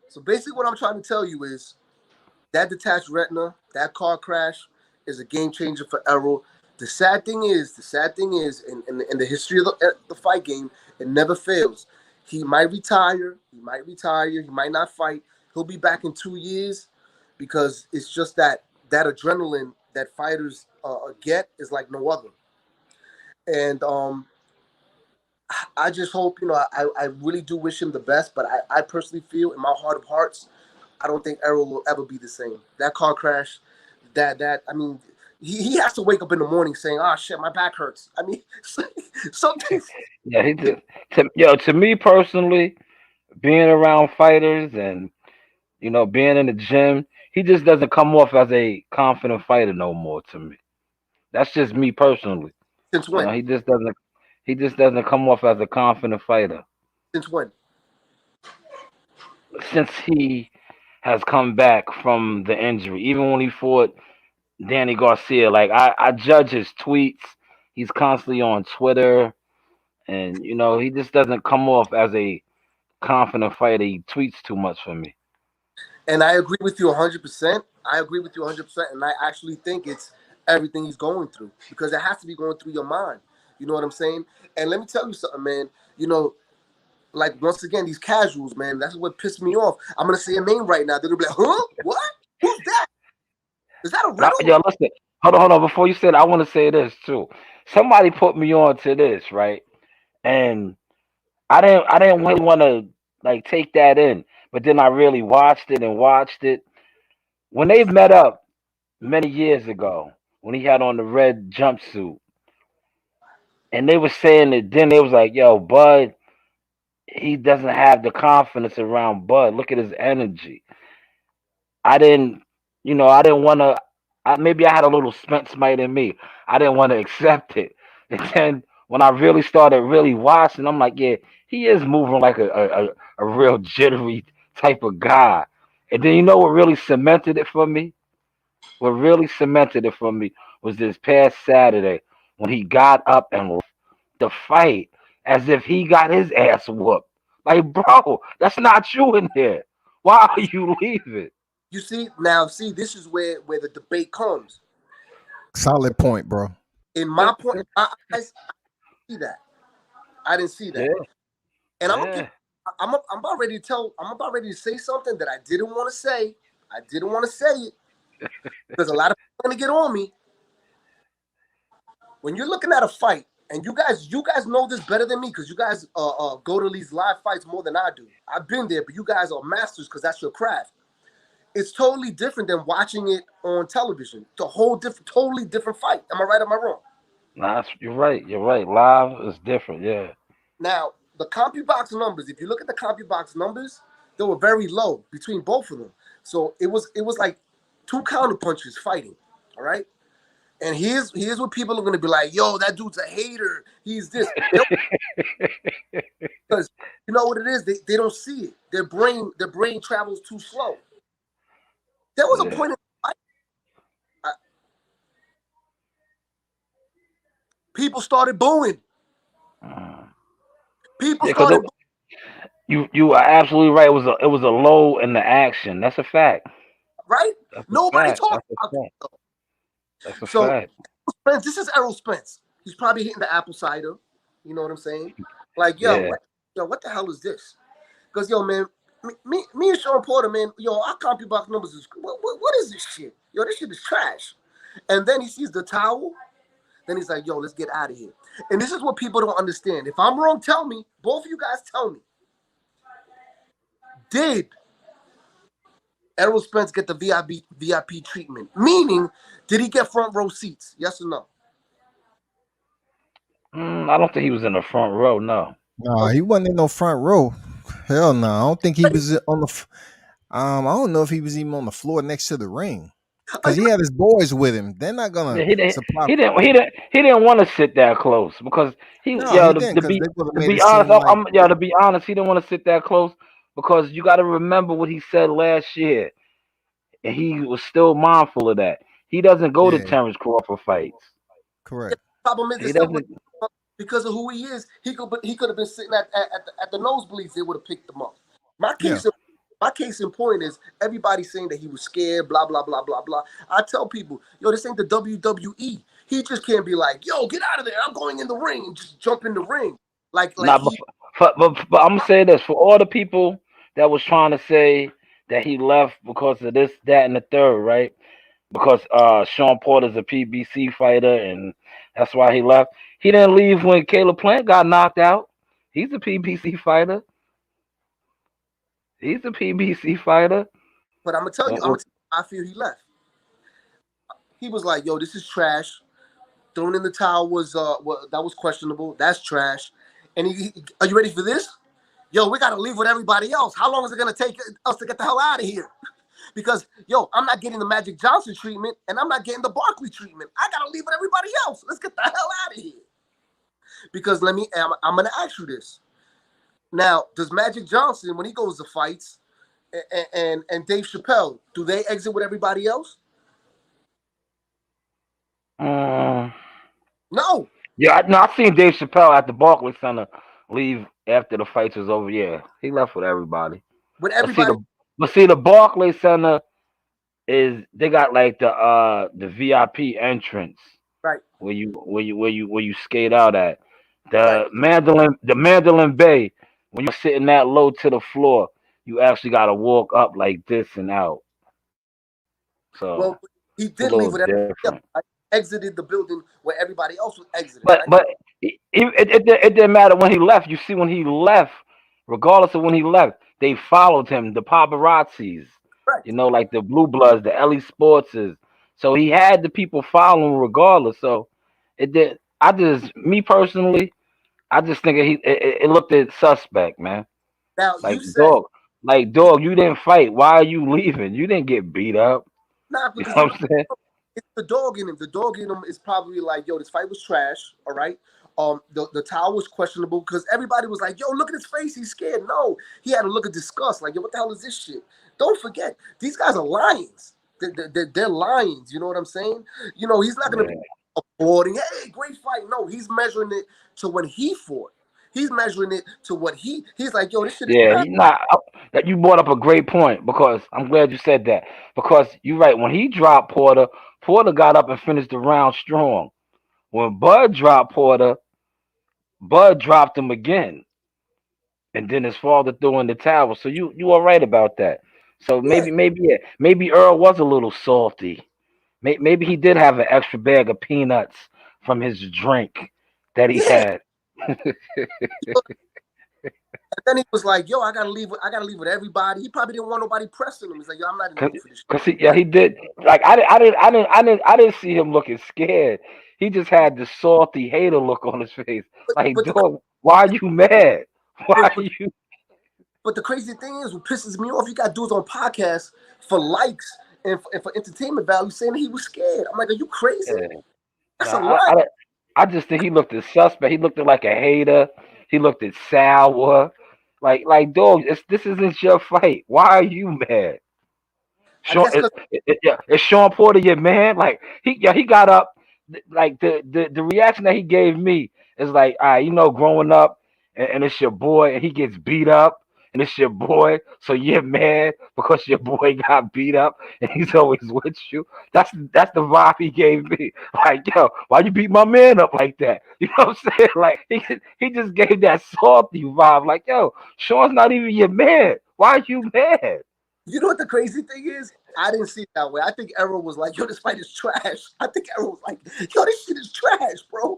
So basically what I'm trying to tell you is that detached retina, that car crash is a game changer for Errol. The sad thing is, in the history of the fight game, it never fails. He might retire. He might not fight. He'll be back in 2 years because it's just that adrenaline that fighters get is like no other. And I just hope, I really do wish him the best. But I personally feel in my heart of hearts, I don't think Errol will ever be the same. That car crash, I mean, he has to wake up in the morning saying, "Oh shit, my back hurts." I mean, something. Yeah, he just to me personally, being around fighters and being in the gym, he just doesn't come off as a confident fighter no more to me. That's just me personally. Since when? He just doesn't come off as a confident fighter Since when? since he has come back from the injury. Even when he fought Danny Garcia, like I judge his tweets. He's constantly on Twitter, and he just doesn't come off as a confident fighter. He tweets too much for me. And I agree with you 100%. I agree with you 100%. And I actually think it's everything he's going through because it has to be going through your mind. You know what I'm saying? And let me tell you something, man. Like once again, these casuals, man, that's what pissed me off. I'm going to say a name right now. They're going to be like, huh? What? Who's that? Is that a riddle? Yo, listen. Hold on. Before you say that, I want to say this too. Somebody put me on to this, right? And I didn't really want to like take that in, but then I really watched it and watched it. When they met up many years ago, when he had on the red jumpsuit, and they were saying that then they was like, "Yo, Bud, he doesn't have the confidence around Bud. Look at his energy." I didn't, I didn't want to. Maybe I had a little Spence might in me. I didn't want to accept it. And then when I really started really watching, I'm like, yeah, he is moving like a real jittery type of guy. And then you know what really cemented it for me? What really cemented it for me was this past Saturday when he got up and the fight as if he got his ass whooped. Like, bro, that's not you in there. Why are you leaving? You see, this is where the debate comes. Solid point, bro. In my point, I see that. I didn't see that. Yeah. And I'm about ready to say something that I didn't want to say. I didn't want to say it because a lot of people are going to get on me. When you're looking at a fight, and you guys know this better than me because you guys go to these live fights more than I do. I've been there, but you guys are masters because that's your craft. It's totally different than watching it on television. It's a totally different fight. Am I right? Am I wrong? Nah, you're right. You're right. Live is different. Yeah. Now, the CompuBox numbers, if you look at the CompuBox numbers, they were very low between both of them. So it was like two counter punches fighting. All right. And here's what people are going to be like, yo, that dude's a hater. He's this. Because you know what it is? They don't see it. Their brain travels too slow. There was a point in the fight. People started booing. People started booing. You are absolutely right. It was a low in the action. That's a fact. Right? Nobody talked about it. That's a fact. Spence, this is Errol Spence. He's probably hitting the apple cider. You know what I'm saying? Like, yo, what the hell is this? Because, yo, man, me and Sean Porter, man, yo, our CompuBox numbers is what is this shit? Yo, this shit is trash. And then he sees the towel. Then he's like, yo, let's get out of here. And this is what people don't understand. If I'm wrong, tell me. Both of you guys tell me. Did Errol Spence get the VIP treatment? Meaning, did he get front row seats? Yes or no? I don't think he was in the front row. No. No, he wasn't in no front row. Hell no. I don't think he was on the. I don't know if he was even on the floor next to the ring because he had his boys with him. They're not gonna. He didn't want to sit that close because to be honest, he didn't want to sit that close because you got to remember what he said last year, and he was still mindful of that. He doesn't go to Terrence Crawford fights. Correct. The problem is because of who he is, he could have been sitting at the nosebleeds. They would have picked him up. My case in point is everybody saying that he was scared, blah blah blah blah blah. I tell people, yo, this ain't the WWE. He just can't be like, yo, get out of there. I'm going in the ring and just jump in the ring. But I'm gonna say this for all the people that was trying to say that he left because of this, that, and the third, right? Because Sean Porter's a PBC fighter and that's why he left. He didn't leave when Caleb Plant got knocked out. He's a PBC fighter. But I'm gonna tell you how I feel he left. He was like, "Yo, this is trash. Throwing in the towel was that was questionable. That's trash." And are you ready for this? Yo, we gotta leave with everybody else. How long is it gonna take us to get the hell out of here? Because yo, I'm not getting the Magic Johnson treatment, and I'm not getting the Barkley treatment. I gotta leave with everybody else. Let's get the hell out of here. Because I'm gonna ask you this. Now, does Magic Johnson, when he goes to fights, and Dave Chappelle, do they exit with everybody else? No. Yeah, I seen Dave Chappelle at the Barclays Center leave after the fights was over. Yeah, he left with everybody. With everybody. But see, the Barclays Center they got like the VIP entrance, right? Where you skate out at Right. Mandolin Bay. When you're sitting that low to the floor, you actually got to walk up like this and out. So well, he did a leave little with everybody different. else. Exited the building where everybody else was exited. But it didn't matter when he left. You see, when he left, regardless of when he left, they followed him. The paparazzis, right. You know, like the Blue Bloods, the Ellie Sportses. So he had the people following regardless. So it did. Me personally, I just think it looked at suspect, man. Now like you said, dog, you didn't fight. Why are you leaving? You didn't get beat up. Nah, You because know what I'm saying? it's the dog in him. The dog in him is probably like, yo, this fight was trash. All right. The towel was questionable because everybody was like, yo, look at his face. He's scared. No, he had a look of disgust. Like, yo, what the hell is this shit? Don't forget, these guys are lions. They're lions. You know what I'm saying? You know, he's not going to be applauding, hey, great fight. No, he's measuring it to when he fought. He's measuring it to what he's like, yo, this shit is he's not. That you brought up a great point because I'm glad you said that. Because you're right. When he dropped Porter got up and finished the round strong. When Bud dropped Porter, Bud dropped him again. And then his father threw in the towel. So you are right about that. So maybe Earl was a little salty. Maybe he did have an extra bag of peanuts from his drink that he had. And then he was like, "Yo, I gotta leave with everybody." He probably didn't want nobody pressing him. He's like, "Yo, I'm not in the mood for this." Cause he did. Like I didn't see him looking scared. He just had the salty hater look on his face. Like, dog, why are you mad? Why are you? But the crazy thing is, what pisses me off, you got dudes on podcasts for likes and for entertainment value saying he was scared. I'm like, are you crazy? Yeah. That's a lot. I just think he looked at suspect. He looked at like a hater. He looked at sour. Like dog, this isn't your fight. Why are you mad? Is Sean Porter your man? Like he got up. Like the reaction that he gave me is like, you know, growing up and it's your boy and he gets beat up and it's your boy, so you're mad because your boy got beat up and he's always with you. That's the vibe he gave me. Like, yo, why you beat my man up like that? You know what I'm saying? Like he just gave that salty vibe. Like, yo, Sean's not even your man. Why are you mad? You know what the crazy thing is? I didn't see it that way. I think Errol was like, yo, this fight is trash. I think Errol was like, yo, this shit is trash, bro.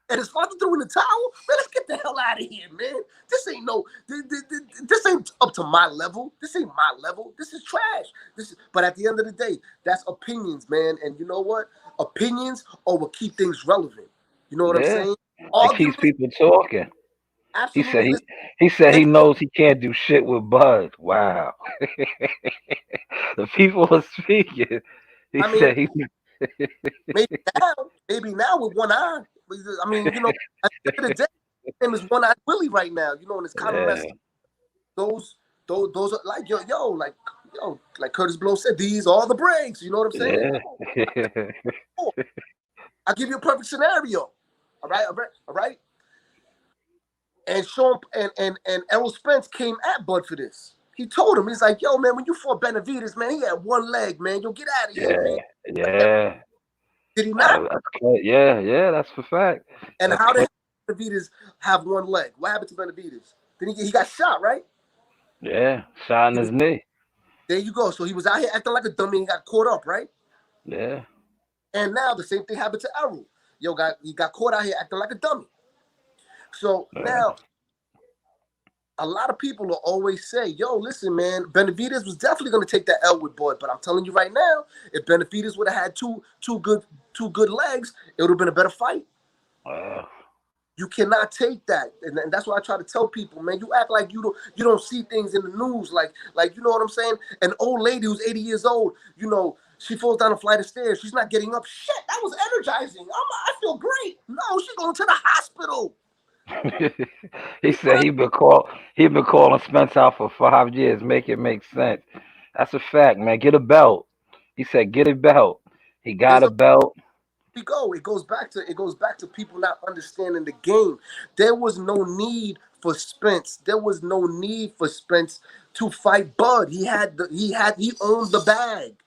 And his father threw in the towel. Man, let's get the hell out of here, man. This ain't up to my level. This ain't my level. This is trash. But at the end of the day, that's opinions, man. And you know what? Opinions are what keep things relevant. You know what I'm saying? It keeps people talking. Absolutely. He said he knows he can't do shit with Bud. Wow. The people are speaking. Maybe now with one eye. I mean, you know, at the end of the day, him is one-eyed Willie right now. You know, and it's kind of messed up. Those are like like Curtis Blow said, these are the breaks. You know what I'm saying? Yeah. I'll give you a perfect scenario. All right. And Sean and Errol Spence came at Bud for this. He told him, he's like, yo, man, when you fought Benavidez, man, he had one leg, man. Yo, get out of here, man. Yeah. Did he not? Yeah, that's for fact. And how did Benavidez have one leg? What happened to Benavidez? Then he got shot, right? Yeah, shot in his knee. There you go. So he was out here acting like a dummy and got caught up, right? Yeah. And now the same thing happened to Errol. He got caught out here acting like a dummy. So now a lot of people will always say, yo, listen, man, Benavidez was definitely going to take that L with Bud. But I'm telling you right now, if Benavidez would have had two good legs, it would have been a better fight. You cannot take that, and that's why I try to tell people, man. You act like you don't see things in the news, like you know what I'm saying. An old lady who's 80 years old, you know, she falls down a flight of stairs. She's not getting up. Shit, that was energizing. I feel great. No, she's going to the hospital. He said he been calling Spence out for 5 years. Make it make sense. That's a fact, man. Get a belt. He said get a belt. He got a belt. We go. It goes back to people not understanding the game. There was no need for Spence. There was no need for Spence to fight Bud. He owned the bag.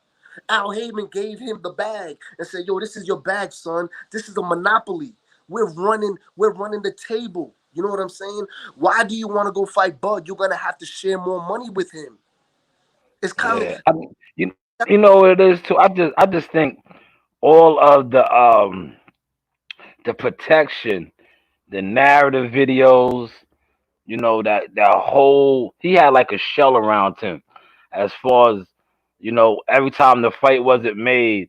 Al Heyman gave him the bag and said, "Yo, this is your bag, son. This is a monopoly. We're running the table." You know what I'm saying? Why do you want to go fight Bud? You're gonna have to share more money with him. It's kind of I mean, you know what it is too. I just think all of the protection, the narrative videos, you know, that whole he had like a shell around him as far as, you know, every time the fight wasn't made,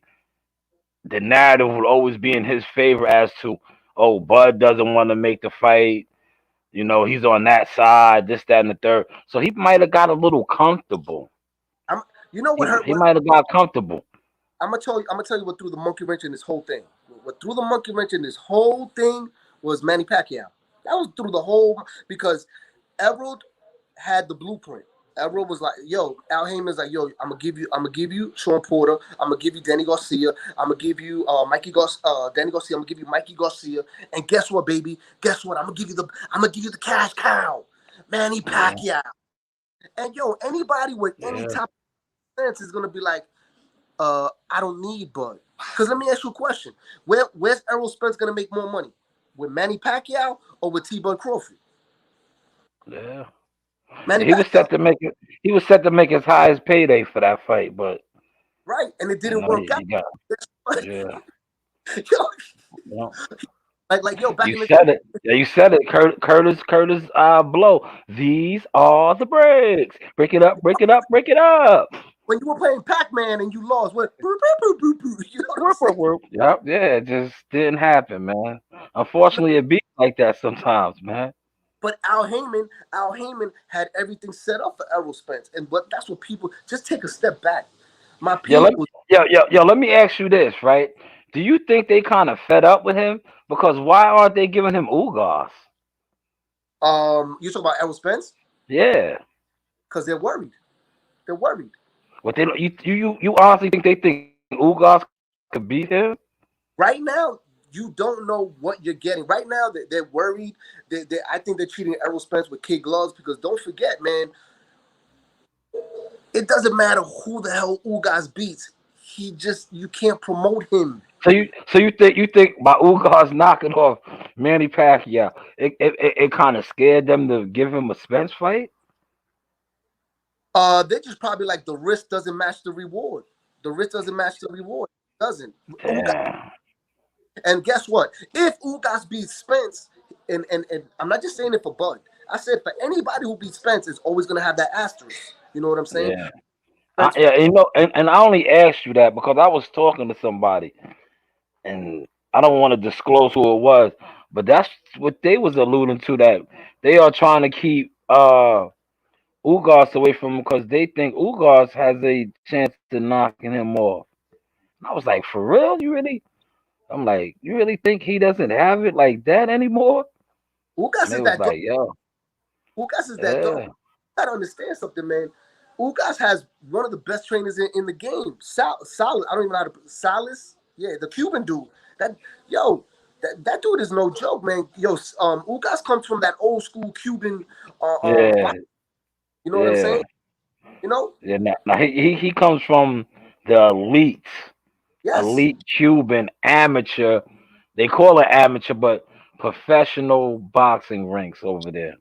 the narrative would always be in his favor as to, oh, Bud doesn't want to make the fight, you know, he's on that side, this, that, and the third. So he might have got a little comfortable. You know what hurt? He might have got comfortable. I'm gonna tell you what threw the monkey wrench in this whole thing. What threw the monkey wrench in this whole thing was Manny Pacquiao. That was through the whole, because Errol had the blueprint. Errol was like, yo, Al Heyman's like, yo, I'm gonna give you Sean Porter, I'm gonna give you Danny Garcia, I'm gonna give you Danny Garcia, I'm gonna give you Mikey Garcia, and guess what, baby? Guess what? I'm gonna give you the cash cow, Manny Pacquiao. And yo, anybody with any type of sense is gonna be like, I don't need Bud. Because let me ask you a question. Where's Errol Spence going to make more money? With Manny Pacquiao or with T-Bud Crawford? Yeah. Manny he was set to make it. He was set to make his highest payday for that fight, but right, and it didn't work out. Yeah. Yo, like yo, back You in the said day. it. Yeah, you said it. Curtis blow. These are the breaks. Break it up. Break it up. Break it up. When you were playing Pac-Man and you lost, what? You know what I'm saying? Yep, yeah, it just didn't happen, man. Unfortunately, it be like that sometimes, man. But Al Heyman had everything set up for Errol Spence, but that's what people just take a step back. My people. Let me ask you this, right? Do you think they kind of fed up with him? Because why aren't they giving him Ugas? You talk about Errol Spence? Yeah. Because they're worried. They're worried. What they you honestly think Ugas could beat him? Right now, you don't know what you're getting. Right now, they're worried. I think they're treating Errol Spence with kid gloves because don't forget, man, it doesn't matter who the hell Ugas beats. You can't promote him. So you think by Ugas knocking off Manny Pacquiao, it kind of scared them to give him a Spence fight? They're just probably like the risk doesn't match the reward. The risk doesn't match the reward. It doesn't. And guess what? If Ugas beats Spence, and I'm not just saying it for Bud. I said for anybody who beats Spence, is always going to have that asterisk. You know what I'm saying? Yeah. You know, and I only asked you that because I was talking to somebody, and I don't want to disclose who it was, but that's what they was alluding to, that they are trying to keep Ugas away from him because they think Ugas has a chance to knocking him off. And I was like, for real? I'm like, you really think he doesn't have it like that anymore? Ugas is that like, yo. Ugas is that dog. You gotta understand something, man. Ugas has one of the best trainers in the game. Salas, I don't even know how to Salas. Yeah, the Cuban dude. That dude is no joke, man. Yo, Ugas comes from that old school Cuban. You know what I'm saying? You know. Yeah. Now he comes from the elite. Yes. Elite Cuban amateur. They call it amateur, but professional boxing ranks over there.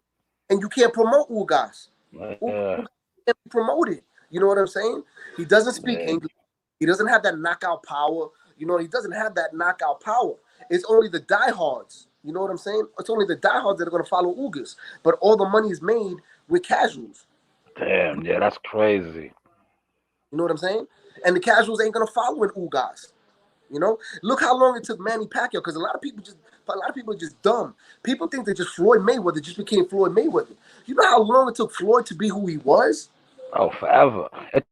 And you can't promote Ugas. Ugas can't promote it. You know what I'm saying? He doesn't speak English. He doesn't have that knockout power. You know, he doesn't have that knockout power. It's only the diehards You know what I'm saying? It's only the diehards that are gonna follow Ugas, but all the money is made with casuals. Damn, yeah, that's crazy. You know what I'm saying? And the casuals ain't gonna follow in Ugas. You know, look how long it took Manny Pacquiao, because a lot of people are just dumb. People think that just Floyd Mayweather just became Floyd Mayweather. You know how long it took Floyd to be who he was? Oh, forever. It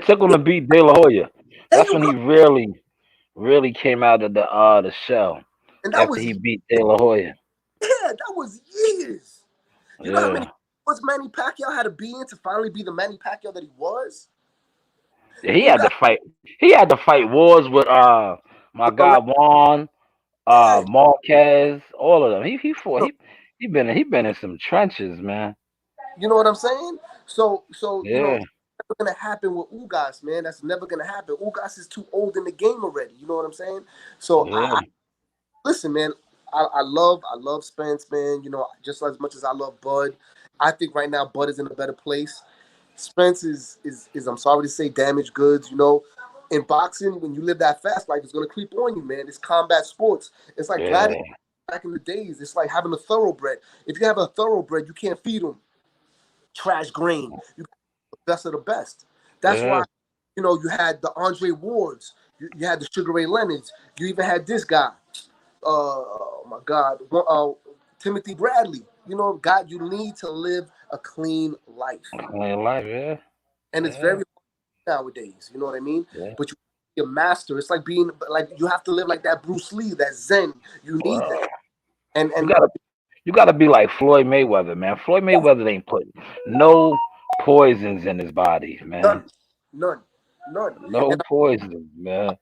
took him to beat De La Hoya. There That's you when go. he really came out of the shell And that after was, he beat De La Hoya. yeah, that was years. You know how many Yeah. was Manny Pacquiao had to be in to finally be the Manny Pacquiao that he was? Yeah, he had Ugas to fight. He had to fight wars with my with guy Morales. Juan, Yeah, Marquez, all of them. He fought. He been in some trenches, man. you know what I'm saying? So Yeah, never gonna happen with Ugas, man. That's never gonna happen. Ugas is too old in the game already. You know what I'm saying? So I yeah, listen, man. I love Spence, man. You know, just as much as I love Bud. I think right now Bud is in a better place. Spence is I'm sorry to say damaged goods. You know, in boxing, when you live that fast life, it's gonna creep on you, man. It's combat sports. It's like gladiator yeah, back in the days. It's like having a thoroughbred. If you have a thoroughbred, you can't feed them trash grain. You got the best of the best. That's yeah. why, you know, you had the Andre Wards, you had the Sugar Ray Leonards, you even had this guy, oh my God, Timothy Bradley. You know, God, you need to live a clean life, Clean life, yeah, and it's yeah, very hard nowadays. You know what I mean? yeah. But you be a master. It's like being like you have to live like that Bruce Lee, that Zen. You need Well, that, and you and gotta be like Floyd Mayweather, man. Floyd Mayweather ain't put no poisons in his body, man. none, none, none. No poisons, man.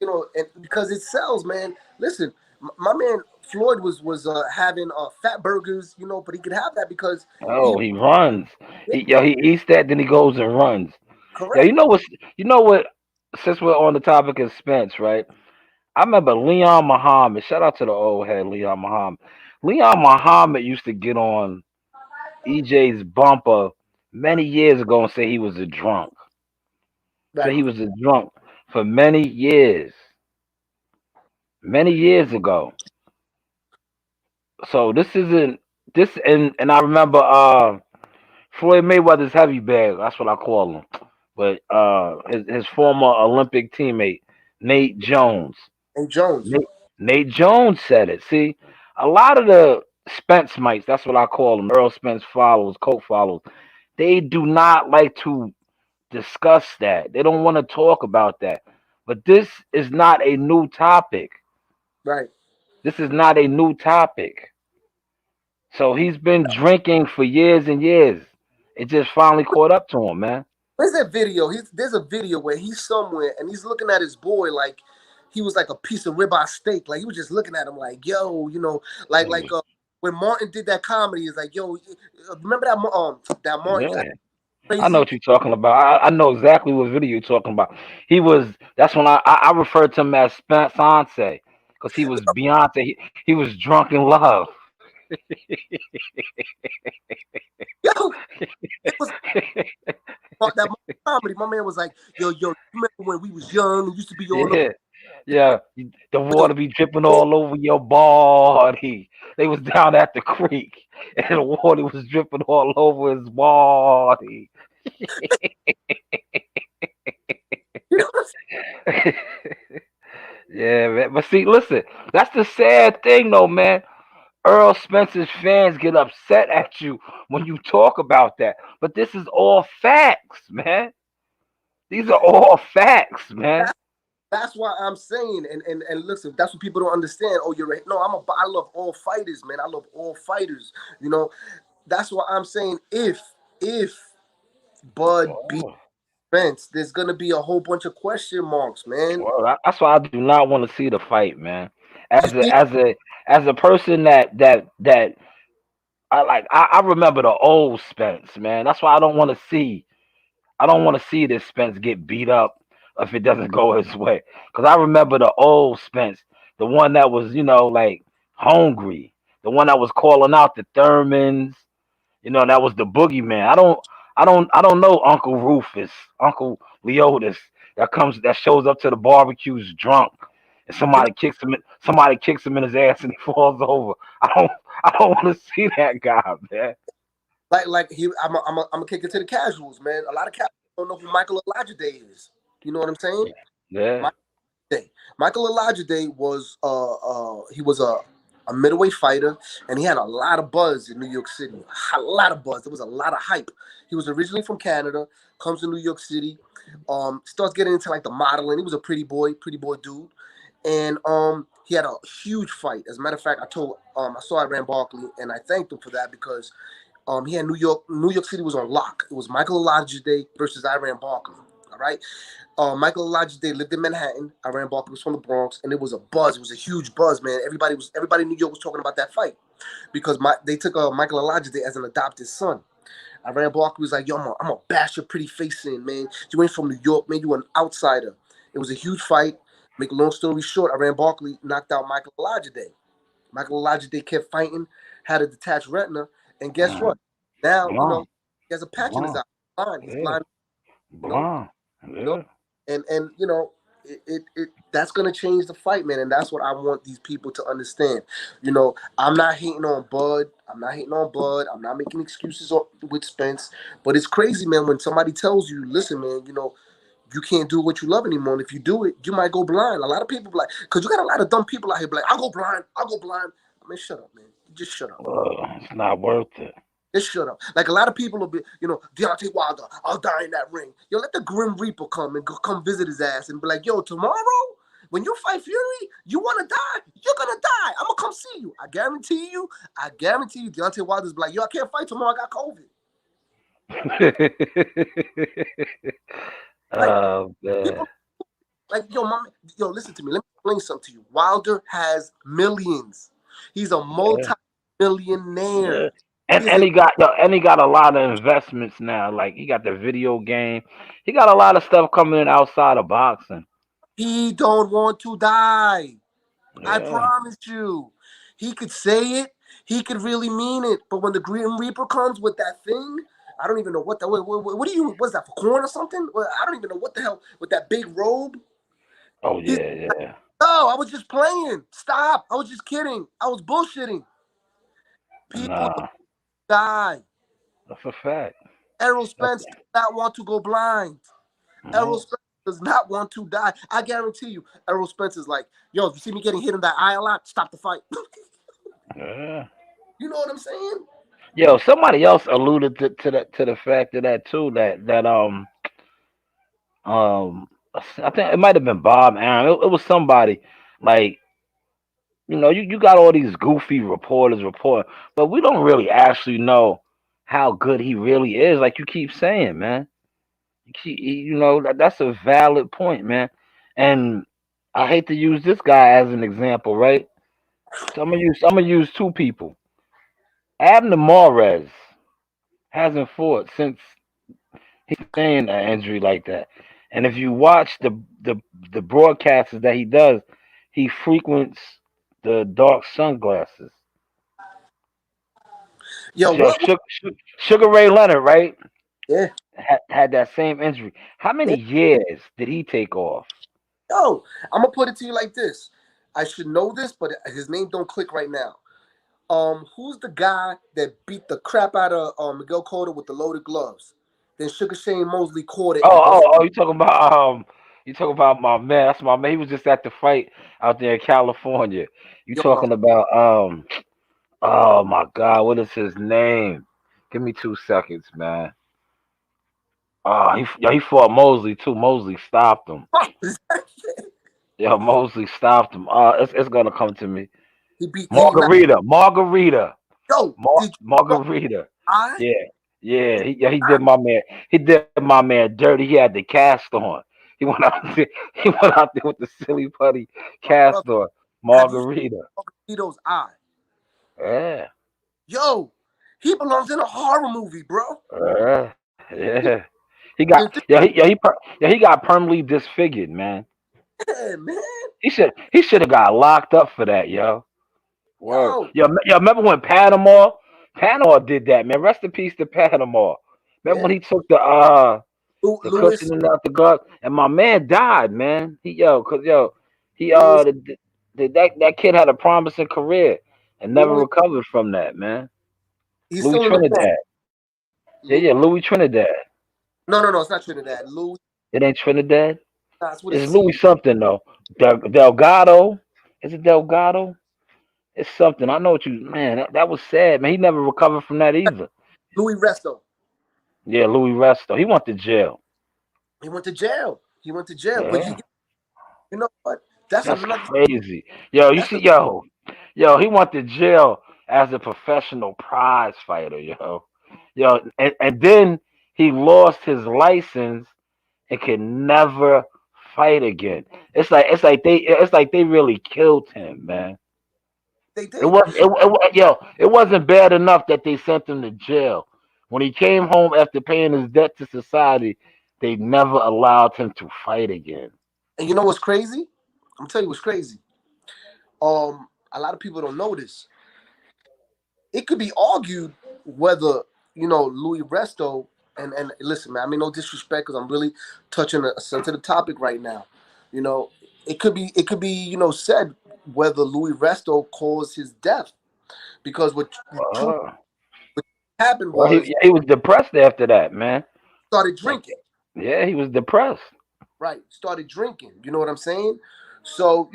You know, and because it sells, man. Listen, my man Floyd was having fat burgers, you know, but he could have that because he Oh, he runs. He eats that, then he goes and runs. Yeah, correct. you know what? Since we're on the topic of Spence, right? I remember Leon Muhammad. Shout out to the old head, Leon Muhammad. Leon Muhammad used to get on EJ's bumper many years ago and say he was a drunk. Say Right, he was a drunk for many years ago. So this isn't this, and I remember Floyd Mayweather's heavy bag. That's what I call him. But his former Olympic teammate Nate Jones. and Jones. Nate Jones said it. See, a lot of the Spence mites, that's what I call them, Earl Spence followers, Coke followers, they do not like to discuss that. They don't want to talk about that. But this is not a new topic. Right. This is not a new topic. So he's been drinking for years and years. It just finally caught up to him, man. Where's that video? There's a video where he's somewhere and he's looking at his boy like he was like a piece of ribeye steak. Like he was just looking at him like, yo, you know, when Martin did that comedy, he's like, yo, remember that Martin Yeah. I know crazy? what you're talking about. I know exactly what video you're talking about. That's when I referred to him as Beyonce because he was Beyonce. He was drunk in love. Yo, it was that comedy. My man was like, yo, you remember when we was young? We used to be all up. Yeah, yeah. The water be dripping all over your body. They was down at the creek, and the water was dripping all over his body. You know what I'm Yeah, man. But see, listen, that's the sad thing, though, man. Earl Spencer's fans get upset at you when you talk about that. But this is all facts, man. These are all facts, man. saying? That's why I'm saying, and listen, that's what people don't understand. Oh, you're right. No, I love all fighters, man. I love all fighters. You know, that's why I'm saying if Bud beats Oh, Spence, there's gonna be a whole bunch of question marks, man. well, that's why I do not want to see the fight, man. You As a see, as a as a person that I remember the old Spence, man. That's why I don't want to see. I don't want to see this Spence get beat up if it doesn't go his way. Because I remember the old Spence, the one that was, like hungry, the one that was calling out the Thurmans, that was the boogeyman. I don't know Uncle Rufus, Uncle Leotis that shows up to the barbecues drunk and somebody kicks him in his ass and he falls over. I don't want to see that guy, man. I'm gonna kick it to the casuals, man. A lot of casuals don't know who Michael Olajide is. You know what I'm saying? Yeah. Michael Olajide was he was a middleweight fighter, and he had a lot of buzz in New York City. A lot of buzz. There was a lot of hype. He was originally from Canada, comes to New York City, starts getting into like the modeling. He was a pretty boy dude, and he had a huge fight. As a matter of fact, I saw Iran Barkley, and I thanked him for that because he had New York City was on lock. It was Michael Olajide versus Iran Barkley. All right. Michael Olajide lived in Manhattan. Iran Barkley was from the Bronx, and it was a buzz. It was a huge buzz, man. Everybody in New York was talking about that fight because they took Michael Olajide as an adopted son. Iran Barkley was like, "Yo, I'm gonna bash your pretty face in, man. You ain't from New York, man. You an outsider." It was a huge fight. Make a long story short, Iran Barkley knocked out Michael Olajide. Michael Olajide kept fighting, had a detached retina, and guess what? Now he has a patch in his eye. Blind. He's blind. Blind. Yeah. And it that's gonna change the fight, man. And that's what I want these people to understand. I'm not hating on Bud. I'm not making excuses with Spence. But it's crazy, man, when somebody tells you, listen, man, you can't do what you love anymore. And if you do it, you might go blind. A lot of people be like, because you got a lot of dumb people out here be like, I'll go blind. I mean, shut up, man. Just shut up. It's not worth it. Just shut up. Like a lot of people will be, Deontay Wilder, I'll die in that ring. Let the Grim Reaper come visit his ass and be like, yo, tomorrow when you fight Fury, you want to die? You're going to die. I'm going to come see you. I guarantee you, Deontay Wilder's be like, yo, I can't fight tomorrow. I got COVID. People, listen to me. Let me explain something to you. Wilder has millions. He's a multi-millionaire. Yeah. And he got a lot of investments now. Like he got the video game. He got a lot of stuff coming in outside of boxing. He don't want to die. Yeah. I promise you. He could say it. He could really mean it. But when the Grim Reaper comes with that thing, I don't even know what what's that, for corn or something? I don't even know what the hell with that big robe. Oh yeah. No, I was just playing. Stop. I was just kidding. I was bullshitting. People die. That's a fact. Errol Spence does not want to go blind. Errol Spence does not want to die. I guarantee you, Errol Spence is like, yo, if you see me getting hit in that eye a lot, stop the fight. Yeah. You know what I'm saying? Yo, somebody else alluded to the fact of that too. That I think it might have been Bob Aaron. It was somebody like. You got all these goofy reporters reporting, but we don't really actually know how good he really is. Like you keep saying, man. That's a valid point, man. And I hate to use this guy as an example, right? So I'm gonna use two people. Abner Mares hasn't fought since he's saying an injury like that. And if you watch the broadcasts that he does, he frequents the dark sunglasses. Yo, Sugar Ray Leonard, right? Yeah. Had that same injury. How many years did he take off? Yo, I'm gonna put it to you like this. I should know this, but his name don't click right now. Who's the guy that beat the crap out of Miguel Cotto with the loaded gloves? Then Sugar Shane Mosley caught it. You talking about my man? That's my man. He was just at the fight out there in California. Talking about oh my God, what is his name? Give me 2 seconds, man. He fought Mosley too. Mosley stopped him. Mosley stopped him. It's gonna come to me. He beat Margarita. Yo, Margarita. Yeah. He did my man. He did my man dirty. He had the cast on. He went out there. He went out there with the silly putty cast on. Margarita. Margarito's eye. Yeah. Yo, he belongs in a horror movie, bro. Yeah. He got permanently disfigured, man. Yeah, man. He should have got locked up for that, yo. Word. Yo, remember when Panama did that, man? Rest in peace to Panama. Remember when he took the cushion out the gut, and my man died, man. He He Bullshit. that kid had a promising career and never Bullshit. recovered from that, man. He's Louis still in the book. Trinidad. Louis, Yeah, Louis Trinidad. no, it's not Trinidad. Louis, It ain't Trinidad. that's with a It's C. Louis something though. Delgado. Is it Delgado? It's something. I know what you man. That was sad, man. He never recovered from that either. Louis Resto. Yeah, Louis Resto. He went to jail. He went to jail. He went to jail. But Yeah, you know what? That's that's another. crazy. Yo, you That's see, a, yo, he went to jail as a professional prize fighter, and then he lost his license and can never fight again. It's like they really killed him, man. they It did. was it wasn't bad enough that they sent him to jail. When he came home after paying his debt to society, they never allowed him to fight again. And you know what's crazy? I'm gonna tell you what's crazy. A lot of people don't know this. It could be argued whether Louis Resto and listen, man. I mean, no disrespect, because I'm really touching a sensitive topic right now. You know, it could be said whether Louis Resto caused his death, because what truly Oh. happened Well, was he was depressed after that, man. started Like, drinking. yeah, he was depressed. Right, started drinking. You know what I'm saying? So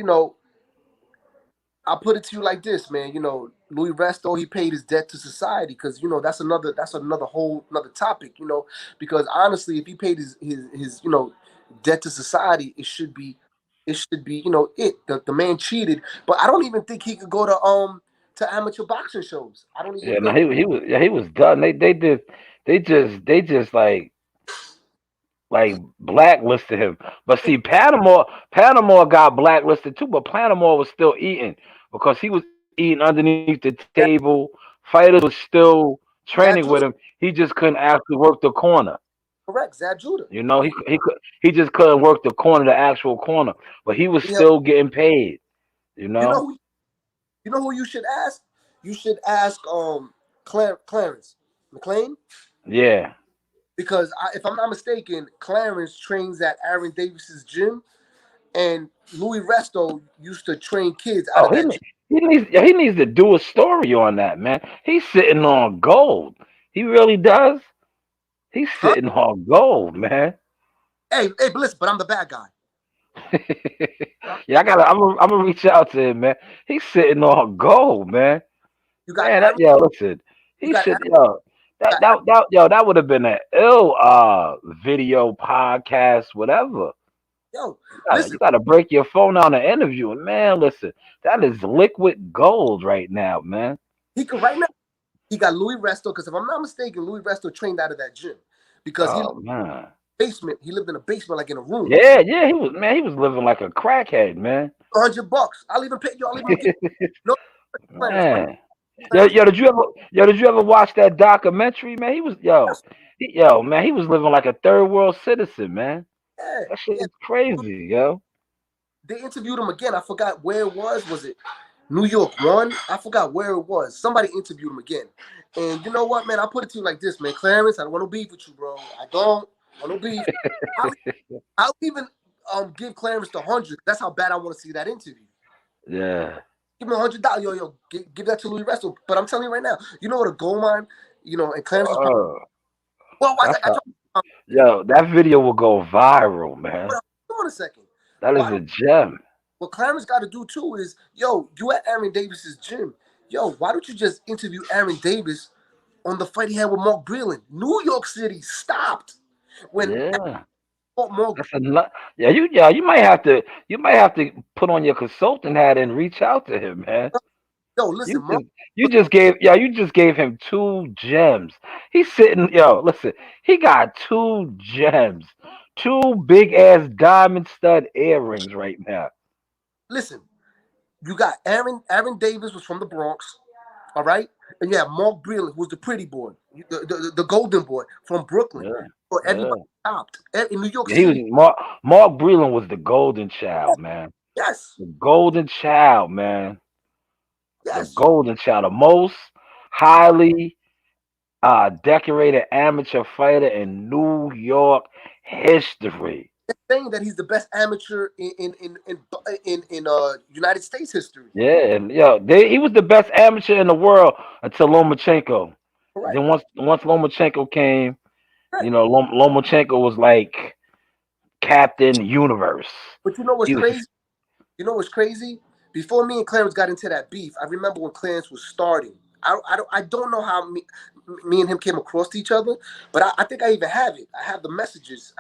I'll put it to you like this, man. Louis Resto, he paid his debt to society, because that's another whole another topic. Because honestly, if he paid his debt to society, it should be the man cheated, but I don't even think he could go to amateur boxing shows. I don't even Yeah, no, think. he was done. They just like blacklisted him. But see, Panama got blacklisted too, but Panama was still eating because he was eating underneath the That, table. Fighters was still training Zab with Judah, him. He just couldn't actually work the corner. correct? Zab Judah. He just couldn't work the corner, the actual corner. But he was He helped. still getting paid. You You know know? who? You know who you should ask? You should ask Clarence McLean. Yeah. Because if I'm not mistaken, Clarence trains at Aaron Davis's gym, and Louis Resto used to train kids out Oh, of that gym. he needs to do a story on that, man. He's sitting on gold. He really does. He's Huh? sitting on gold, man. Hey, but listen, but I'm the bad guy. Yeah, I'm gonna reach out to him, man. He's sitting on gold, man. You got Man, Aaron. listen. You He got should, Aaron. You got Aaron. that would have been an ill video podcast, whatever. Yo, You listen. gotta break your phone on an interview, and man, listen, that is liquid gold right now, man. He could right now. He got Louis Resto, because if I'm not mistaken, Louis Resto trained out of that gym, because he lived Oh man. in a basement. He lived in a basement, like in a room. Yeah, he was living like a crackhead, man. $100. I'll even pay you. I'll even give no Clarence. Man. Yo, Clarence, did you ever watch that documentary, man? He was man, he was living like a third world citizen, man. yeah, That shit yeah. is crazy, yo. They interviewed him again. I forgot where it was. Was it New York One? I forgot where it was. Somebody interviewed him again. And you know what, man? I'll put it to you like this, man. Clarence, I don't want no beef with you, bro. I don't want no beef. I'll, I'll even give Clarence the 100. That's how bad I want to see that interview. Yeah. Give me $100. Yo, give that to Louis Resto. But I'm telling you right now, you know what a gold mine, and Clarence was probably, Oh, well, that's I how, yo, that video will go viral, hold man. on a second. That is Why a gem. What Clarence got to do too is, yo, you at Aaron Davis's gym. Yo, why don't you just interview Aaron Davis on the fight he had with Mark Breland? New York City stopped when Yeah. Mark. That's a lot. You might have to put on your consultant hat and reach out to him, man. Yo, You listen, Mark. just you just gave him two gems. He's sitting, listen, he got two gems, two big ass diamond stud earrings right now. Listen, you got Aaron Davis was from the Bronx, all right, and you have Mark Breland, who was the pretty boy, the golden boy from Brooklyn. Yeah, So yeah. everybody stopped in New York Yeah, he was City. Mark Breland was the golden child, man. Yes, The golden child, man. The yes. golden child, the most highly decorated amateur fighter in New York history. saying that he's the best amateur in United States history. Yeah, and he was the best amateur in the world until Lomachenko. Correct. Then once Lomachenko came, Correct. Lomachenko was like Captain Universe. But you know what's He was crazy? You know what's crazy? Before me and Clarence got into that beef, I remember when Clarence was starting. I don't know how me and him came across each other, but I think I even have it. I have the messages.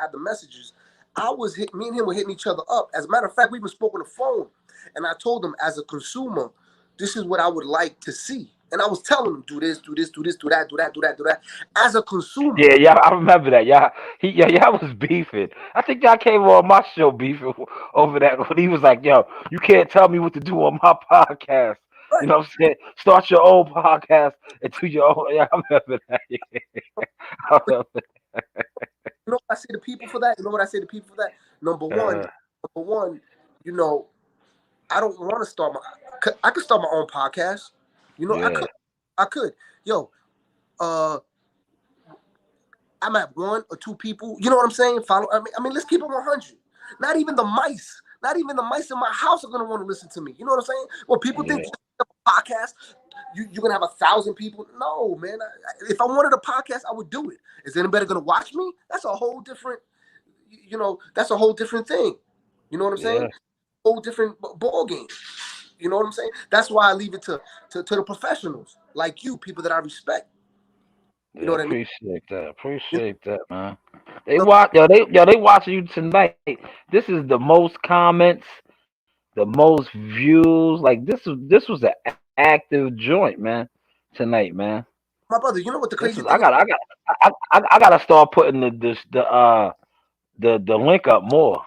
Me and him were hitting each other up. As a matter of fact, we even spoke on the phone, and I told him as a consumer, this is what I would like to see. And I was telling him, do this, do this, do this, do that, do that, do that, do that. As a consumer. yeah, I remember that. Y'all was beefing. I think y'all came on my show beefing over that when he was like, "Yo, you can't tell me what to do on my podcast." You Right. know what I'm saying? Start your own podcast and do your own. Yeah, I remember that. I remember You know what I say to people for that? Number that. one, you know, I don't want to start I could start my own podcast. You know, Yeah. I could. Yo, I'm at 1 or 2 people. You know what I'm saying? Follow. I mean, let's keep it 100. Not even the mice in my house are gonna want to listen to me. You know what I'm saying? Well, people think just a podcast, you're gonna have 1,000 people. No, man. If I wanted a podcast, I would do it. Is anybody gonna watch me? That's a whole different. That's a whole different thing. You know what I'm saying? Whole different ball game. You know what I'm saying? That's why I leave it to the professionals like you, people that I respect. You know what I mean? Appreciate that, man. They watching you tonight. This is the most comments, the most views. Like this was an active joint, man. Tonight, man. My brother, you know what the This crazy is thing is? I gotta start putting the link up more.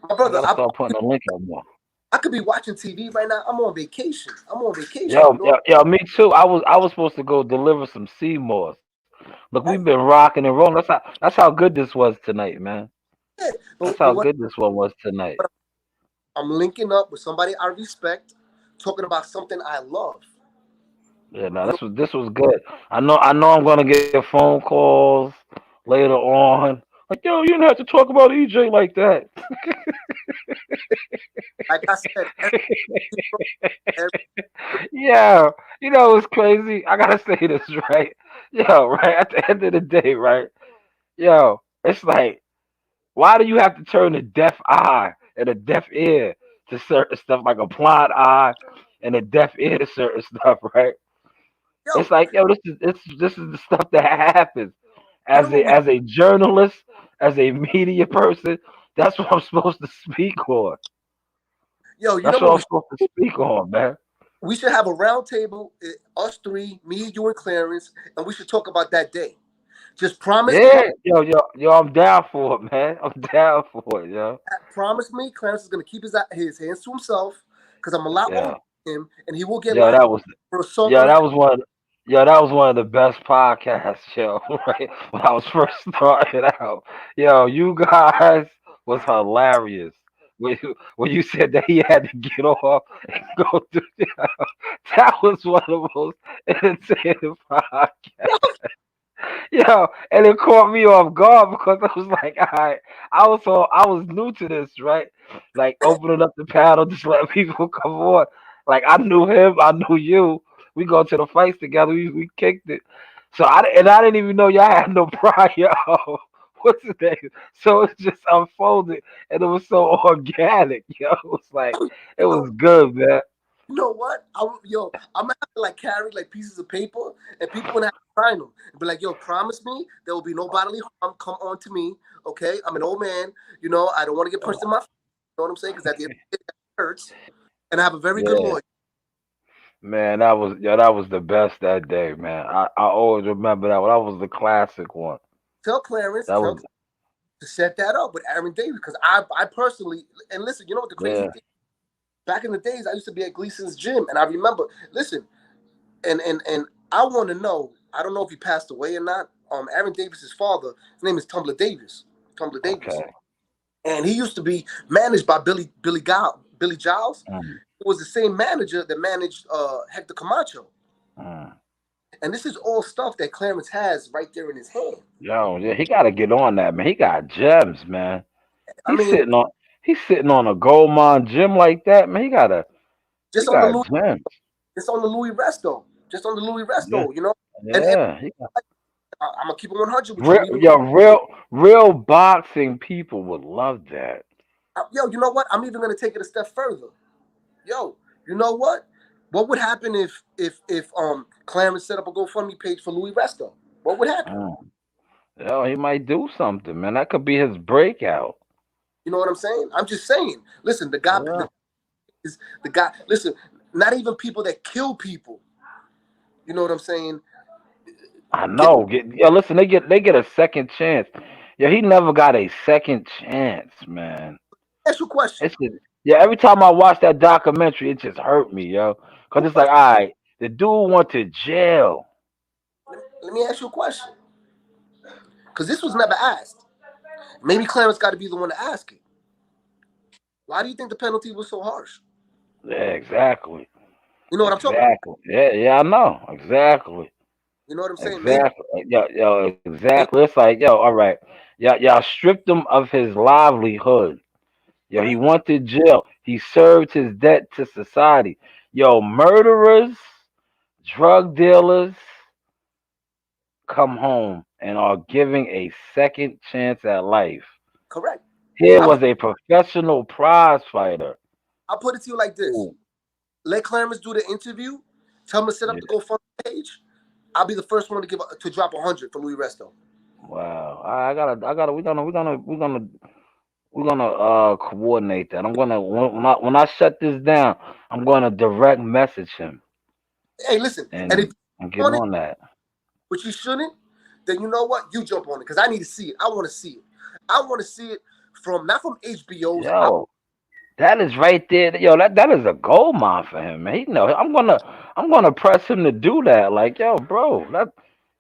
My I brother, gotta start putting the link up more. I could be watching TV right now. I'm on vacation. Me too. I was supposed to go deliver some Seymours. Look, we've Right. been rocking and rolling. That's how good this was tonight, man. Yeah. That's But how good this one was tonight. I'm linking up with somebody I respect, talking about something I love. Yeah, no, You know, this was good. I know I'm gonna get phone calls later on. Like, yo, you didn't have to talk about EJ like that. like I said, every, Yeah, it's crazy. I gotta say this, right? Yo, right at the end of the day, right? Yo, it's like, why do you have to turn a deaf eye and a deaf ear to certain stuff, like a blind eye and a deaf ear to certain stuff, right? It's yo, like, yo, this is the stuff that happens you as know a what we, as a journalist, as a media person. That's what I'm supposed to speak on. you know That's what what I'm supposed to speak on, man. we should have a round table, us 3, me, you, and Clarence, and we should talk about that day. Just Yeah, yo, I'm down for it, man. I'm down for it, yo. promise me, Clarence is gonna keep his hands to himself because I'm a lot older Yeah, than him, and he will get yo, locked that was for assault yo, on a. that was one. Yo, that was one of the best podcasts, yo. Right when I was first starting out, yo, you guys was hilarious. When you said that he had to get off and go through, that was one of the most entertaining podcasts. Yo, and it caught me off guard because I was like, all right, I was new to this, right? Like opening up the panel, just let people come on. Like I knew him, I knew you. We go to the fights together. We kicked it. So I didn't even know y'all had no prior. What's his name? So it just unfolded, and it was so organic. Yo, it was like it You was good, man. know what? I'm gonna have to like carry like pieces of paper, and people gonna have to sign them and be like, "Yo, promise me there will be no bodily harm come on to me." Okay, I'm an old man. I don't want to get punched in my. You know what I'm saying? Because at the end of the day, that hurts, and I have a very good Yeah. lawyer. Man, that was the best that day, man. I always remember that one. That was the classic one. Tell Clarence, That was to set that up with Aaron Davis because I personally and listen. You know what the crazy yeah. thing? Back in the days, I used to be at Gleason's gym, and I remember. Listen, and I want to know. I don't know if he passed away or not. Aaron Davis's father, his name is Tumbler Davis. Tumbler Davis, Okay. and he used to be managed by Billy Giles. Mm, It was the same manager that managed Hector Camacho. mm. And this is all stuff that Clarence has right there in his hand. Yo, yeah, he got to get on that, man. He got gems, man. I mean, He's sitting on a gold mine gym like that, man. He got a just on the Louis, gym. just on the Louis Resto, just on the Louis Yeah, Resto, you know. And yeah. I'm gonna keep it 100 with you. I'm even, Real boxing people would love that. yo, you know what? I'm even gonna take it a step further. Yo, you know what? What would happen if Clarence set up a GoFundMe page for Louis Resto? What would happen? Yo, he might do something, man. That could be his breakout. You know what I'm saying? I'm just saying. Listen, the guy Yeah. is the guy. Listen, not even people that kill people. You know what I'm saying? I know. Listen, they get a second chance. Yeah, he never got a second chance, man. Ask you a question. It's just, every time I watch that documentary, it just hurt me, yo. Cause it's like, all right, the dude went to jail. Let me ask you a question. Because this was never asked. Maybe Clarence got to be the one to ask it. Why do you think the penalty was so harsh? Yeah, exactly. You know what I'm talking about? Exactly. Yeah, I know. Exactly. You know what I'm saying? Exactly. Exactly. It's like, all right. Y'all stripped him of his livelihood. Yo, he went to jail. He served his debt to society. Yo, murderers, drug dealers come home and are giving a second chance at life. Correct. Here was a professional prize fighter. I'll put it to you like this. Ooh. Let Clarence do the interview. Tell him to set up the GoFundMe page. I'll be the first one to drop 100 for Louis Resto. Wow. We're gonna coordinate that. I'm gonna when I shut this down, I'm gonna direct message him. Hey, listen, and if you get on that. But you shouldn't, then you know what? You jump on it because I need to see it. I want to see it. I want to see it not from HBO's. Yo, that is right there. Yo, that is a gold mine for him, man. I'm gonna press him to do that. Like, yo, bro,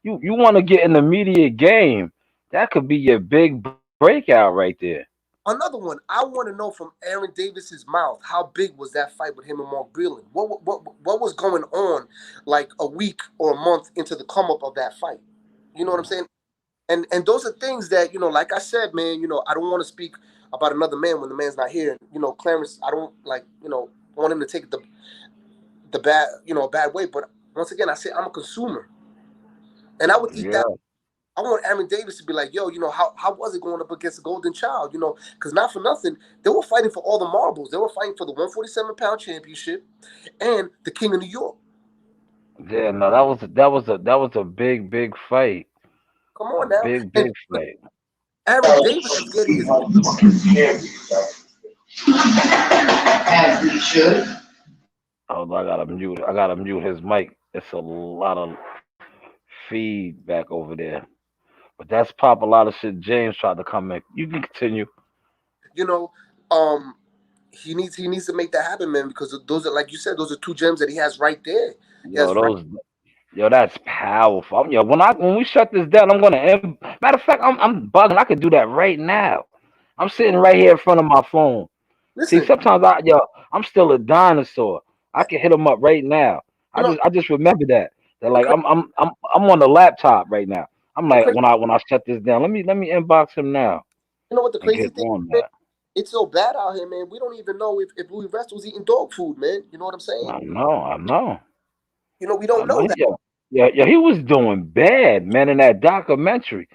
you want to get in the media game? That could be your big breakout right there. Another one, I want to know from Aaron Davis's mouth, how big was that fight with him and Mark Breland? What was going on like a week or a month into the come up of that fight? You know what I'm saying? And those are things that, like I said, man, I don't want to speak about another man when the man's not here. Clarence, I don't want him to take the bad, bad way. But once again, I say I'm a consumer. And I would eat that. I want Aaron Davis to be like, yo, how was it going up against the Golden Child? Because not for nothing, they were fighting for all the marbles. They were fighting for the 147-pound championship and the King of New York. Yeah, no, that was a big fight. Come on now, big fight. Aaron Davis is getting his. As he should. Oh, I gotta mute his mic. It's a lot of feedback over there. But that's pop a lot of shit James tried to come in. You can continue. He needs to make that happen, man, because those are, like you said, those are two gems that he has right there. Yo, that's powerful. When we shut this down, I'm gonna end. Matter of fact, I'm bugging. I could do that right now. I'm sitting right here in front of my phone. Listen, see, sometimes I'm still a dinosaur. I can hit him up right now. I just remember that like I'm on the laptop right now. I'm like when I shut this down, let me inbox him now. You know what the crazy thing is? It's so bad out here, man. We don't even know if Louis Resto was eating dog food, man. You know what I'm saying? I know. We don't know that. Yeah, he was doing bad, man, in that documentary.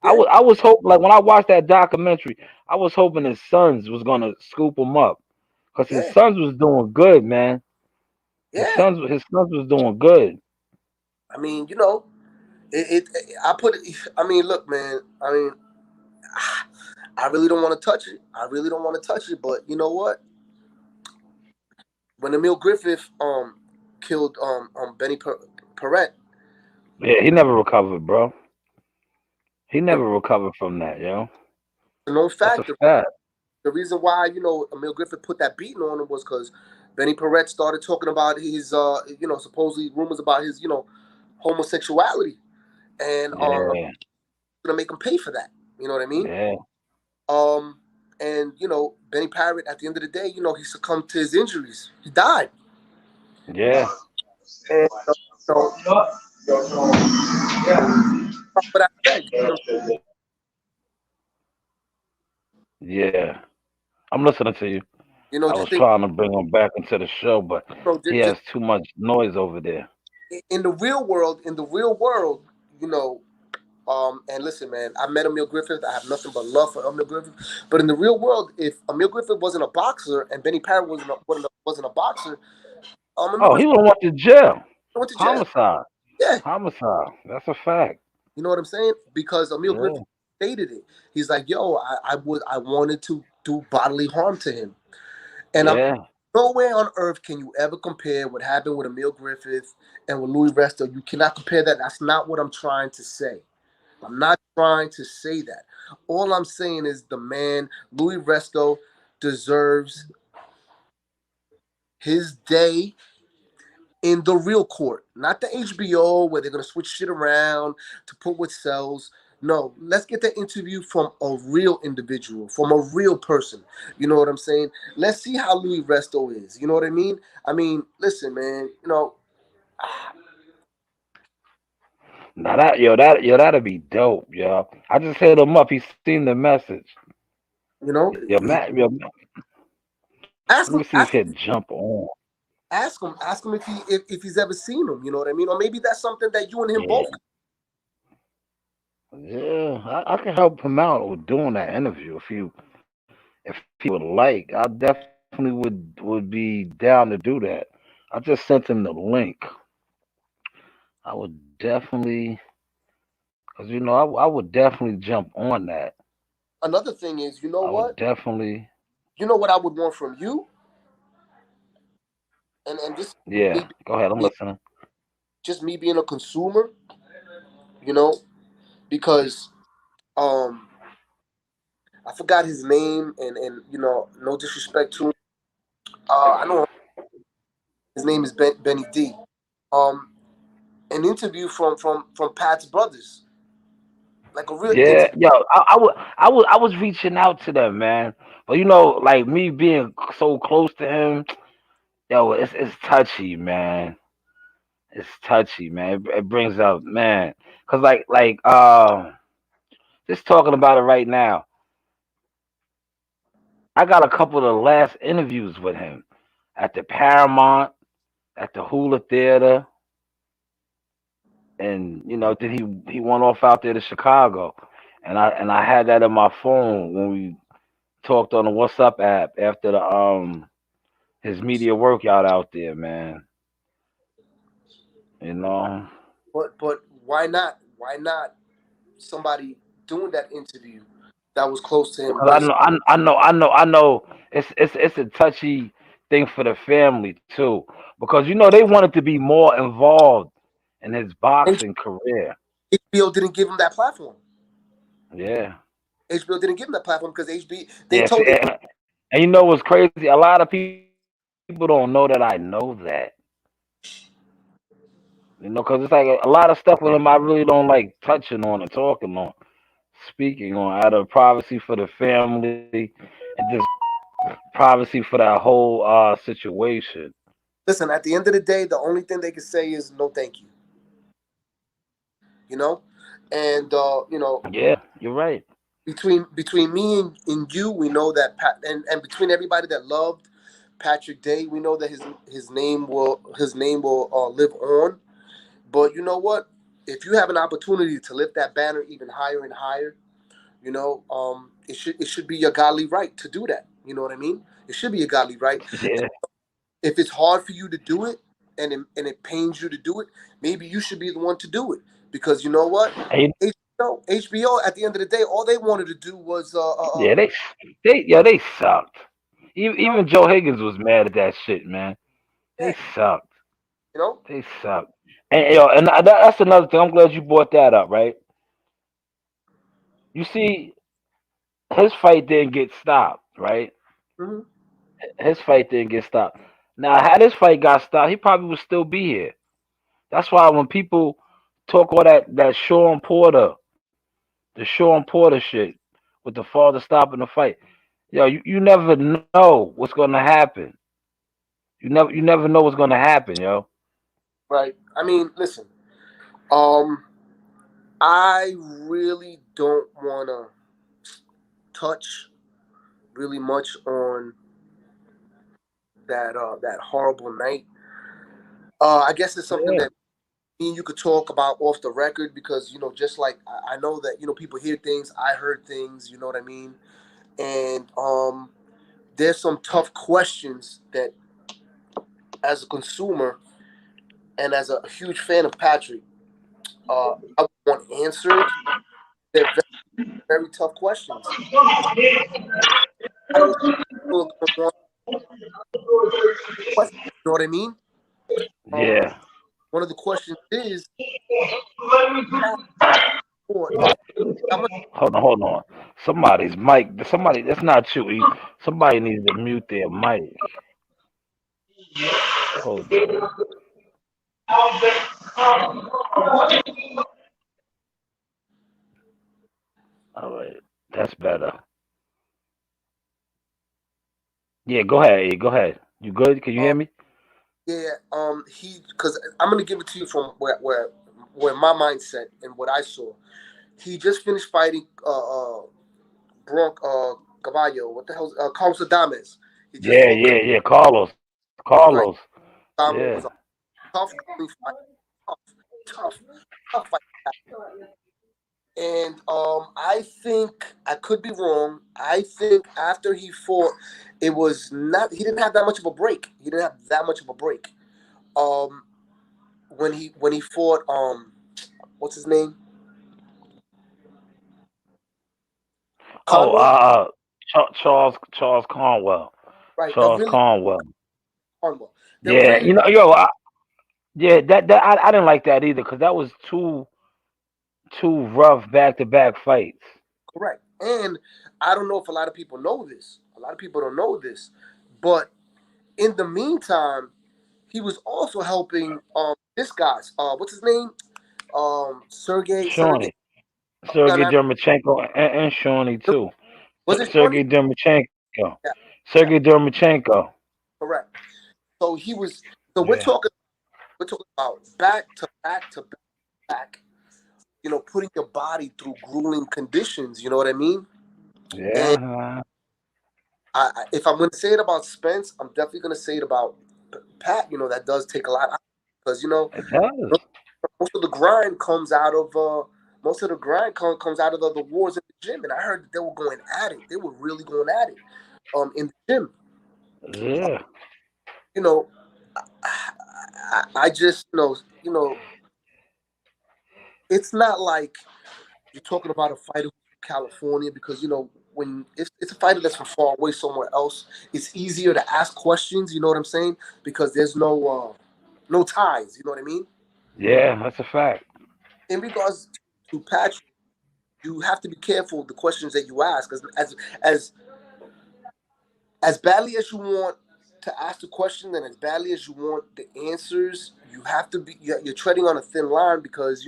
Yeah. I was hoping, like when I watched that documentary, I was hoping his sons was gonna scoop him up, cause his sons was doing good, man. His sons was doing good. I mean, I mean, look, man. I mean, I really don't want to touch it. But you know what? When Emil Griffith killed Benny Perret. Yeah, he never recovered, bro. He never recovered from that, yo. No fact. That's a fact. The reason why, Emil Griffith put that beating on him was because Benny Perret started talking about his, supposedly rumors about his, homosexuality. And gonna make him pay for that. You know what I mean? Yeah. And Benny Parrott, at the end of the day, he succumbed to his injuries. He died. Yeah. And but I said, Yeah, I'm listening to you. You know, I just was think, trying to bring him back into the show, but he just has too much noise over there. in the real world, you know. And listen, man, I met Emil Griffith. I have nothing but love for Emil Griffith. But in the real world, if Emil Griffith wasn't a boxer and Benny Parrott wasn't a boxer, Emil Oh, he Griffith would have went to jail. went to jail. Homicide. Yeah, Homicide. That's a fact. you know what I'm saying? Because Emil Yeah. Griffith stated it. He's like, "Yo, I wanted to do bodily harm to him," and I'm Yeah. nowhere on earth can you ever compare what happened with Emil Griffith and with Louis Resto. You cannot compare that. That's not what I'm trying to say. I'm not trying to say that. All I'm saying is the man, Louis Resto, deserves his day in the real court, not the HBO where they're going to switch shit around to put what sells. No, let's get that interview from a real individual, from a real person. You know what I'm saying? Let's see how Louis Resto is. You know what I mean? I mean, listen, man. Now that'd be dope, yo. I just hit him up. He seen the message. You know, Let ask me him, see if he'll jump on. ask him if he's ever seen him. You know what I mean? Or maybe that's something that you and him Yeah. both. Yeah. I can help him out with doing that interview if he would like. I definitely would be down to do that. I just sent him the link. I would definitely, cause I would definitely jump on that. Another thing is, you know I would what? definitely. You know what I would want from you, and this Yeah. me Go ahead. I'm me listening. just me being a consumer, you know, because um I forgot his name, and no disrespect to him. I know his name is Benny D. Um, an interview from Pat's brothers, like a real Yeah, interview. yo, I was reaching out to them, man. But like me being so close to him, yo, it's touchy, man. It's touchy, man. It brings up, man, cause just talking about it right now. I got a couple of the last interviews with him at the Paramount, at the Hula Theater, and then he went off out there to Chicago, and I had that in my phone when we talked on the WhatsApp app after the his media workout out there, man. You know, But why not? Why not somebody doing that interview that was close to him? because Because I know. It's a touchy thing for the family too, because they wanted to be more involved in his boxing career. HBO didn't give him that platform. Yeah, HBO didn't give him that platform because HB they yeah. See, told it. and what's crazy? A lot of people don't know that I know that. Because it's like a lot of stuff with him I really don't like touching on and talking on, speaking on, out of privacy for the family and just privacy for that whole situation. Listen, at the end of the day, the only thing they can say is no, thank you. You know, and Yeah, you're right. between me and you, we know that and between everybody that loved Patrick Day, we know that his name will live on. But you know what? If you have an opportunity to lift that banner even higher and higher, it should be your godly right to do that. You know what I mean? It should be your godly right. Yeah, If it's hard for you to do it and it pains you to do it, maybe you should be the one to do it because you know what? and, HBO at the end of the day, all they wanted to do was yeah, they sucked. you know Even Joe Higgins was mad at that shit, man. They yeah sucked. you know They sucked. And that's another thing. I'm glad you brought that up, right? You see, his fight didn't get stopped, right? hmm His fight didn't get stopped. Now, had his fight got stopped, he probably would still be here. That's why when people talk all that the Sean Porter shit with the father stopping the fight, yo, you never know what's gonna happen. You never know what's gonna happen, yo. right. I mean, listen, um, I really don't want to touch. really much on that horrible night. I guess it's something Yeah. that me and you could talk about off the record because just like I know that people hear things, I heard things. You know what I mean? And there's some tough questions that, as a consumer and as a huge fan of Patrick, I want answered. They're very, very tough questions. I don't know questions, you know what I mean? Yeah. One of the questions is, how much Hold on. Somebody's mic. Somebody. That's not you. Somebody needs to mute their mic. Hold on. All right. That's better. Yeah. Go ahead. Go ahead. You good? Can you hear me? yeah, because I'm gonna give it to you from where my mindset and what I saw. He just finished fighting Bronk Caballo. What the hell? Carlos Adames. He just fought Yeah. Carlos. right. Carlos. Was Yeah. a tough, clean fight. Tough, tough fight. And I think I could be wrong. I think after he fought, it was not. He didn't have that much of a break. He didn't have that much of a break. Um, when he fought what's his name? Oh. Conwell. Charles Conwell. Right. They're Charles really Conwell. Conwell. They're Yeah. really Yeah. That I didn't like that either because that was two rough back-to-back fights. correct. And I don't know if a lot of people know this. A lot of people don't know this, but in the meantime, he was also helping this guy's what's his name? Sergey. Shawnee. No, Sergey no, Dermachenko and Shawnee no. too. Was it Shawnee? Sergey Dermachenko. Yeah, yeah, Sergey Dermachenko. correct. So he was. So we're Yeah. talking. We're talking about back to back to back. Putting your body through grueling conditions. You know what I mean? And Yeah. if I'm going to say it about Spence, I'm definitely going to say it about Pat. That does take a lot because It does. most of the grind comes out of comes out of the wars in the gym, and I heard that they were going at it. They were really going at it, in the gym. Yeah. You know, I just it's not like you're talking about a fighter from California because when it's a fighter that's from far away somewhere else, it's easier to ask questions. You know what I'm saying? Because there's no ties. You know what I mean? Yeah, that's a fact. In regards to Patrick, you have to be careful the questions that you ask, because as badly as you want to ask the question and as badly as you want the answers, you have to be you're treading on a thin line because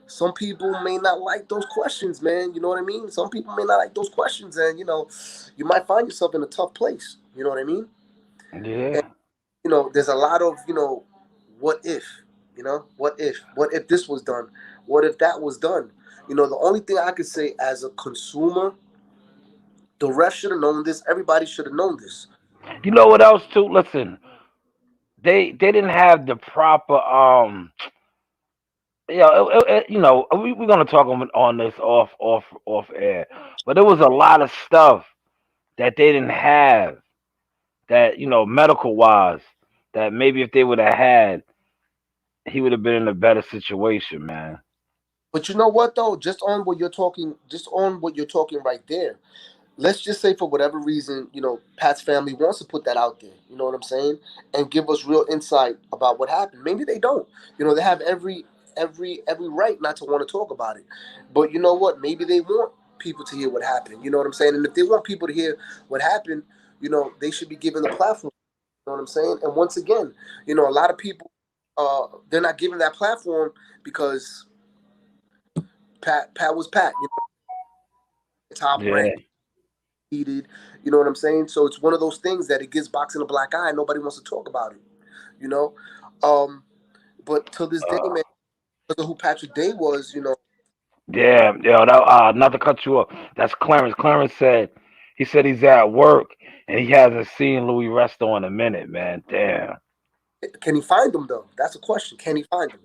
some people may not like those questions, man. You know what I mean? Some people may not like those questions, and you might find yourself in a tough place. You know what I mean? And Yeah. there's a lot of what if? What if this was done? What if that was done? The only thing I could say as a consumer, the ref should have known this. Everybody should have known this. You know what else too? Listen, they didn't have the proper we're gonna talk on this off air, but there was a lot of stuff that they didn't have that medical wise that maybe if they would have had, he would have been in a better situation, man. But you know what though? Just on what you're talking right there. Let's just say for whatever reason, Pat's family wants to put that out there. You know what I'm saying? And give us real insight about what happened. Maybe they don't. They have every right not to want to talk about it. But you know what? Maybe they want people to hear what happened. You know what I'm saying? And if they want people to hear what happened, they should be given the platform. You know what I'm saying? And once again, a lot of people they're not given that platform because Pat was Pat. Top Yeah. rank. Heated, you know what I'm saying? So it's one of those things that it gives boxing a black eye. Nobody wants to talk about it, you know. But to this day, man, because of who Patrick Day was, Yeah, that, not to cut you off. That's Clarence. Clarence said he said he's at work and he hasn't seen Louis Resto in a minute, man. Damn. Can he find him though? That's a question. Can he find him?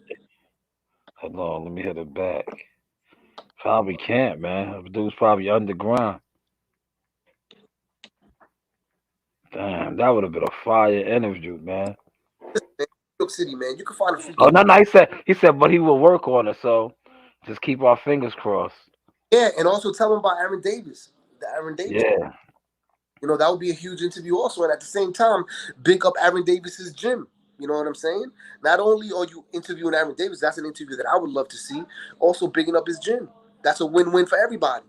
Hold on, let me hit it back. Probably can't, man. The dude's probably underground. Damn, that would have been a fire interview, man. New York City, man. You can find him Oh freaking. no, he said, but he will work on it. So just keep our fingers crossed. Yeah, and also tell him about Aaron Davis. The Aaron Davis. Yeah. You know, that would be a huge interview also. And at the same time, big up Aaron Davis's gym. You know what I'm saying? Not only are you interviewing Aaron Davis, that's an interview that I would love to see. Also bigging up his gym. That's a win-win for everybody.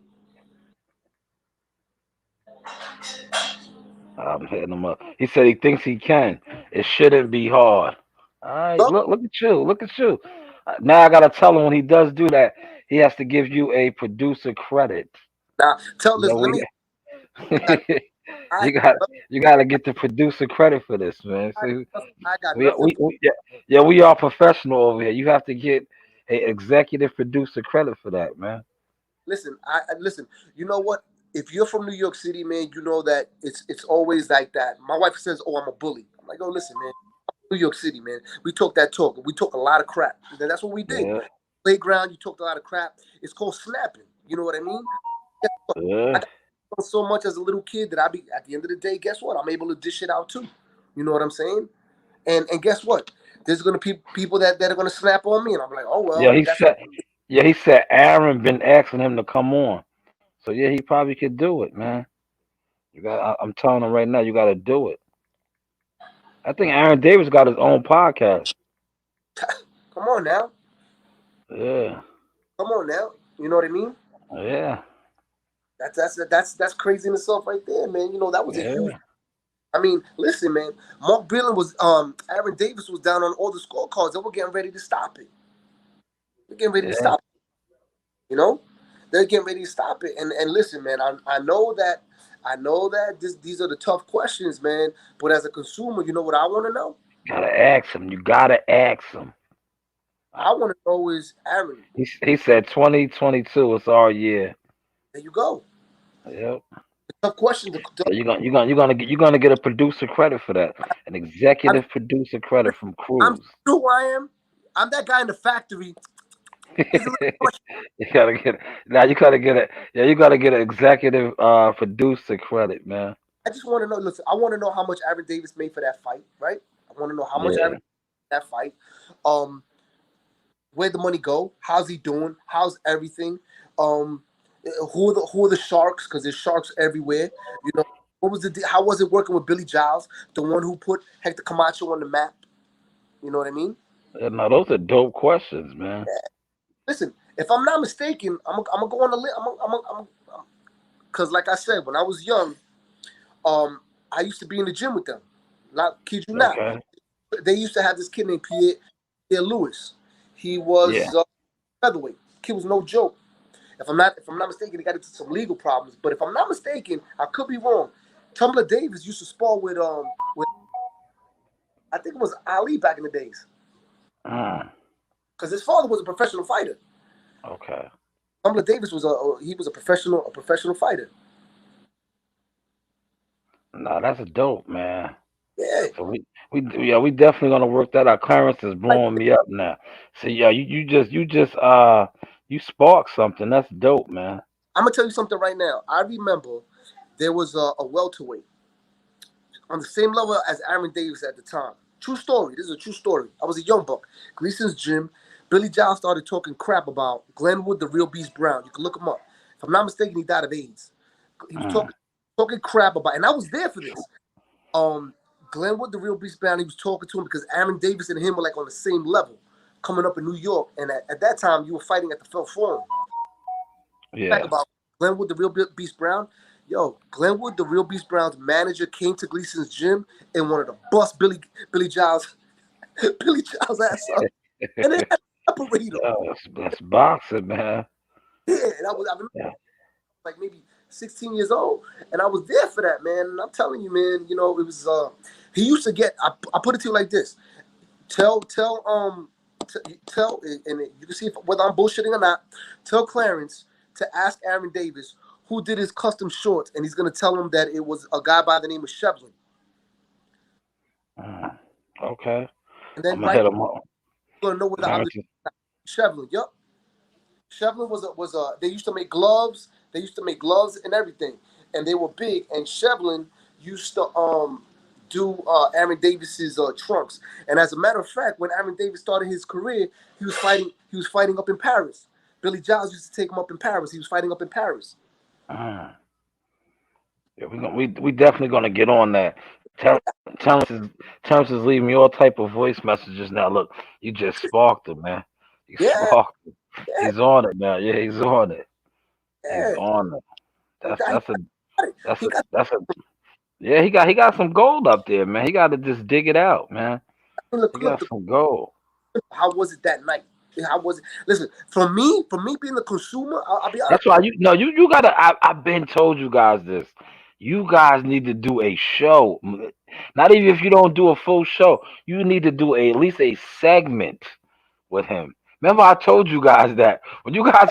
I'm hitting him up. He said he thinks he can. It shouldn't be hard. All right, So, look at you. Look at you. Now I gotta tell him when he does do that, he has to give you a producer credit. now, tell You this. know, Let me. you got you gotta get the producer credit for this, man. See, I got nothing. yeah, we are professional over here. You have to get a executive producer credit for that, man. Listen, listen. You know what? If you're from New York City, man, you know that it's always like that. My wife says, "Oh, I'm a bully." I'm like, "Oh, listen, man. New York City, man. We talk that talk. We talk a lot of crap. And that's what we did. Yeah, Playground, you talked a lot of crap. It's called snapping. You know what I mean? Guess what? I yeah. got so much as a little kid that I be at the end of the day. Guess what? I'm able to dish it out too. You know what I'm saying? And guess what? There's gonna be people that are gonna snap on me, and I'm like, oh Yeah, well, he that's said. Yeah, he said Aaron been asking him to come on. So yeah, he probably could do it, man. I'm telling him right now, you got to do it. I think Aaron Davis got his own podcast. come on now, Yeah, come on now. You know what I mean? yeah, That's crazy in itself right there, man. You know that was a huge. yeah, I mean, listen, man. Mark Breland was Aaron Davis was down on all the scorecards. They were getting ready to stop it. They're getting ready to yeah. stop it. You know, they're getting ready to stop it. And listen, man. I know that these are the tough questions, man. But as a consumer, you know what I want to know? Gotta ask him. You gotta ask him. I want to know is Aaron. He said 2022 is our year. There you go. Yep. The tough question. So you're gonna get a producer credit for that. An executive producer credit from I'm Cruz. who I am. I'm that guy in the factory. You gotta get now. You gotta get it. Yeah, you gotta get an executive producer credit, man. I just want to know. Listen, I want to know how much Aaron Davis made for that fight, right? I want to know how much Yeah, Aaron that fight. Where'd the money go? How's he doing? How's everything? Um, who are the sharks? Because there's sharks everywhere. You know, how was it working with Billy Giles, the one who put Hector Camacho on the map? You know what I mean? yeah. No, those are dope questions, man. Listen, if I'm not mistaken, I'm gonna go on the list. Because like I said, when I was young, I used to be in the gym with them. Not kid you not. Okay. They used to have this kid named Pierre Lewis. He Yeah. was featherweight. Kid was no joke. If I'm not mistaken, he got into some legal problems. But if I'm not mistaken, I could be wrong. Tumbler Davis used to spar with I think it was Ali back in the days. Because his father was a professional fighter. Okay. Tumbler Davis was a professional fighter. No, that's dope, man. Yeah. So we definitely gonna work that out. Clarence is blowing me up now. So yeah, you sparked something. That's dope, man. I'm gonna tell you something right now. I remember there was a welterweight on the same level as Aaron Davis at the time. True story. This is a true story. I was a young buck. Gleason's gym. Billy Giles started talking crap about Glenwood, the real Beast Brown. You can look him up. If I'm not mistaken, he died of AIDS. He was talking crap about, and I was there for this. Glenwood, the real Beast Brown, he was talking to him because Aaron Davis and him were like on the same level coming up in New York. And at that time, you were fighting at the Phil Forum. Yeah. Talk about Glenwood, the real Beast Brown. Yo, Glenwood, the real Beast Brown's manager came to Gleason's gym and wanted to bust Billy Giles ass up. And then separate him. Oh, that's boxing, man. Yeah, and I remember like maybe 16 years old, and I was there for that, man. And I'm telling you, man, you know, it was he used to get I put it to you like this. Tell and you can see whether I'm bullshitting or not. Tell Clarence to ask Aaron Davis who did his custom shorts, and he's gonna tell him that it was a guy by the name of Shevlin. Okay. And then I'm gonna hit him up. you're gonna know what the other Shevlin. Yup. Shevlin was a. They used to make gloves. They used to make gloves and everything, and they were big. And Shevlin used to do Aaron Davis's trunks. And as a matter of fact, when Aaron Davis started his career, he was fighting up in Paris. Billy Giles used to take him up in Paris. He was fighting up in Paris. Yeah, we definitely gonna get on that. Terrence is leaving me all type of voice messages now. Look, you just sparked him, man. You sparked him. He's on it now. Yeah, he's on it. He's on it. That's a yeah. He got some gold up there, man. He got to just dig it out, man. He got some gold. How was it that night? How was it? Listen, for me being the consumer, I'll be honest. That's why you gotta. I've been told you guys this. You guys need to do a show. Not even if you don't do a full show, you need to do at least a segment with him. Remember, I told you guys that when you guys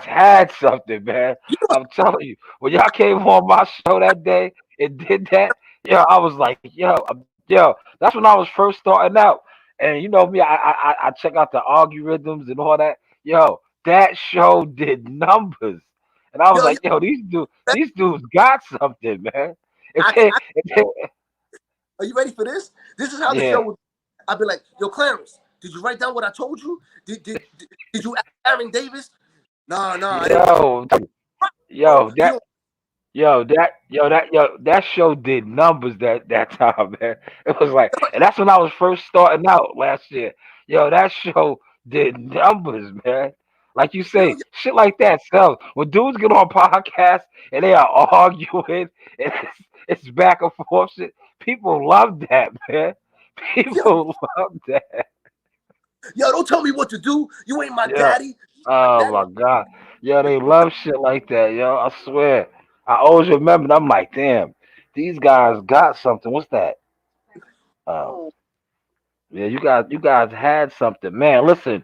had something, man. I'm telling you, when y'all came on my show that day and did that, I was like, that's when I was first starting out. And you know me, I check out the algorithms and all that. That show did numbers, and I was like, these dudes got something, man. Are you ready for this? This is how the show would. I'd be like, yo, Clarence, did you write down what I told you? Did you ask Aaron Davis? Nah. That show did numbers that time, man. It was like, and that's when I was first starting out last year. That show did numbers, man. Like you say, shit like that sells. When dudes get on podcasts and they are arguing and it's back and forth shit, people love that, man. People love that. Yo, don't tell me what to do. You ain't my daddy. Oh my God. They love shit like that, I swear. I always remember, I'm like, damn, these guys got something. What's that? Yeah, you guys had something. Man, listen,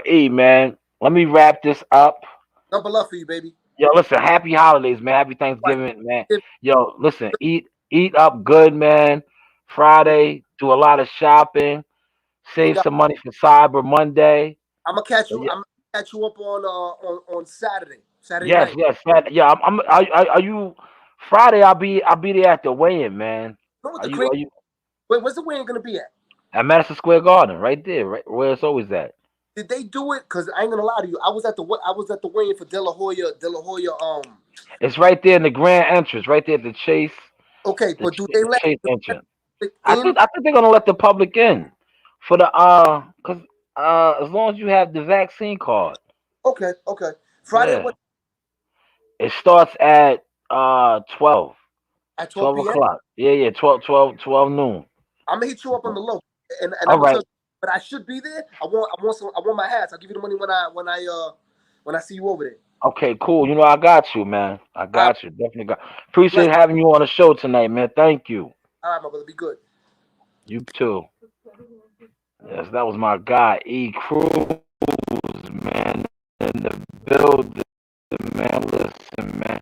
E, man, let me wrap this up. Number love for you, baby. Listen, happy holidays, man. Happy Thanksgiving, man. Listen, eat up good, man. Friday, do a lot of shopping. Save some money for Cyber Monday. I'm gonna catch you. I'm gonna catch you up on Saturday. Yes, night. yes. Are you Friday? I'll be there at the weigh-in, man. Are you? Wait, where's the weigh-in gonna be at? At Madison Square Garden, right there, right where it's always at. Did they do it? Cause I ain't gonna lie to you. I was at the weigh-in for De La Hoya. It's right there in the grand entrance, right there at the Chase. Okay, but do they let Chase entrance? I think they're gonna let the public in for the cause as long as you have the vaccine card. Okay. Friday what? It starts at 12. At 12 o'clock. Yeah, 12 noon. I'm gonna hit you up on the low, and all right. But I should be there. I want my hats. I'll give you the money when I see you over there. Okay, cool. I got you, man. I got you. Definitely got. Appreciate having you on the show tonight, man. Thank you. All right, my brother. Be good. You too. Yes, that was my guy, E. Cruz, man, in the building, man. Listen, man.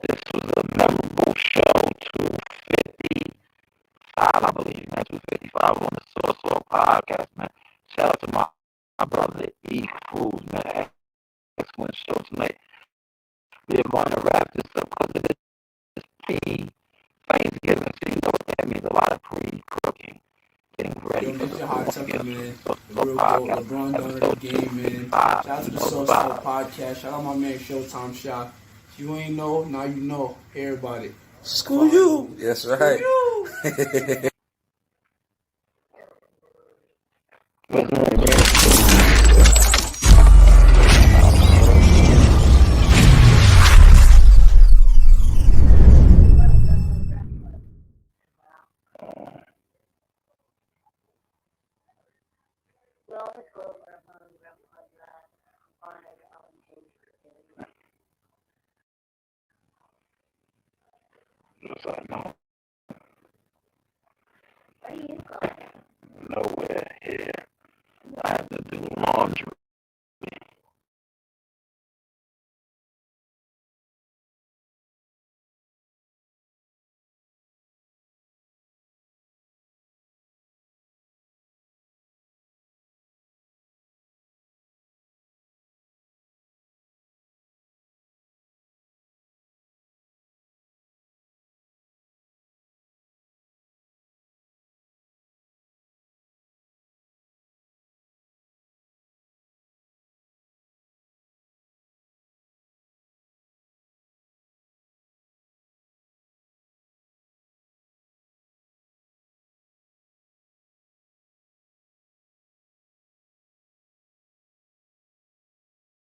This was a memorable show. 255, I believe, man. 255 on the Source Talk podcast, man. Shout out to my brother E. Cruz, man. Excellent show tonight. We're going to wrap this up because it is pre-Thanksgiving, so you know what that means. A lot of pre-cooking. Getting ready for the hot tucker, man. The real GOAT, LeBron done the game, man. Shout out to the Source Talk podcast. Shout out my man Showtime Shot. If you ain't know, now you know. Everybody. Screw you. That's right. Screw you.